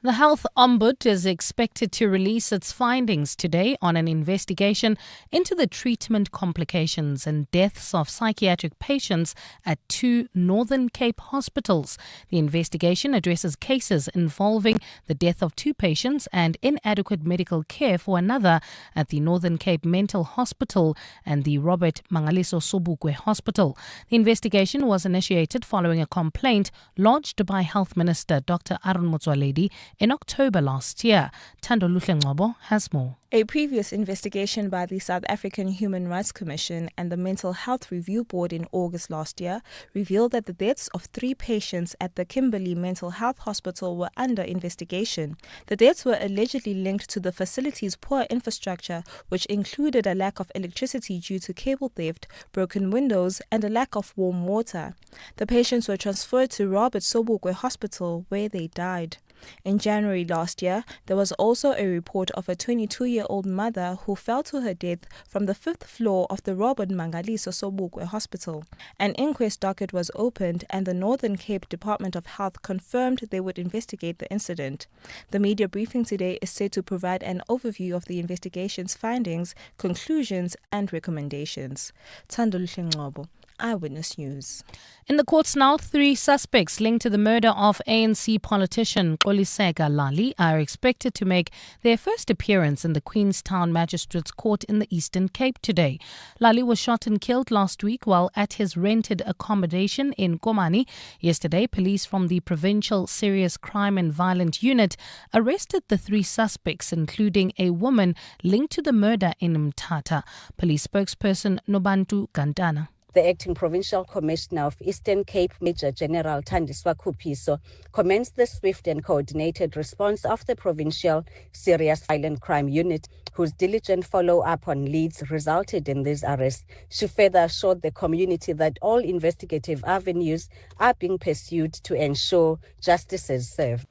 The Health Ombudsman is expected to release its findings today on an investigation into the treatment complications and deaths of psychiatric patients at 2 Northern Cape hospitals. The investigation addresses cases involving the death of 2 patients and inadequate medical care for another at the Northern Cape Mental Hospital and the Robert Mangaliso Sobukwe Hospital. The investigation was initiated following a complaint lodged by Health Minister Dr. Aaron Motsoaledi in October last year. Thando Luhle-Ngcobo has more. A previous investigation by the South African Human Rights Commission and the Mental Health Review Board in August last year revealed that the deaths of 3 patients at the Kimberley Mental Health Hospital were under investigation. The deaths were allegedly linked to the facility's poor infrastructure, which included a lack of electricity due to cable theft, broken windows, and a lack of warm water. The patients were transferred to Robert Sobukwe Hospital, where they died. In January last year, there was also a report of a 22-year-old mother who fell to her death from the 5th floor of the Robert Mangaliso Sobukwe Hospital. An inquest docket was opened and the Northern Cape Department of Health confirmed they would investigate the incident. The media briefing today is set to provide an overview of the investigation's findings, conclusions and recommendations. Thando Luhle-Ngcobo, Eyewitness News. In the courts now, 3 suspects linked to the murder of ANC politician Qoliseka Lali are expected to make their first appearance in the Queenstown Magistrates Court in the Eastern Cape today. Lali was shot and killed last week while at his rented accommodation in Komani. Yesterday, police from the Provincial Serious Crime and Violent Unit arrested the 3 suspects, including a woman linked to the murder in Mthatha. Police spokesperson Nobantu Gantana. The Acting Provincial Commissioner of Eastern Cape, Major General Thandiswa Khupiso, commends the swift and coordinated response of the Provincial Serious Violent Crime Unit, whose diligent follow-up on leads resulted in these arrests. She further assured the community that all investigative avenues are being pursued to ensure justice is served.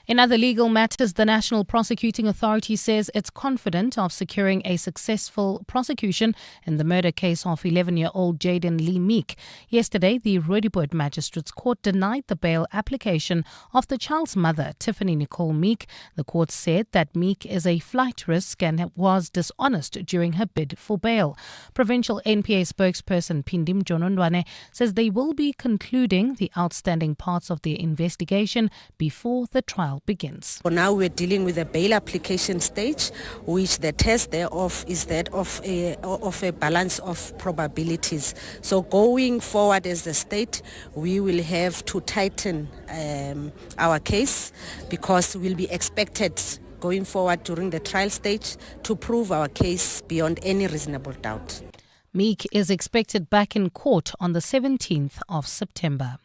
In other legal matters, the National Prosecuting Authority says it's confident of securing a successful prosecution in the murder case of 11-year-old Jaden Lee Meek. Yesterday, the Roodepoort Magistrates Court denied the bail application of the child's mother, Tiffany Nicole Meek. The court said that Meek is a flight risk and was dishonest during her bid for bail. Provincial NPA spokesperson Pindim Jonondwane says they will be concluding the outstanding parts of their investigation before the trial begins. For now, we're dealing with a bail application stage, which the test thereof is that of a balance of probabilities. So going forward as the state, we will have to tighten our case because we'll be expected going forward during the trial stage to prove our case beyond any reasonable doubt. Meek is expected back in court on the 17th of September.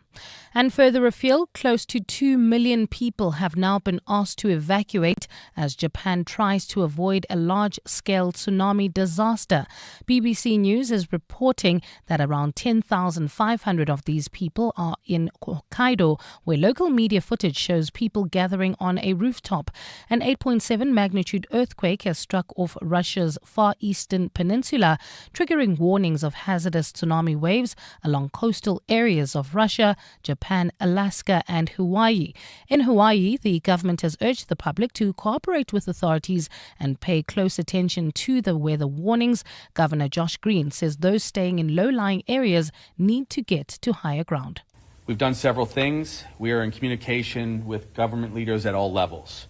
And further afield, close to 2 million people have now been asked to evacuate as Japan tries to avoid a large-scale tsunami disaster. BBC News is reporting that around 10,500 of these people are in Hokkaido, where local media footage shows people gathering on a rooftop. An 8.7 magnitude earthquake has struck off Russia's far eastern peninsula, triggering warnings of hazardous tsunami waves along coastal areas of Russia, Japan, Alaska and Hawaii. In Hawaii, the government has urged the public to cooperate with authorities and pay close attention to the weather warnings. Governor Josh Green says those staying in low-lying areas need to get to higher ground. We've done several things. We are in communication with government leaders at all levels.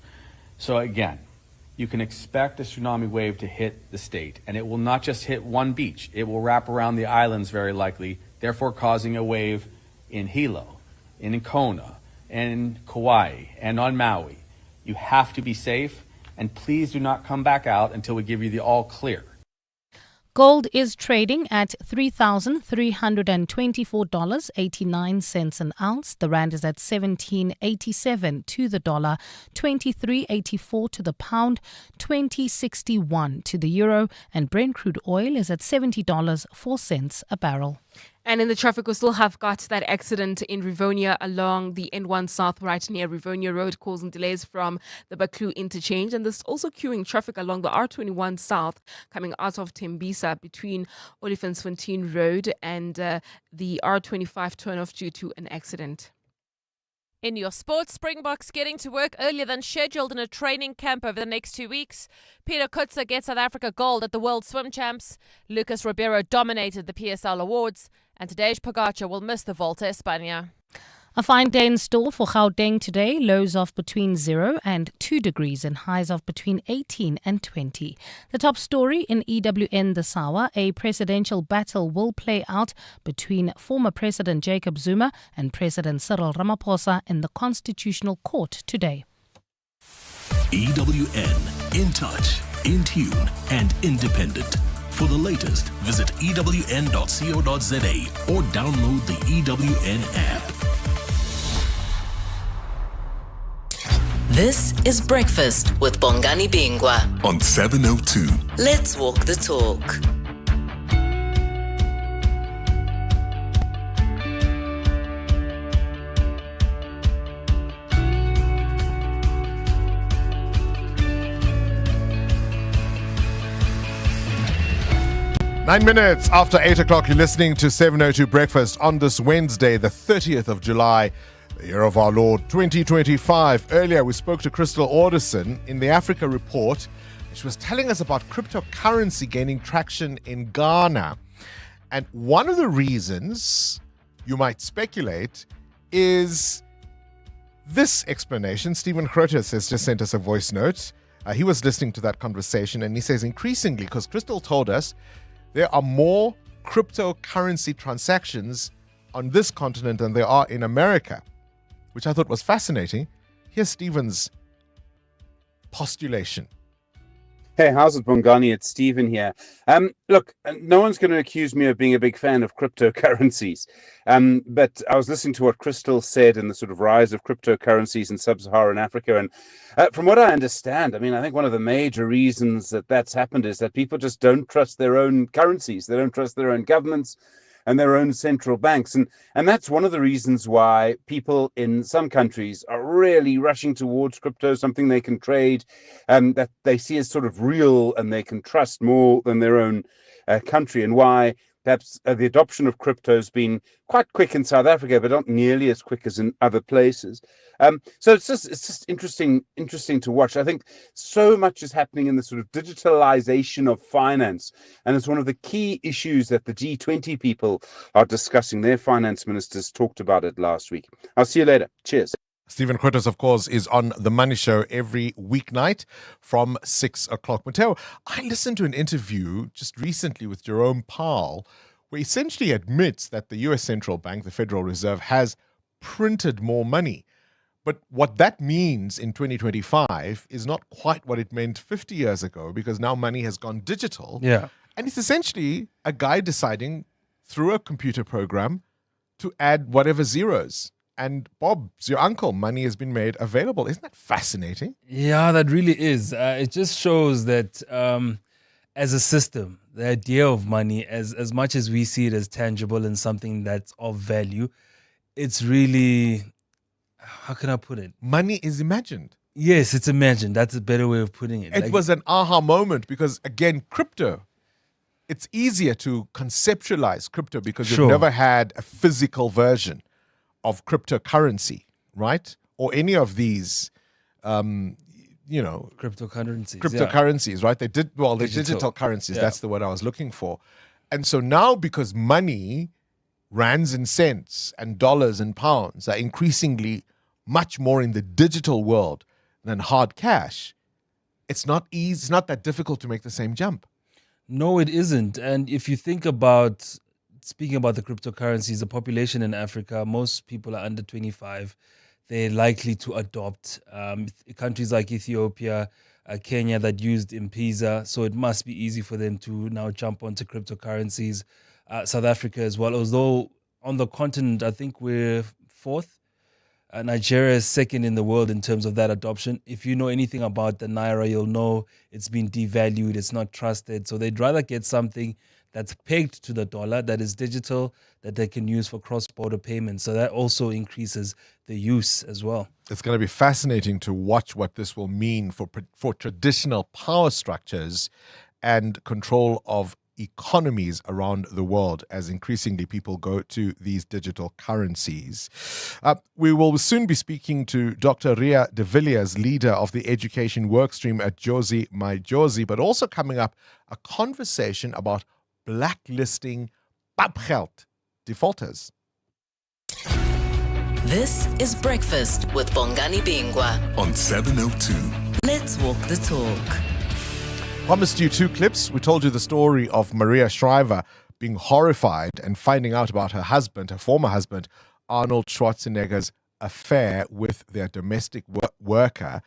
So again, you can expect a tsunami wave to hit the state, and it will not just hit one beach. It will wrap around the islands very likely, therefore causing a wave in Hilo, in Kona, in Kauai, and on Maui. You have to be safe, and please do not come back out until we give you the all clear. Gold is trading at $3,324.89 an ounce. The rand is at 17.87 to the dollar, 23.84 to the pound, 20.61 to the euro, and Brent crude oil is at $70.04 a barrel. And in the traffic, we still have got that accident in Rivonia along the N1 South right near Rivonia Road, causing delays from the Baklu interchange. And there's also queuing traffic along the R21 South coming out of Tembisa between Olifantsfontein Road and the R25 turnoff due to an accident. In your sports, Springboks getting to work earlier than scheduled in a training camp over the next 2 weeks. Peter Kutzer gets South Africa gold at the World Swim Champs. Lucas Ribeiro dominated the PSL Awards. And Tadej Pogacar will miss the Volta a España. A fine day in store for Gauteng today. Lows of between 0 and 2 degrees and highs of between 18 and 20. The top story in EWN this hour, a presidential battle will play out between former President Jacob Zuma and President Cyril Ramaphosa in the Constitutional Court today. EWN, in touch, in tune and independent. For the latest, visit ewn.co.za or download the EWN app. This is Breakfast with Bongani Bingwa on 702. Let's walk the talk. Nine minutes after 8 o'clock, you're listening to 702 Breakfast on this Wednesday, the 30th of July, the year of our Lord 2025. Earlier, we spoke to Crystal Alderson in the Africa Report. She was telling us about cryptocurrency gaining traction in Ghana. And one of the reasons, you might speculate, is this explanation. Stephen Crotus has just sent us a voice note. He was listening to that conversation, and he says increasingly, because Crystal told us, there are more cryptocurrency transactions on this continent than there are in America, which I thought was fascinating. Here's Stephen's postulation. Hey, how's it, Bongani? It's Stephen here. Look, no one's going to accuse me of being a big fan of cryptocurrencies. But I was listening to what Crystal said and the sort of rise of cryptocurrencies in sub-Saharan Africa. And from what I understand, I think one of the major reasons that that's happened is that people just don't trust their own currencies. They don't trust their own governments and their own central banks. And that's one of the reasons why people in some countries are really rushing towards crypto, something they can trade, that they see as sort of real and they can trust more than their own country, and why perhaps the adoption of crypto has been quite quick in South Africa, but not nearly as quick as in other places. So it's just interesting to watch. I think so much is happening in the sort of digitalization of finance, and it's one of the key issues that the G20 people are discussing. Their finance ministers talked about it last week. I'll see you later. Cheers. Stephen Critters, of course, is on The Money Show every weeknight from 6 o'clock. Mateo, I listened to an interview just recently with Jerome Powell, where he essentially admits that the U.S. Central Bank, the Federal Reserve, has printed more money. But what that means in 2025 is not quite what it meant 50 years ago, because now money has gone digital. Yeah. And it's essentially a guy deciding through a computer program to add whatever zeros. And Bob's, your uncle, money has been made available. Isn't that fascinating? Yeah, that really is. It just shows that as a system, the idea of money, as much as we see it as tangible and something that's of value, it's really, how can I put it? Money is imagined. Yes, it's imagined. That's a better way of putting it. It was an aha moment because, again, crypto, it's easier to conceptualize crypto because you've never had a physical version of cryptocurrency, right? Or any of these, cryptocurrencies, right? They're digital currencies. Yeah. That's the word I was looking for. And so now, because money, rands and cents and dollars and pounds are increasingly much more in the digital world than hard cash, it's not easy. It's not that difficult to make the same jump. No, it isn't. And if you think about, speaking about the cryptocurrencies, the population in Africa, most people are under 25. They're likely to adopt countries like Ethiopia, Kenya that used M-Pesa. So it must be easy for them to now jump onto cryptocurrencies. South Africa as well, although on the continent, I think we're fourth. Nigeria is second in the world in terms of that adoption. If you know anything about the Naira, you'll know it's been devalued, it's not trusted. So they'd rather get something that's pegged to the dollar, that is digital, that they can use for cross-border payments. So that also increases the use as well. It's going to be fascinating to watch what this will mean for traditional power structures and control of economies around the world as increasingly people go to these digital currencies. We will soon be speaking to Dr. Ria de Villiers, leader of the education workstream at Jozi My Jozi, but also coming up, a conversation about blacklisting papgeld defaulters. This is Breakfast with Bongani Bingwa on 702. Let's walk the talk. Promised you 2 clips. We told you the story of Maria Shriver being horrified and finding out about her husband, her former husband, Arnold Schwarzenegger's affair with their domestic worker,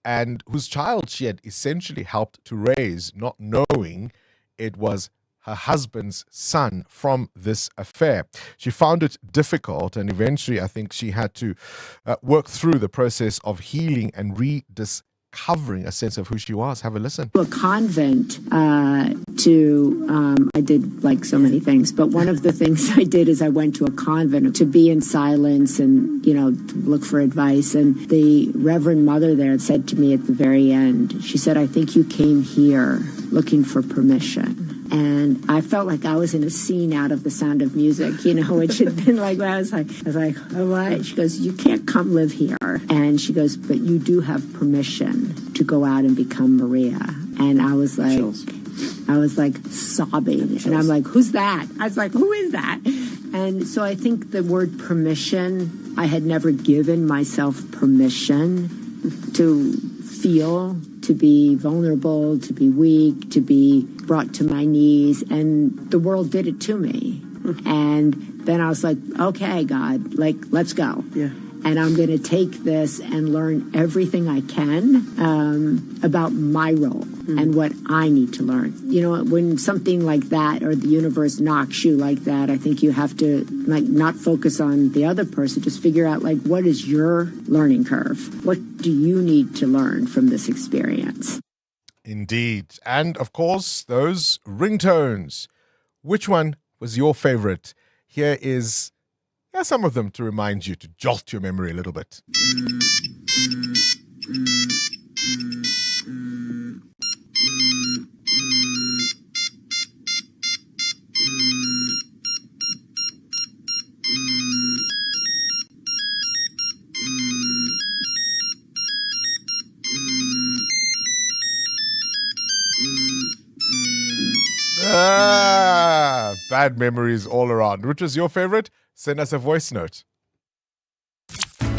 and whose child she had essentially helped to raise, not knowing it was her husband's son from this affair. She found it difficult, and eventually I think she had to work through the process of healing and rediscovering a sense of who she was. Have a listen. A convent I did like so many things, but one of the things I did is I went to a convent to be in silence and, to look for advice. And the Reverend Mother there said to me at the very end, she said, "I think you came here looking for permission." And I felt like I was in a scene out of The Sound of Music, which had been like, I was like, oh, what? She goes, "You can't come live here." And she goes, "But you do have permission to go out and become Maria." And I was like, sobbing. And I'm like, "Who's that?" I was like, "Who is that?" And so I think the word permission, I had never given myself permission to feel, to be vulnerable, to be weak, to be brought to my knees, and the world did it to me. And then I was like, okay, God, let's go. Yeah. And I'm going to take this and learn everything I can about my role and what I need to learn. When something like that or the universe knocks you like that, I think you have to not focus on the other person, just figure out what is your learning curve? What do you need to learn from this experience? Indeed. And of course, those ringtones. Which one was your favorite? Here is some of them to remind you, to jolt your memory a little bit. Bad memories all around. Which was your favorite? Send us a voice note.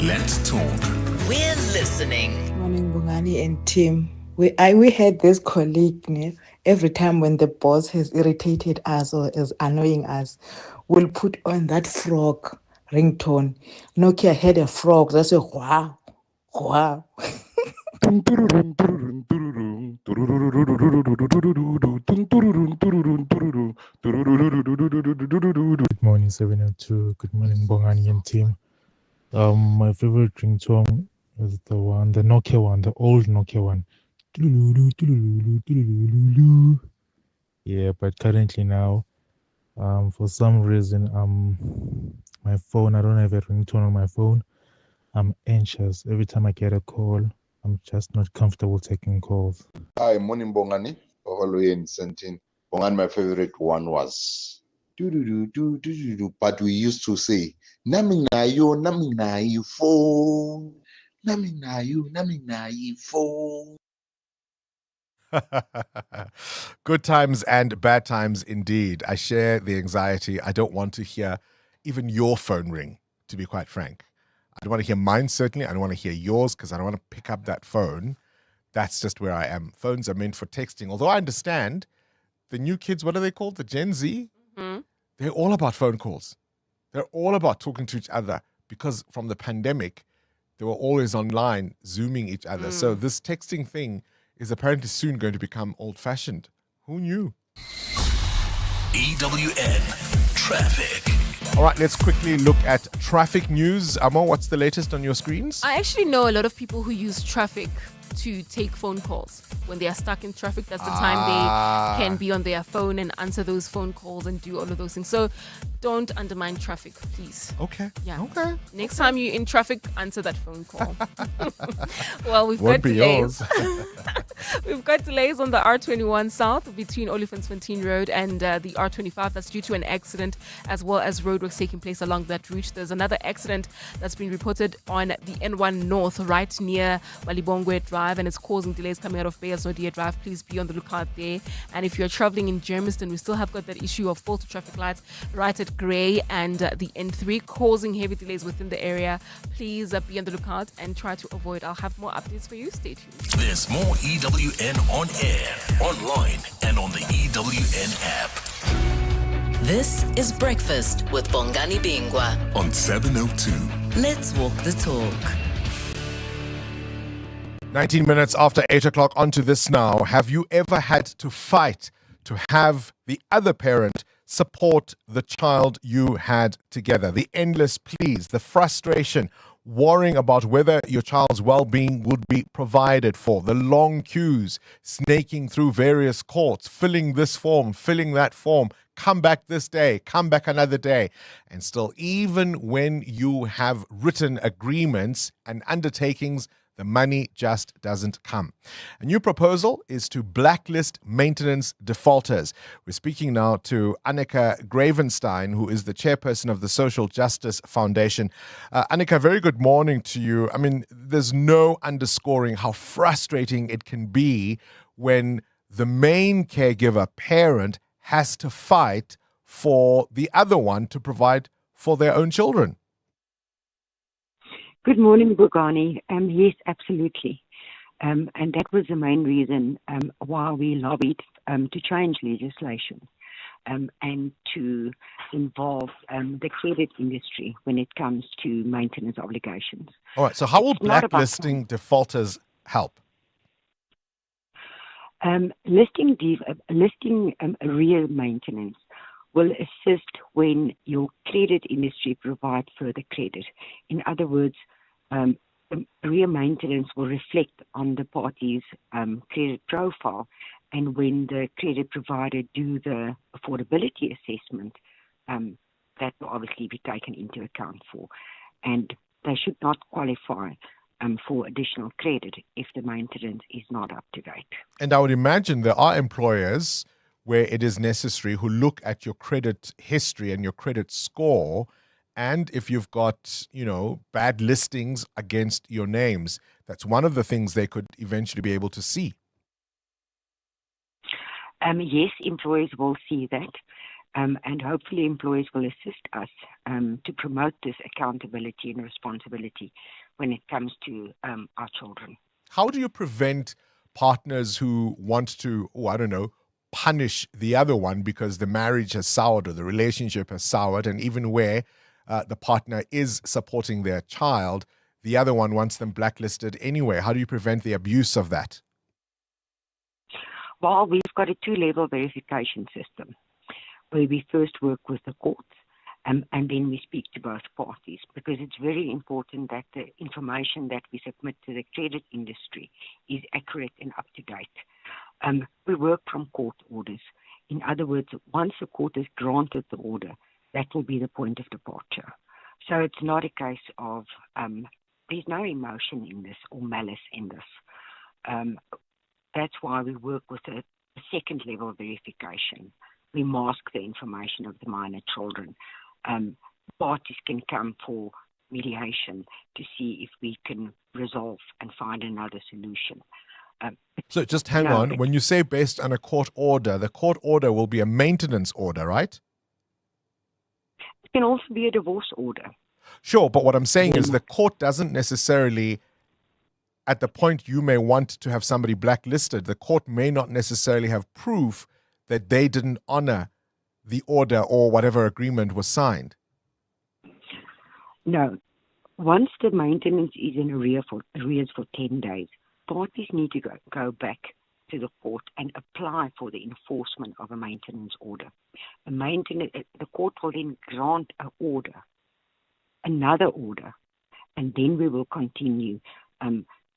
Let's talk. We're listening. Morning, Bongani and team. We had this colleague, every time when the boss has irritated us or is annoying us, we'll put on that frog ringtone. Nokia had a frog. That's a wow, wow. Good morning, 702. Good morning, Bongani and team. My favorite ringtone is the Nokia one, the old Nokia one. Yeah, but currently now, for some reason, my phone, I don't have a ringtone on my phone. I'm anxious every time I get a call. I'm just not comfortable taking calls. Hi, morning Bongani. Always in Sentin. Bongani, my favorite one was but we used to say Nami na you phone. Nami na you phone. Good times and bad times indeed. I share the anxiety. I don't want to hear even your phone ring, to be quite frank. I don't want to hear mine, certainly. I don't want to hear yours because I don't want to pick up that phone. That's just where I am. Phones are meant for texting. Although I understand the new kids, what are they called? The Gen Z? Mm-hmm. They're all about phone calls. They're all about talking to each other because from the pandemic, they were always online, Zooming each other. So this texting thing is apparently soon going to become old-fashioned. Who knew? EWN Traffic. All right, let's quickly look at traffic news. Amo, what's the latest on your screens? I actually know a lot of people who use traffic to take phone calls when they are stuck in traffic. That's the time they can be on their phone and answer those phone calls and do all of those things. So don't undermine traffic, please. Okay. Yeah. Okay. Next time you're in traffic, answer that phone call. Well, we've Won't got be delays. yours. We've got delays on the R21 South between Olifantsfontein Road and the R25. That's due to an accident, as well as roadworks taking place along that route. There's another accident that's been reported on the N1 North, right near Malibongwe Drive, and it's causing delays coming out of Beyers Nodia Drive. Please be on the lookout there. And if you're traveling in Germiston, we still have got that issue of faulty traffic lights right at Grey and the N3, causing heavy delays within the area. Please be on the lookout and try to avoid. I'll have more updates for you. Stay tuned. There's more EWN on air, online, and on the EWN app. This is Breakfast with Bongani Bingwa on 702. Let's walk the talk. 19 minutes after 8 o'clock, onto this now. Have you ever had to fight to have the other parent support the child you had together? The endless pleas, the frustration, worrying about whether your child's well-being would be provided for, the long queues, snaking through various courts, filling this form, filling that form, come back this day, come back another day. And still, even when you have written agreements and undertakings, the money just doesn't come. A new proposal is to blacklist maintenance defaulters. We're speaking now to Annika Gravenstein, who is the chairperson of the Social Justice Foundation. Annika, very good morning to you. I mean, there's no underscoring how frustrating it can be when the main caregiver parent has to fight for the other one to provide for their own children. Good morning, Bongani. Yes, absolutely. And that was the main reason why we lobbied to change legislation and to involve the credit industry when it comes to maintenance obligations. All right, so how will blacklisting defaulters help? Listing arrear maintenance will assist when your credit industry provides further credit. In other words, arrear maintenance will reflect on the party's credit profile, and when the credit provider do the affordability assessment, that will obviously be taken into account for. And they should not qualify for additional credit if the maintenance is not up to date. And I would imagine there are employers where it is necessary who look at your credit history and your credit score, and if you've got, bad listings against your names, that's one of the things they could eventually be able to see. Yes, employers will see that, and hopefully employers will assist us to promote this accountability and responsibility when it comes to our children. How do you prevent partners who want to, punish the other one because the marriage has soured or the relationship has soured, and even where the partner is supporting their child, the other one wants them blacklisted anyway? How do you prevent the abuse of that? Well, we've got a two-level verification system where we first work with the courts and then we speak to both parties, because it's very important that the information that we submit to the credit industry is accurate and up to date. We work from court orders. In other words, once the court has granted the order, that will be the point of departure. So it's not a case of, there's no emotion in this or malice in this. That's why we work with a second level of verification. We mask the information of the minor children. Parties can come for mediation to see if we can resolve and find another solution. So just hang on. When you say based on a court order, the court order will be a maintenance order, right? It can also be a divorce order. Sure, but what I'm saying is the court doesn't necessarily, at the point you may want to have somebody blacklisted, the court may not necessarily have proof that they didn't honor the order or whatever agreement was signed. No. Once the maintenance is in arrears for 10 days, parties need to go back to the court and apply for the enforcement of a maintenance order. The court will then grant an order, another order, and then we will continue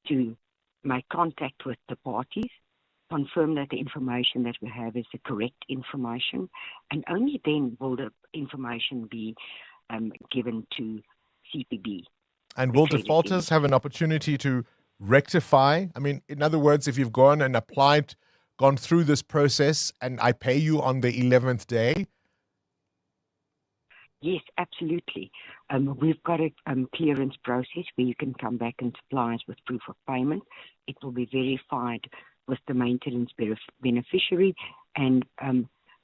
to make contact with the parties, confirm that the information that we have is the correct information, and only then will the information be given to CPB. And will defaulters have an opportunity to rectify? I mean, in other words, if you've gone and applied, gone through this process, and I pay you on the 11th day? Yes, absolutely. We've got a clearance process where you can come back and supply us with proof of payment. It will be verified with the maintenance beneficiary, and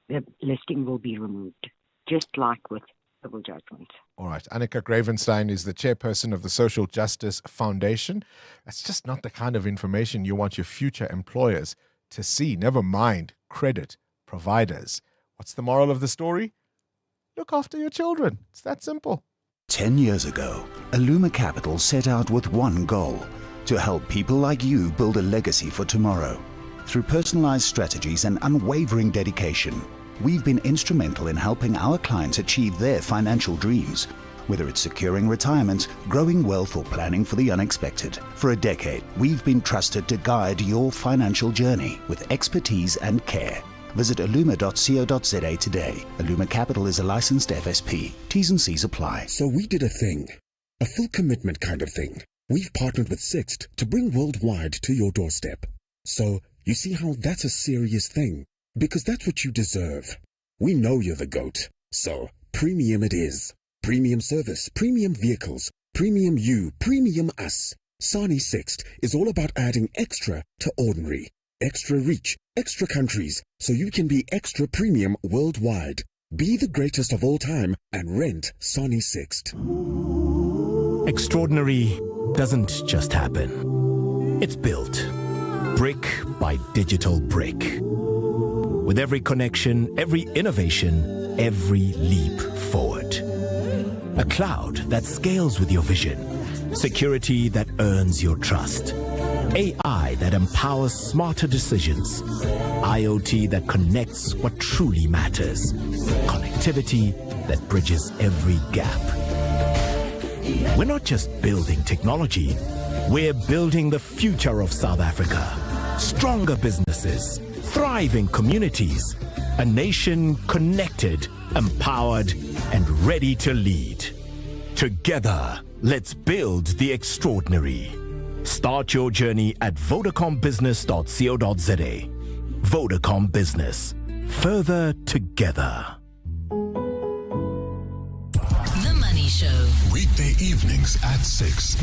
the listing will be removed, just like with civil judgments. All right. Annika Gravenstein is the chairperson of the Social Justice Foundation. That's just not the kind of information you want your future employers to see, never mind credit providers. What's the moral of the story? Look after your children. It's that simple. 10 years ago, Illuma Capital set out with one goal: to help people like you build a legacy for tomorrow. Through personalized strategies and unwavering dedication, we've been instrumental in helping our clients achieve their financial dreams, whether it's securing retirement, growing wealth, or planning for the unexpected. For a decade, we've been trusted to guide your financial journey with expertise and care. Visit illuma.co.za today. Illuma Capital is a licensed FSP. T's and C's apply. So we did a thing, a full commitment kind of thing. We've partnered with Sixt to bring worldwide to your doorstep. So you see how that's a serious thing, because that's what you deserve. We know you're the GOAT, so premium it is. Premium service, premium vehicles, premium you, premium us. Sani Sixt is all about adding extra to ordinary. Extra reach, extra countries, so you can be extra premium worldwide. Be the greatest of all time and rent Sani Sixt. Extraordinary doesn't just happen. It's built, brick by digital brick. With every connection, every innovation, every leap forward. A cloud that scales with your vision. Security that earns your trust. AI that empowers smarter decisions. IoT that connects what truly matters. Connectivity that bridges every gap. We're not just building technology, we're building the future of South Africa. Stronger businesses, thriving communities, a nation connected, empowered, and ready to lead. Together, let's build the extraordinary. Start your journey at vodacombusiness.co.za. Vodacom Business. Further together. The Money Show. Weekday evenings at 6.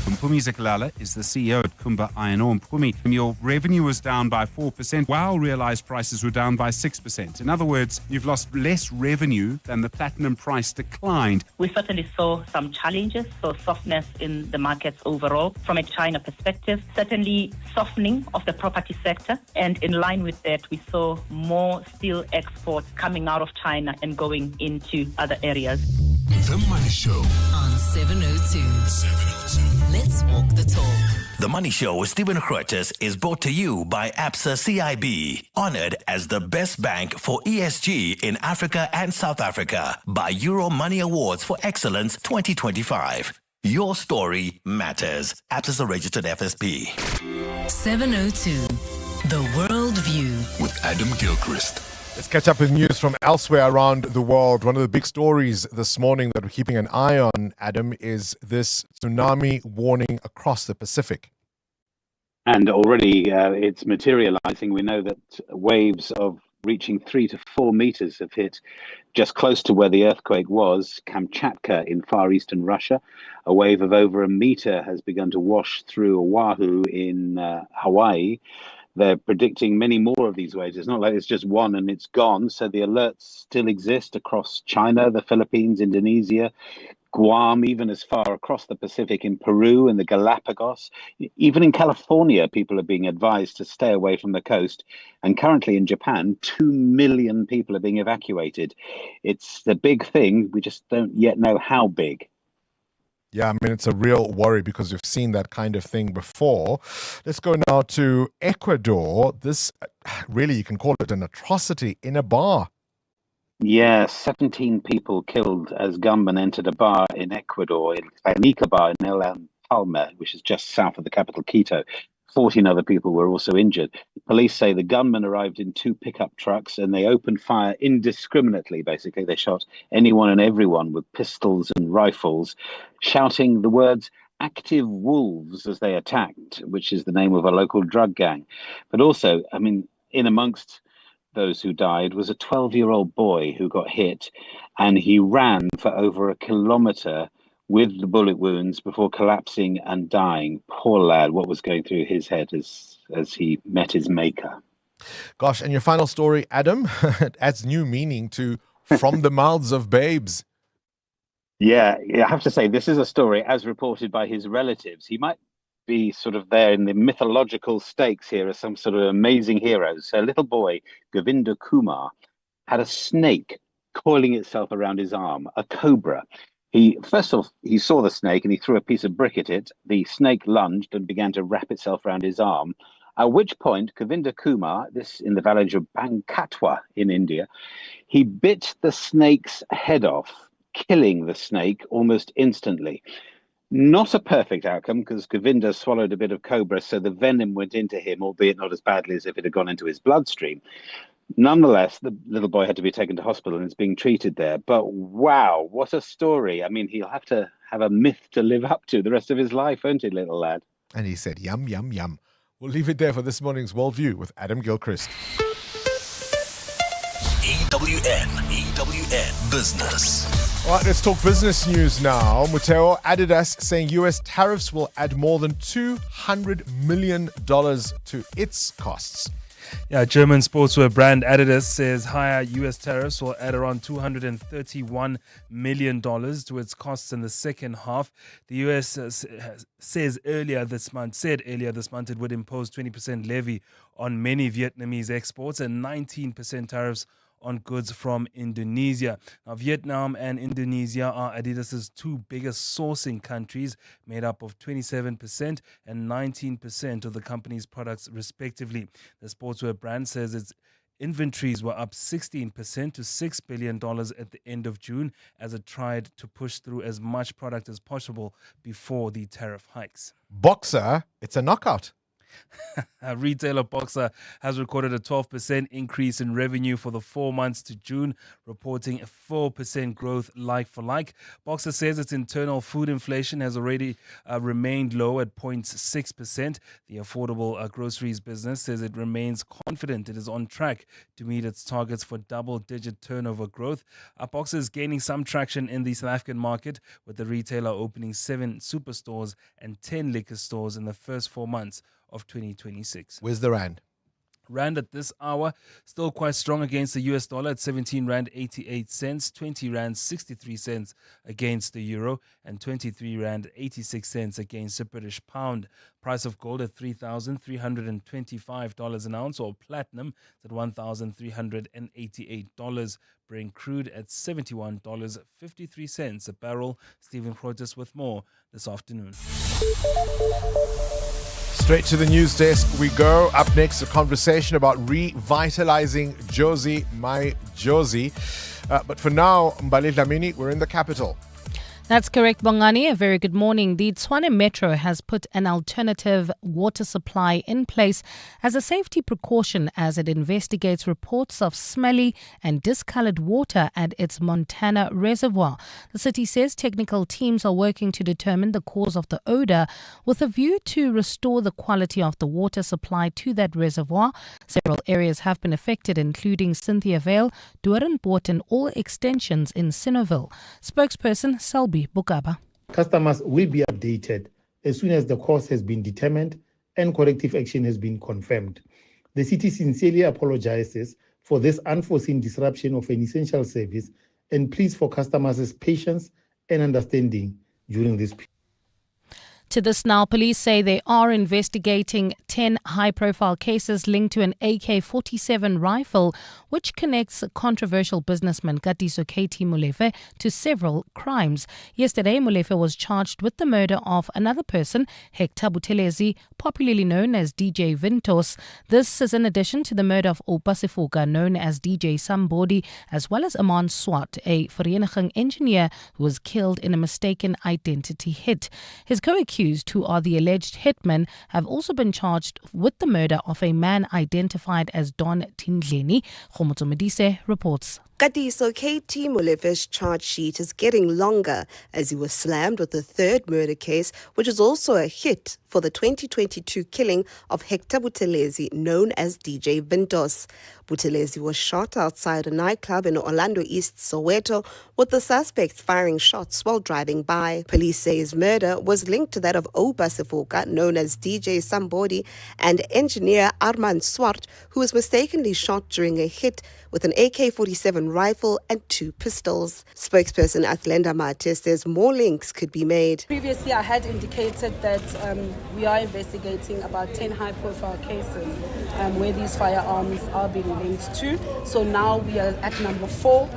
Mpumi Zikalala is the CEO at Kumba Iron Ore. Mpumi, your revenue was down by 4%, while realized prices were down by 6%. In other words, you've lost less revenue than the platinum price declined. We certainly saw some challenges, so softness in the markets overall. From a China perspective, certainly softening of the property sector. And in line with that, we saw more steel exports coming out of China and going into other areas. The Money Show on 702. Let's walk the talk. The Money Show with Stephen Grootes is brought to you by Absa CIB, honored as the best bank for ESG in Africa and South Africa by Euro Money Awards for Excellence 2025. Your story matters. Absa's a registered FSP. 702. The World View with Adam Gilchrist. Let's catch up with news from elsewhere around the world. One of the big stories this morning that we're keeping an eye on, Adam, is this tsunami warning across the Pacific. And already it's materializing. We know that waves of reaching 3 to 4 meters have hit just close to where the earthquake was, Kamchatka in far eastern Russia. A wave of over a meter has begun to wash through Oahu in Hawaii. They're predicting many more of these waves. It's not like it's just one and it's gone. So the alerts still exist across China, the Philippines, Indonesia, Guam, even as far across the Pacific in Peru and the Galapagos. Even in California, people are being advised to stay away from the coast. And currently in Japan, 2 million people are being evacuated. It's the big thing. We just don't yet know how big. Yeah, I mean, it's a real worry because we've seen that kind of thing before. Let's go now to Ecuador. This, really, you can call it an atrocity in a bar. Yeah, 17 people killed as gunmen entered a bar in Ecuador, a Nica bar in El Palma, which is just south of the capital, Quito. 14 other people were also injured. Police say the gunmen arrived in 2 pickup trucks and they opened fire indiscriminately, basically. They shot anyone and everyone with pistols and rifles, shouting the words, "active wolves," as they attacked, which is the name of a local drug gang. But also, I mean, in amongst those who died was a 12-year-old boy who got hit, and he ran for over a kilometre with the bullet wounds before collapsing and dying. Poor lad, what was going through his head as he met his maker. Gosh, and your final story, Adam, it adds new meaning to From the Mouths of Babes. Yeah, I have to say, this is a story as reported by his relatives. He might be sort of there in the mythological stakes here as some sort of amazing hero. So a little boy, Govinda Kumar, had a snake coiling itself around his arm, a cobra. He saw the snake and he threw a piece of brick at it. The snake lunged and began to wrap itself around his arm, at which point Govinda Kumar, this in the village of Bankatwa in India, he bit the snake's head off, killing the snake almost instantly. Not a perfect outcome because Govinda swallowed a bit of cobra, so the venom went into him, albeit not as badly as if it had gone into his bloodstream. Nonetheless, the little boy had to be taken to hospital and is being treated there. But wow, what a story. I mean, he'll have to have a myth to live up to the rest of his life, won't he, little lad? And he said, yum, yum, yum. We'll leave it there for this morning's Worldview with Adam Gilchrist. EWN Business. All right, let's talk business news now. Muteo, Adidas saying US tariffs will add more than $200 million to its costs. Yeah, German sportswear brand Adidas says higher US tariffs will add around $231 million to its costs in the second half. The US said earlier this month it would impose 20% levy on many Vietnamese exports and 19% tariffs on goods from Indonesia. Now, Vietnam and Indonesia are Adidas's 2 biggest sourcing countries, made up of 27% and 19% of the company's products, respectively. The sportswear brand says its inventories were up 16% to $6 billion at the end of June as it tried to push through as much product as possible before the tariff hikes. Boxer, it's a knockout. Retailer Boxer has recorded a 12% increase in revenue for the 4 months to June, reporting a 4% growth like-for-like. Boxer says its internal food inflation has already remained low at 0.6%. The affordable groceries business says it remains confident it is on track to meet its targets for double-digit turnover growth. Boxer is gaining some traction in the South African market, with the retailer opening 7 superstores and 10 liquor stores in the first 4 months of 2026. Where's the rand? Rand at this hour still quite strong against the US dollar at 17 Rand 88 cents, 20 Rand 63 cents against the euro, and 23 Rand 86 cents against the British pound. Price of gold at $3,325 an ounce, or platinum at $1,388. Brent crude at $71.53 a barrel. Stephen Protus with more this afternoon. Straight to the news desk we go. Up next, a conversation about revitalizing Jozi, my Jozi. But for now, Mbali Dlamini, we're in the capital. That's correct, Bongani. A very good morning. The Tshwane Metro has put an alternative water supply in place as a safety precaution as it investigates reports of smelly and discolored water at its Montana reservoir. The city says technical teams are working to determine the cause of the odor with a view to restore the quality of the water supply to that reservoir. Several areas have been affected, including Cynthia Vale, Doornpoort and all extensions in Sinoville. Spokesperson Selby Bukaba. Customers will be updated as soon as the cause has been determined and corrective action has been confirmed. The city sincerely apologizes for this unforeseen disruption of an essential service and pleads for customers' patience and understanding during this period. To this now, police say they are investigating 10 high-profile cases linked to an AK-47 rifle, which connects controversial businessman Katiso KT Molefe to several crimes. Yesterday, Molefe was charged with the murder of another person, Hector Buthelezi, popularly known as DJ Vintos. This is in addition to the murder of Oupa Sefoka, known as DJ Sambodi, as well as Aman Swat, a Vereniging engineer who was killed in a mistaken identity hit. His co-accused accused, who are the alleged hitmen, have also been charged with the murder of a man identified as Don Tindleni. Khomotso Modise reports. Katiso KT Moleve's charge sheet is getting longer as he was slammed with a third murder case, which is also a hit for the 2022 killing of Hector Buthelezi, known as DJ Ventos. Buthelezi was shot outside a nightclub in Orlando East, Soweto, with the suspects firing shots while driving by. Police say his murder was linked to that of Oba Sifoka, known as DJ Sambodi, and engineer Armand Swart, who was mistakenly shot during a hit with an AK-47 rifle and 2 pistols. Spokesperson Athlenda Mate says more links could be made. Previously, I had indicated that we are investigating about 10 high-profile cases where these firearms are being linked to. So now we are at number 4.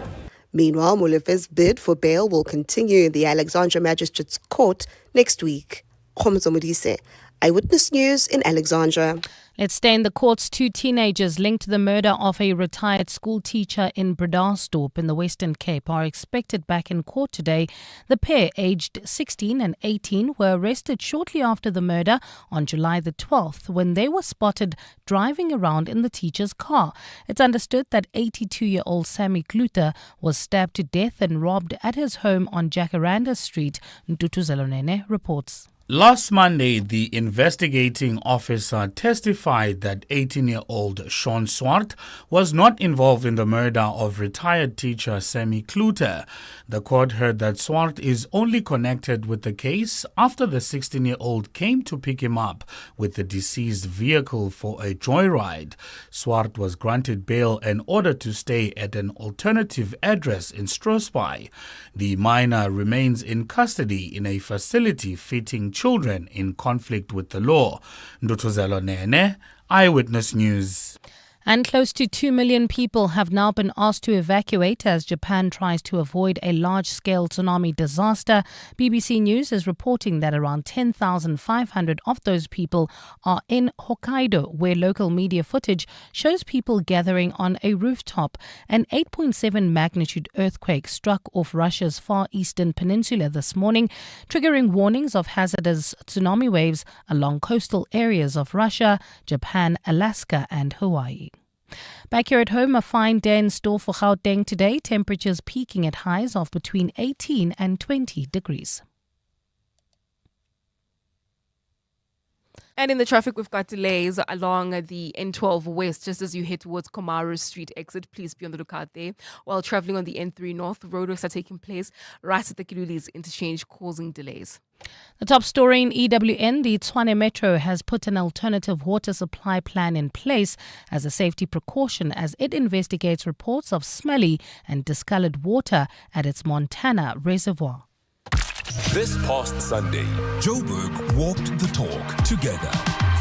Meanwhile, Molefe's bid for bail will continue in the Alexandra Magistrates Court next week. Khomotso Modise, Eyewitness News in Alexandra. Let's stay in the courts. 2 teenagers linked to the murder of a retired school teacher in Bredasdorp in the Western Cape are expected back in court today. The pair, aged 16 and 18, were arrested shortly after the murder on July the 12th when they were spotted driving around in the teacher's car. It's understood that 82-year-old Sammy Kluter was stabbed to death and robbed at his home on Jacaranda Street. Ntutu Zelonene reports. Last Monday, the investigating officer testified that 18-year-old Sean Swart was not involved in the murder of retired teacher Sammy Kluter. The court heard that Swart is only connected with the case after the 16-year-old came to pick him up with the deceased vehicle for a joyride. Swart was granted bail and ordered to stay at an alternative address in Strosby. The minor remains in custody in a facility fitting children in conflict with the law. Ndutuzelo Nene, Eyewitness News. And close to 2 million people have now been asked to evacuate as Japan tries to avoid a large-scale tsunami disaster. BBC News is reporting that around 10,500 of those people are in Hokkaido, where local media footage shows people gathering on a rooftop. An 8.7 magnitude earthquake struck off Russia's far eastern peninsula this morning, triggering warnings of hazardous tsunami waves along coastal areas of Russia, Japan, Alaska and Hawaii. Back here at home, a fine day in store for Gauteng today. Temperatures peaking at highs of between 18 and 20 degrees. And in the traffic, we've got delays along the N12 West, just as you head towards Komaru Street exit. Please be on the lookout there. While traveling on the N3 North, roadworks are taking place right at the Kilulis interchange, causing delays. The top story in EWN, the Tshwane Metro has put an alternative water supply plan in place as a safety precaution as it investigates reports of smelly and discolored water at its Montana reservoir. This past Sunday, Joburg walked the talk together.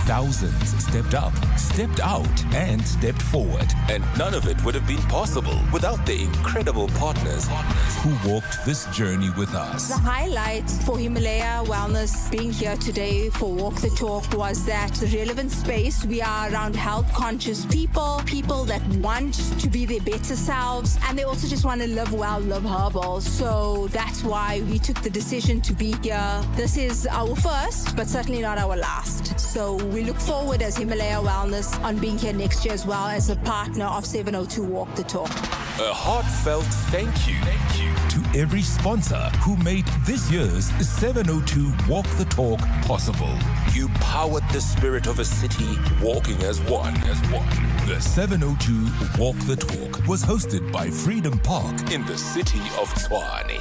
Thousands stepped up, stepped out, and stepped forward. And none of it would have been possible without the incredible partners who walked this journey with us. The highlight for Himalaya Wellness being here today for Walk the Talk was that the relevant space, we are around health-conscious people that want to be their better selves, and they also just want to live well, live herbal. So that's why we took the decision to be here. This is our first, but certainly not our last. So we look forward as Himalaya Wellness on being here next year as well as a partner of 702 Walk the Talk. A heartfelt thank you to every sponsor who made this year's 702 Walk the Talk possible. You powered the spirit of a city walking as one. The 702 Walk the Talk was hosted by Freedom Park in the city of Tshwane.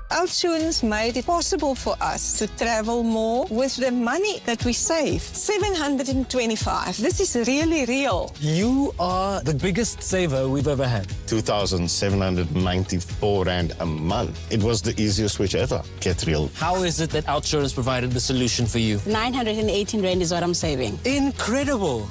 Our students made it possible for us to travel more with the money that we save. 725. This is really real. You are the biggest saver we've ever had. 2,794 Rand a month. It was the easiest switch ever. Get real. How is it that OUTsurance provided the solution for you? 918 Rand is what I'm saving. Incredible.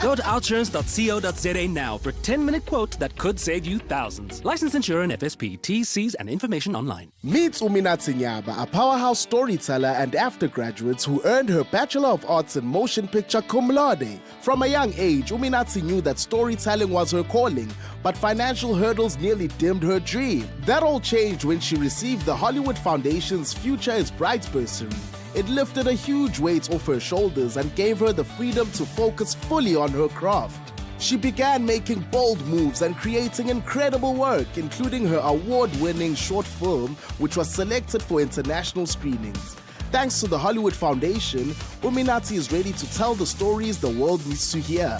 Go to outsurance.co.za now for a 10-minute quote that could save you thousands. Licensed insurer and FSP. T's, C's and information Shopping online. Meet Uminatsi Nyaba, a powerhouse storyteller and actor graduate who earned her Bachelor of Arts in Motion Picture cum laude. From a young age, Uminatsi knew that storytelling was her calling, but financial hurdles nearly dimmed her dream. That all changed when she received the Hollywood Foundation's Future is Bright bursary. It lifted a huge weight off her shoulders and gave her the freedom to focus fully on her craft. She began making bold moves and creating incredible work, including her award-winning short film, which was selected for international screenings. Thanks to the Hollywood Foundation, Uminati is ready to tell the stories the world needs to hear.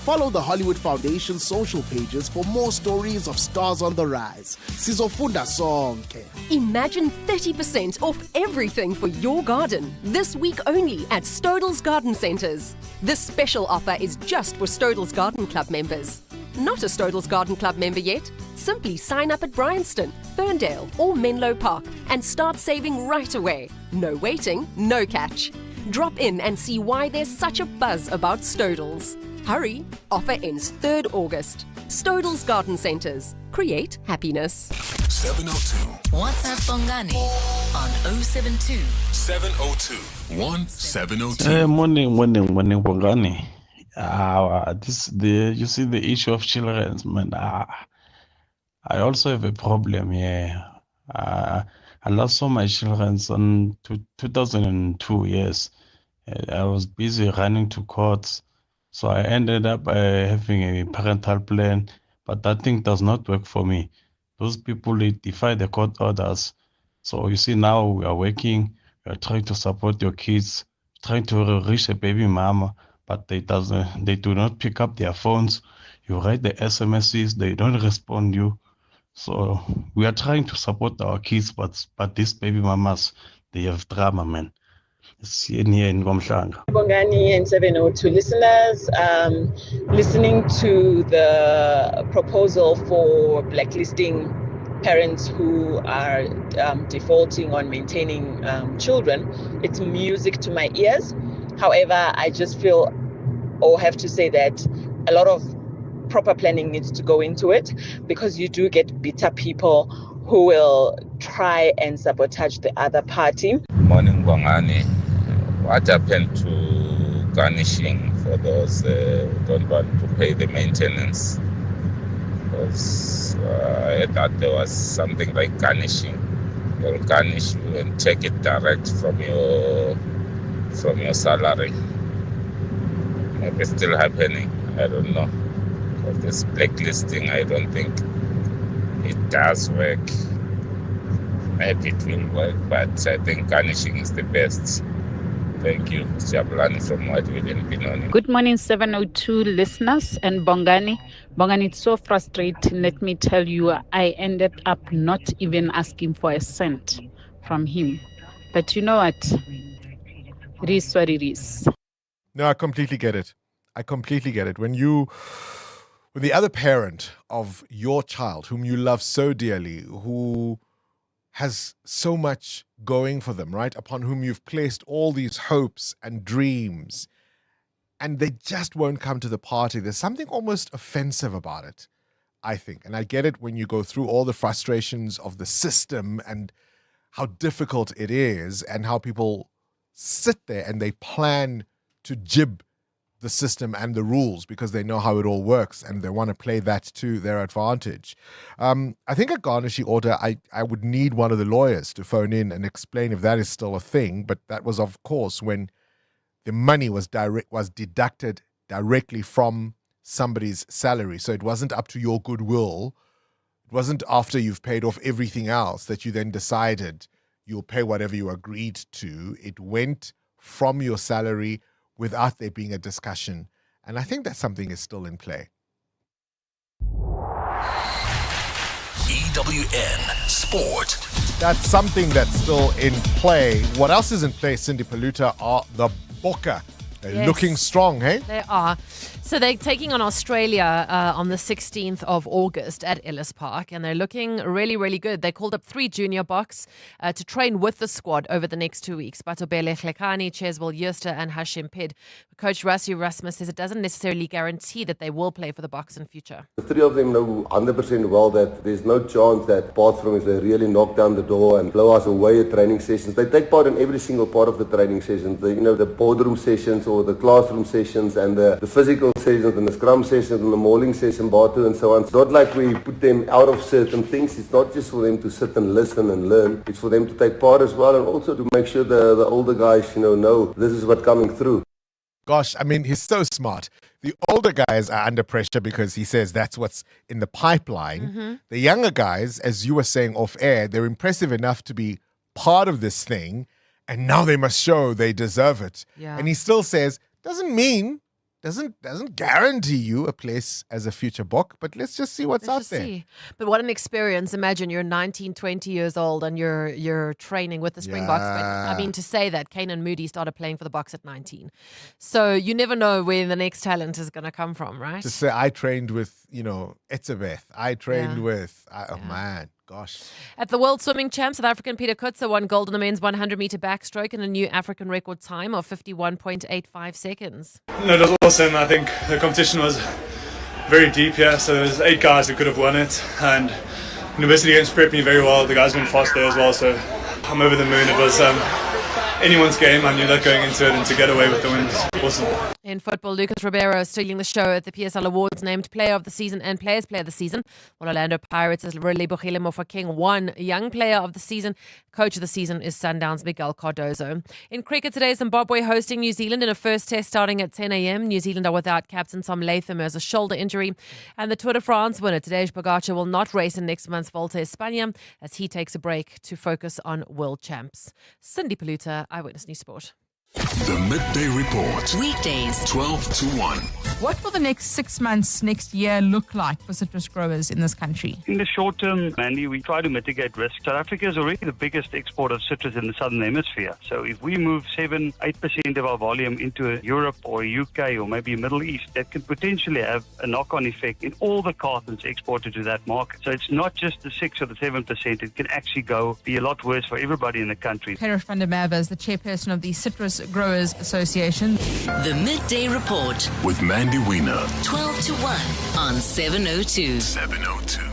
Follow the Hollywood Foundation social pages for more stories of stars on the rise. Sizofunda sonke. Imagine 30% off everything for your garden. This week only at Stodell's Garden Centres. This special offer is just for Stodell's Garden Club members. Not a Stodell's Garden Club member yet? Simply sign up at Bryanston, Ferndale or Menlo Park and start saving right away. No waiting, no catch. Drop in and see why there's such a buzz about Stodell's. Hurry, offer ends 3rd August. Stodell's Garden Centres. Create happiness. 702. WhatsApp Bongani on 072 702 1702. Morning, Bongani. You see the issue of children, man. I also have a problem here. I lost all my children in 2002 years. I was busy running to courts, so I ended up having a parental plan, but that thing does not work for me. Those people, they defy the court orders. So you see, now we are working, we are trying to support your kids, trying to reach a baby mama, but they do not pick up their phones. You write the SMSs, they don't respond you. So we are trying to support our kids, but these baby mamas, they have drama, man. It's here in Gomhlanga. Bongani and 702 listeners, listening to the proposal for blacklisting parents who are defaulting on maintaining children, it's music to my ears. However, I just feel or have to say that a lot of proper planning needs to go into it, because you do get bitter people who will try and sabotage the other party. Morning, Bongani. What happened to garnishing for those who don't want to pay the maintenance? Because I thought there was something like garnishing. They'll garnish you and take it direct from your salary. Maybe it's still happening. I don't know. But this blacklisting, I don't think it does work. Maybe it will work, but I think garnishing is the best. Thank you. Jabulani from Whiteville in Benoni. Good morning, 702 listeners and Bongani. Bongani, it's so frustrating. Let me tell you, I ended up not even asking for a cent from him. But you know what? It is what it is. No, I completely get it. When the other parent of your child, whom you love so dearly, who has so much going for them, right? Upon whom you've placed all these hopes and dreams, and they just won't come to the party. There's something almost offensive about it, I think. And I get it when you go through all the frustrations of the system and how difficult it is and how people sit there and they plan to jib the system and the rules because they know how it all works and they want to play that to their advantage. I think a garnishing order, I would need one of the lawyers to phone in and explain if that is still a thing, but that was, of course, when the money was deducted directly from somebody's salary. So it wasn't up to your goodwill. It wasn't after you've paid off everything else that you then decided you'll pay whatever you agreed to. It went from your salary without there being a discussion. And I think that something is still in play. EWN Sport. That's something that's still in play. What else is in play, Cindy Paluta, are the Bokke They're looking strong, hey? They are. So they're taking on Australia on the 16th of August at Ellis Park, and they're looking really, really good. They called up 3 junior bucks to train with the squad over the next 2 weeks. Batobele Glekani, Cheswell Yerster, and Hashim Pid. Coach Rassi Rasmus says it doesn't necessarily guarantee that they will play for the Bucks in future. The 3 of them know 100% well that there's no chance that apart from if they really knock down the door and blow us away at training sessions, they take part in every single part of the training sessions. The boardroom sessions or the classroom sessions and the physical sessions and the scrum sessions and the mauling session, Batu and so on. It's not like we put them out of certain things. It's not just for them to sit and listen and learn. It's for them to take part as well and also to make sure the older guys, know this is what's coming through. Gosh, I mean, he's so smart. The older guys are under pressure because he says that's what's in the pipeline. Mm-hmm. The younger guys, as you were saying off air, they're impressive enough to be part of this thing, and now they must show they deserve it. Yeah. And he still says, doesn't guarantee you a place as a future Bok, but let's just see what's out there. See. But what an experience. Imagine you're 19, 20 years old and you're training with the Springboks. But I mean, to say that Kanan Moody started playing for the Bucks at 19. So you never know where the next talent is going to come from, right? To say I trained with, Etzebeth. I trained with, oh man. Gosh. At the World Swimming Champs, South African Peter Kutzer won gold in the men's 100-meter backstroke in a new African record time of 51.85 seconds. No, it was awesome. I think the competition was very deep here, so there's 8 guys who could have won it, and University Games prepped me very well. The guys went fast there as well, so I'm over the moon. It was anyone's game. I knew that going into it, and to get away with the win was awesome. In football, Lucas Ribeiro stealing the show at the PSL Awards, named Player of the Season and Players Player of the Season. While Orlando Pirates' Relebogile Mofokeng won Young Player of the Season. Coach of the Season is Sundown's Miguel Cardozo. In cricket today, Zimbabwe hosting New Zealand in a first test starting at 10 a.m. New Zealand are without captain Tom Latham as a shoulder injury. And the Tour de France winner Tadej Pogacar will not race in next month's Volta a España as he takes a break to focus on world champs. Cindy Paluta, Eyewitness News Sport. The Midday Report. Weekdays, 12 to 1. What will the next 6 months, next year look like for citrus growers in this country? In the short term, Mandy, we try to mitigate risk. South Africa is already the biggest exporter of citrus in the southern hemisphere. So if we move 7-8% of our volume into Europe or UK or maybe Middle East, that could potentially have a knock-on effect in all the cartons exported to that market. So it's not just the 6 or the 7%. It can actually be a lot worse for everybody in the country. Gerrit van der Merwe is the chairperson of the Citrus Growers Association. The Midday Report with Mandy Wiener. 12 to 1 on 702. 702.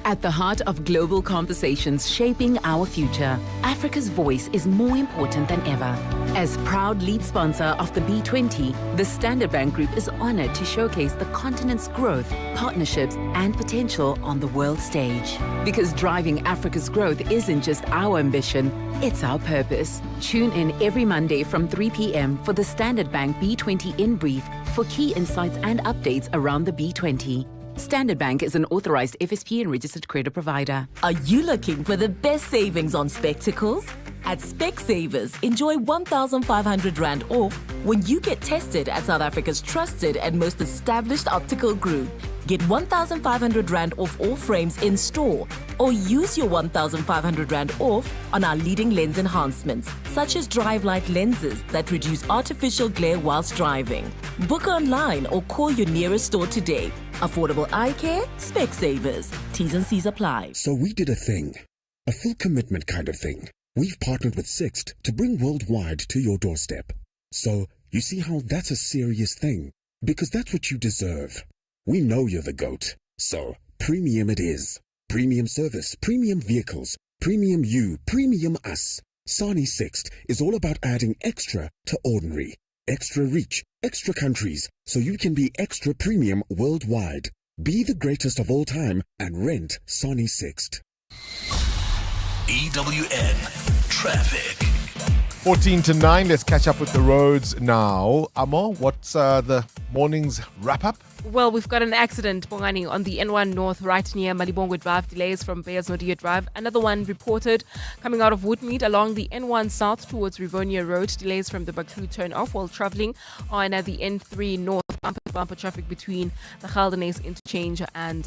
At the heart of global conversations shaping our future, Africa's voice is more important than ever. As proud lead sponsor of the B20, the Standard Bank Group is honored to showcase the continent's growth, partnerships, and potential on the world stage. Because driving Africa's growth isn't just our ambition, it's our purpose. Tune in every Monday from 3 p.m. for the Standard Bank B20 In Brief for key insights and updates around the B20. Standard Bank is an authorized FSP and registered credit provider. Are you looking for the best savings on spectacles? At Specsavers, enjoy 1,500 Rand off when you get tested at South Africa's trusted and most established optical group. Get 1,500 Rand off all frames in store, or use your 1,500 Rand off on our leading lens enhancements, such as drive light lenses that reduce artificial glare whilst driving. Book online or call your nearest store today. Affordable eye care, Specsavers. T's and C's apply. So we did a thing, a full commitment kind of thing. We've partnered with Sixt to bring worldwide to your doorstep. So you see how that's a serious thing, because that's what you deserve. We know you're the GOAT, so premium it is. Premium service, premium vehicles, premium you, premium us. Sani Sixt is all about adding extra to ordinary. Extra reach, extra countries, so you can be extra premium worldwide. Be the greatest of all time and rent Sani Sixt. EWN Traffic. 14 to 9, let's catch up with the roads now. Amo, what's the morning's wrap-up? Well, we've got an accident, Bongani, on the N1 North right near Malibongwe Drive. Delays from Beyers Nodiya Drive. Another one reported coming out of Woodmead along the N1 South towards Rivonia Road. Delays from the Baku turn off while travelling on the N3 North bumper traffic between the Geldenhuys interchange and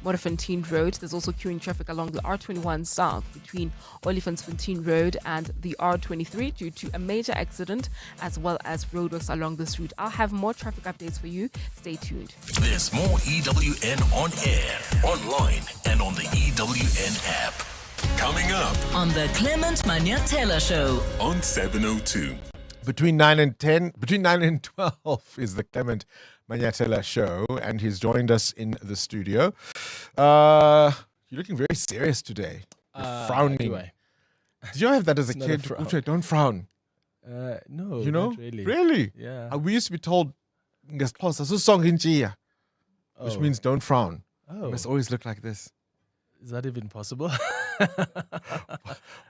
Modderfontein Road. There's also queuing traffic along the R21 South between Olifantsfontein Road and the R23 due to a major accident, as well as roadworks along this route. I'll have more traffic updates for you. Stay tuned. There's more EWN on air, online, and on the EWN app. Coming up on the Clement Manyatela Show on 702. Between 9 and 12 is the Clement Manyatela Show, and he's joined us in the studio. You're looking very serious today. You're frowning. Did you have that as a kid? Uche, don't frown. No, you know? not really. Really? Yeah. We used to be told, which means don't frown. You must always look like this. Is that even possible?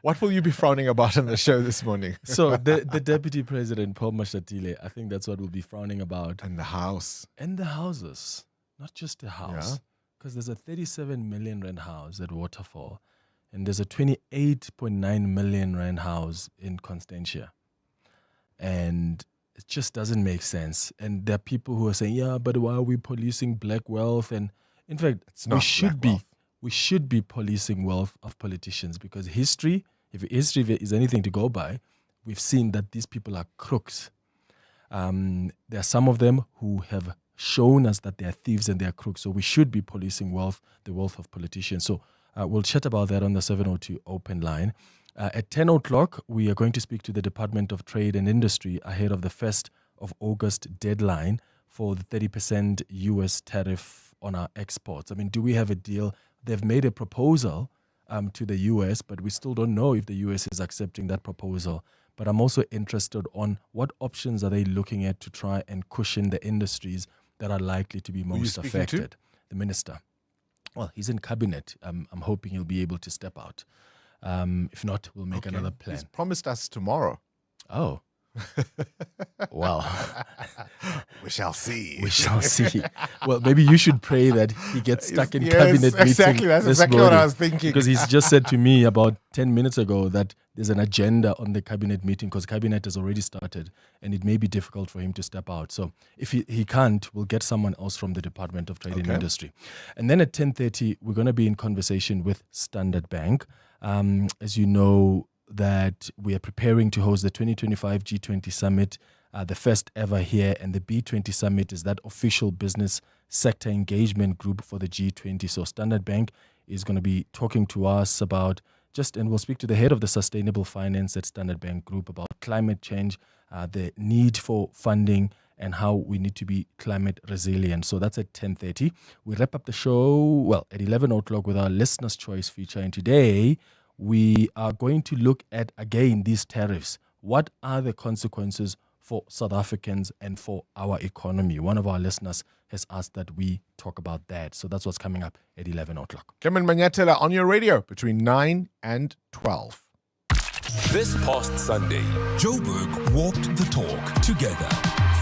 What will you be frowning about on the show this morning? So the Deputy President, Paul Mashatile, I think that's what we'll be frowning about. And the house. And the houses. Not just the house. Because there's a 37 million rand house at Waterfall. And there's a 28.9 million rand house in Constantia. And it just doesn't make sense. And there are people who are saying, yeah, but why are we policing black wealth? And in fact, we should be policing wealth of politicians, because history, if history is anything to go by, we've seen that these people are crooks. There are some of them who have shown us that they are thieves and they are crooks. So we should be policing the wealth of politicians. So we'll chat about that on the 702 open line. At 10 o'clock, we are going to speak to the Department of Trade and Industry ahead of the 1st of August deadline for the 30% US tariff on our exports. I mean, do we have a deal? They've made a proposal to the US, but we still don't know if the US is accepting that proposal. But I'm also interested on what options are they looking at to try and cushion the industries that are likely to be most affected. To? The minister. Well, he's in cabinet. I'm hoping he'll be able to step out. If not, we'll make another plan. He's promised us tomorrow. Oh. Well, we shall see. We shall see. Well, maybe you should pray that he gets stuck in cabinet meeting. Exactly. That's exactly what I was thinking. Because he's just said to me about 10 minutes ago that there's an agenda on the cabinet meeting, because cabinet has already started and it may be difficult for him to step out. So if he can't, we'll get someone else from the Department of Trade and Industry. And then at 10:30, we're going to be in conversation with Standard Bank. As you know, that we are preparing to host the 2025 G20 Summit, the first ever here. And the B20 Summit is that official business sector engagement group for the G20. So Standard Bank is going to be talking to us about and we'll speak to the head of the sustainable finance at Standard Bank Group about climate change, the need for funding, and how we need to be climate resilient. So that's at 10:30. We wrap up the show, at 11 o'clock with our Listener's Choice feature. And today, we are going to look at, again, these tariffs. What are the consequences for South Africans and for our economy? One of our listeners has asked that we talk about that. So that's what's coming up at 11 o'clock. Clement Manyatela on your radio between 9 and 12. This past Sunday, Joburg walked the talk together.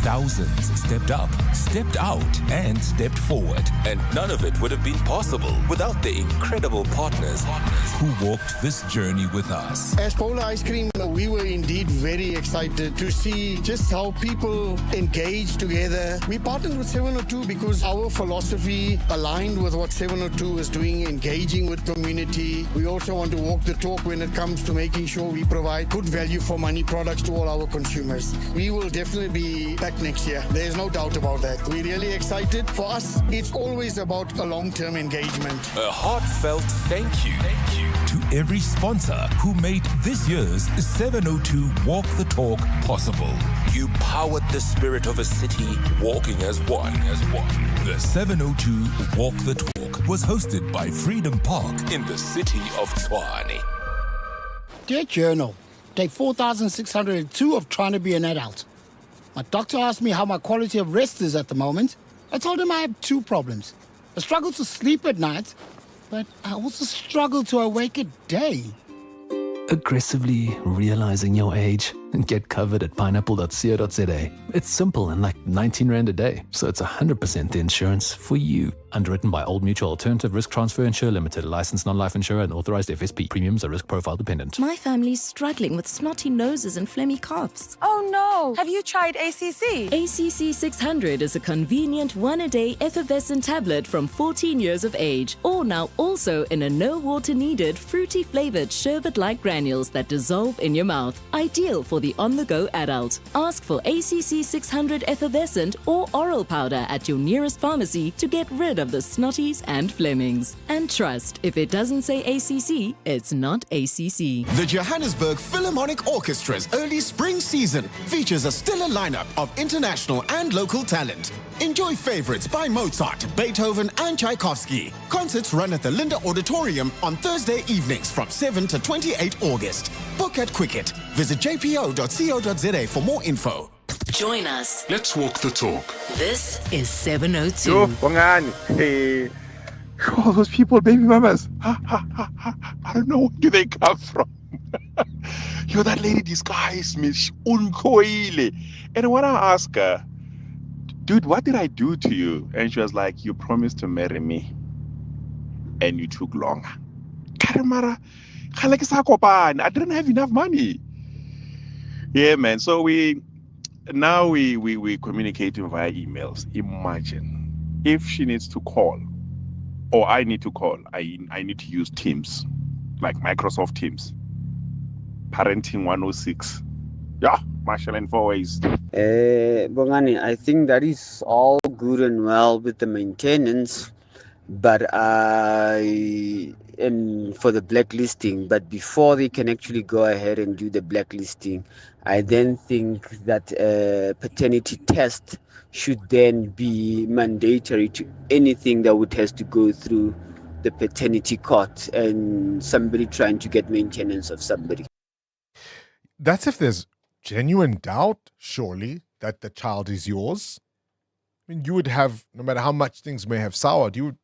Thousands stepped up, stepped out, and stepped forward. And none of it would have been possible without the incredible partners who walked this journey with us. As Polar Ice Cream, we were indeed very excited to see just how people engage together. We partnered with 702 because our philosophy aligned with what 702 is doing, engaging with community. We also want to walk the talk when it comes to making sure we provide good value for money products to all our consumers. We will definitely be back next year. There's no doubt about that. We're really excited. For us, it's always about a long-term engagement. A heartfelt thank you to every sponsor who made this year's 702 Walk the Talk possible. You powered the spirit of a city walking as one. The 702 Walk the Talk was hosted by Freedom Park in the city of Tshwane. Dear Journal, day 4602 of trying to be an adult. My doctor asked me how my quality of rest is at the moment. I told him I have two problems. I struggle to sleep at night, but I also struggle to awake at day. Aggressively realizing your age. and get covered at pineapple.co.za. It's simple and like 19 Rand a day, so it's 100% the insurance for you. Underwritten by Old Mutual Alternative Risk Transfer Insurer Limited, licensed non-life insurer and authorized FSP. Premiums are risk profile dependent. My family's struggling with snotty noses and phlegmy coughs. Oh no! Have you tried ACC? ACC 600 is a convenient one-a-day effervescent tablet from 14 years of age. Or now also in a no water needed fruity flavored sherbet-like granules that dissolve in your mouth. Ideal for the on-the-go adult. Ask for ACC 600 effervescent or oral powder at your nearest pharmacy to get rid of the snotties and flemmings. And trust, if it doesn't say ACC, it's not ACC. The Johannesburg Philharmonic Orchestra's early spring season features a stellar lineup of international and local talent. Enjoy favorites by Mozart, Beethoven and Tchaikovsky. Concerts run at the Linda Auditorium on Thursday evenings from 7 to 28 August. Book at Quicket. Visit jpo.co.za for more info. Join us. Let's walk the talk. This is 702. Yo, Bongani. Hey. All those people, baby mamas. I don't know, where do they come from? Yo, that lady disguised me. Unkoile. And when I asked her, dude, what did I do to you? And she was like, you promised to marry me. And you took longer. I didn't have enough money. Yeah, man. So we communicating via emails. Imagine if she needs to call or I need to call, I need to use Teams, like Microsoft Teams. Parenting 106. Yeah, Marshall in 4 ways. Bongani, I think that is all good and well with the maintenance, but and for the blacklisting, but before they can actually go ahead and do the blacklisting, I then think that a paternity test should then be mandatory to anything that would have to go through the paternity court and somebody trying to get maintenance of somebody. That's if there's genuine doubt, surely, that the child is yours. I mean, you would have, no matter how much things may have soured, you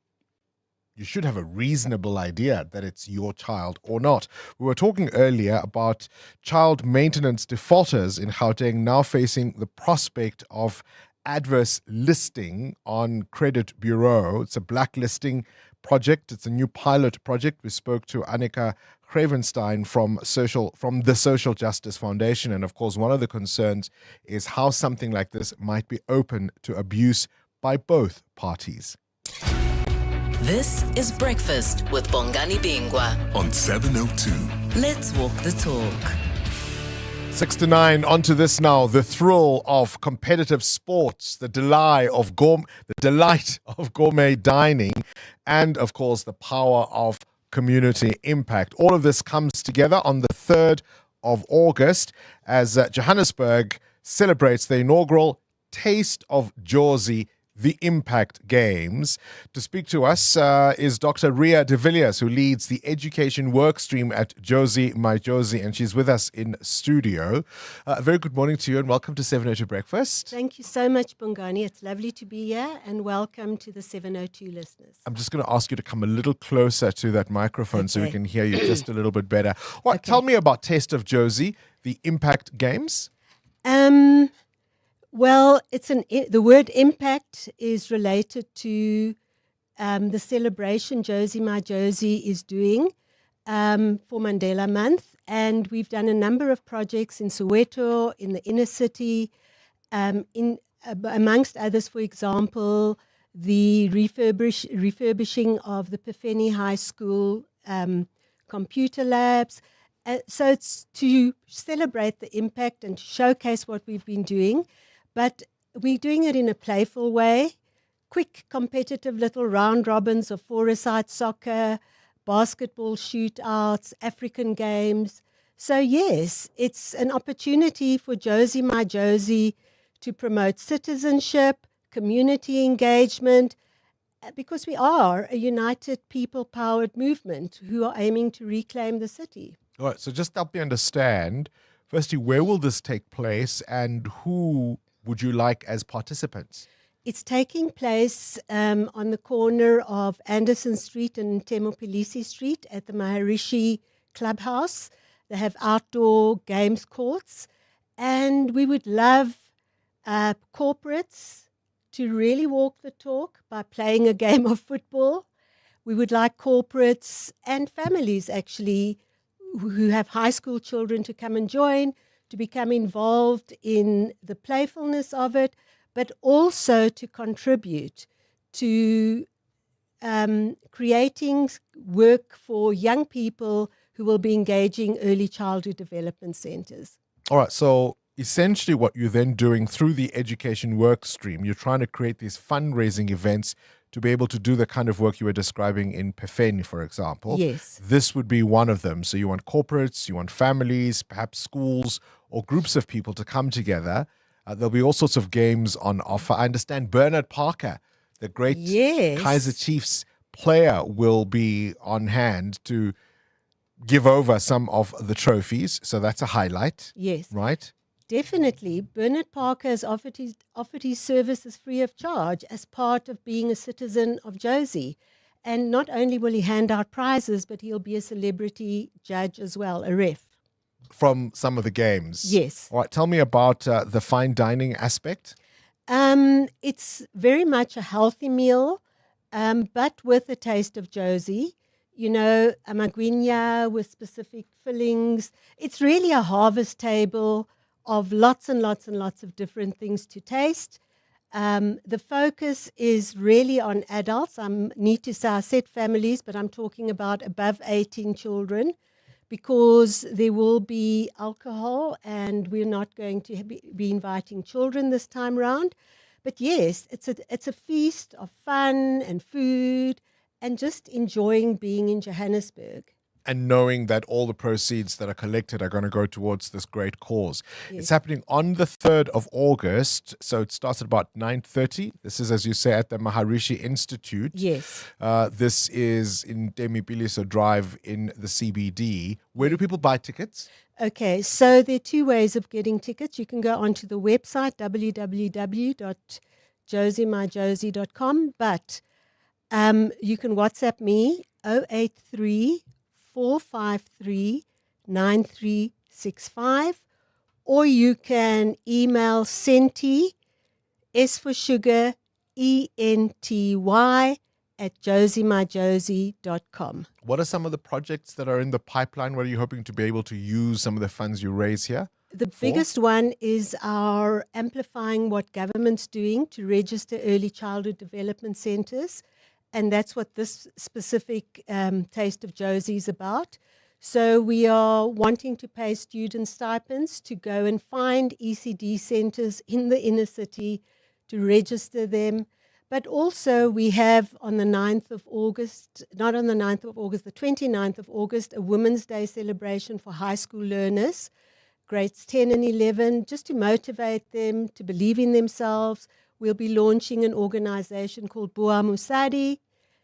should have a reasonable idea that it's your child or not. We were talking earlier about child maintenance defaulters in Gauteng now facing the prospect of adverse listing on Credit Bureau. It's a blacklisting project. It's a new pilot project. We spoke to Annika Cravenstein from the Social Justice Foundation. And of course, one of the concerns is how something like this might be open to abuse by both parties. This is Breakfast with Bongani Bingwa on 702. Let's walk the talk. 6 to 9, onto this now. The thrill of competitive sports, the delight of gourmet dining, and of course the power of community impact. All of this comes together on the 3rd of August as Johannesburg celebrates the inaugural Taste of Jozi, the Impact Games. To speak to us is Dr. Ria de Villiers, who leads the education workstream at Jozi My Jozi, and she's with us in studio. A very good morning to you and welcome to 702 Breakfast. Thank you so much, Bongani. It's lovely to be here and welcome to the 702 listeners. I'm just going to ask you to come a little closer to that microphone so we can hear you just a little bit better. All right, tell me about Taste of Jozi, the Impact Games. Well, the word impact is related to the celebration Jozi My Jozi is doing for Mandela Month. And we've done a number of projects in Soweto, in the inner city, amongst others, for example, the refurbishing of the Pefeni High School computer labs. So it's to celebrate the impact and to showcase what we've been doing. But we're doing it in a playful way, quick, competitive little round robins of four-a-side soccer, basketball shootouts, African games. So yes, it's an opportunity for Jozi My Jozi to promote citizenship, community engagement, because we are a united people-powered movement who are aiming to reclaim the city. All right, so just help me understand, firstly, where will this take place and who would you like as participants? It's taking place on the corner of Anderson Street and Temopilisi Street at the Maharishi Clubhouse. They have outdoor games courts. And we would love corporates to really walk the talk by playing a game of football. We would like corporates and families actually who have high school children to come and join, to become involved in the playfulness of it, but also to contribute to creating work for young people who will be engaging early childhood development centers. All right, so essentially what you're then doing through the education work stream, you're trying to create these fundraising events to be able to do the kind of work you were describing in Pefeni, for example. Yes. This would be one of them. So you want corporates, you want families, perhaps schools or groups of people to come together. There'll be all sorts of games on offer. I understand Bernard Parker, the great Kaizer Chiefs player, will be on hand to give over some of the trophies. So that's a highlight. Yes. Right? Definitely. Bernard Parker has offered his services free of charge as part of being a citizen of Jozi. And not only will he hand out prizes, but he'll be a celebrity judge as well, a ref. From some of the games. Yes. All right. Tell me about the fine dining aspect. It's very much a healthy meal, but with a taste of Jozi. You know, a magwinya with specific fillings. It's really a harvest table of lots and lots and lots of different things to taste. The focus is really on adults. I need to say I said families, but I'm talking about above 18 children, because there will be alcohol and we're not going to be inviting children this time round. But yes, it's a feast of fun and food and just enjoying being in Johannesburg. And knowing that all the proceeds that are collected are going to go towards this great cause. Yes. It's happening on the 3rd of August. So it starts at about 9:30. This is, as you say, at the Maharishi Institute. Yes. This is in Demi Biliso Drive in the CBD. Where do people buy tickets? Okay, so there are two ways of getting tickets. You can go onto the website, www.josimyjosi.com, but you can WhatsApp me, 083 453 9365, or you can email Senti, S for sugar, ENTY, at josimyjosi.com. What are some of the projects that are in the pipeline? What are you hoping to be able to use some of the funds you raise here? The biggest one is our amplifying what government's doing to register early childhood development centers. And that's what this specific Taste of Jozi is about. So we are wanting to pay student stipends to go and find ECD centers in the inner city to register them. But also we have on the 9th of August, not on the 9th of August, the 29th of August, a Women's Day celebration for high school learners, grades 10 and 11, just to motivate them to believe in themselves. We'll be launching an organization called Bua Musadi.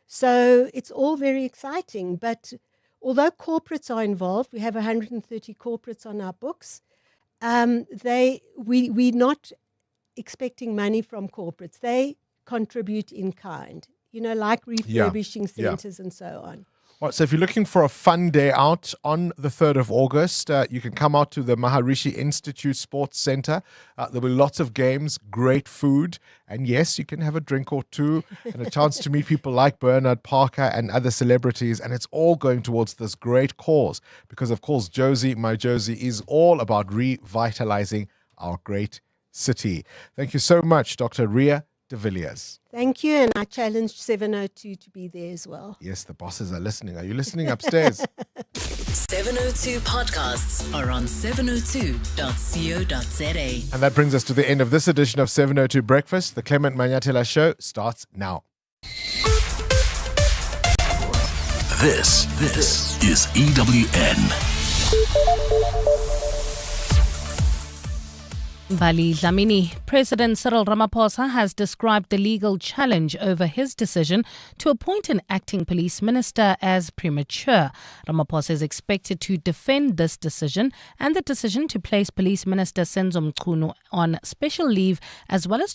So it's all very exciting. But although corporates are involved, we have 130 corporates on our books, we're not expecting money from corporates. They contribute in kind, you know, like refurbishing centers and so on. Right, so if you're looking for a fun day out on the 3rd of August, you can come out to the Maharishi Institute Sports Center. There'll be lots of games, great food, and yes, you can have a drink or two and a chance to meet people like Bernard Parker and other celebrities, and it's all going towards this great cause because, of course, Jozi, my Jozi, is all about revitalizing our great city. Thank you so much, Dr. Ria de Villiers. Thank you, and I challenged 702 to be there as well. Yes, the bosses are listening. Are you listening upstairs? 702 podcasts are on 702.co.za. And that brings us to the end of this edition of 702 Breakfast. The Clement Manyatela Show starts now. This is EWN. Bali Dlamini. President Cyril Ramaphosa has described the legal challenge over his decision to appoint an acting police minister as premature. Ramaphosa is expected to defend this decision and the decision to place Police Minister Senzo Mchunu on special leave, as well as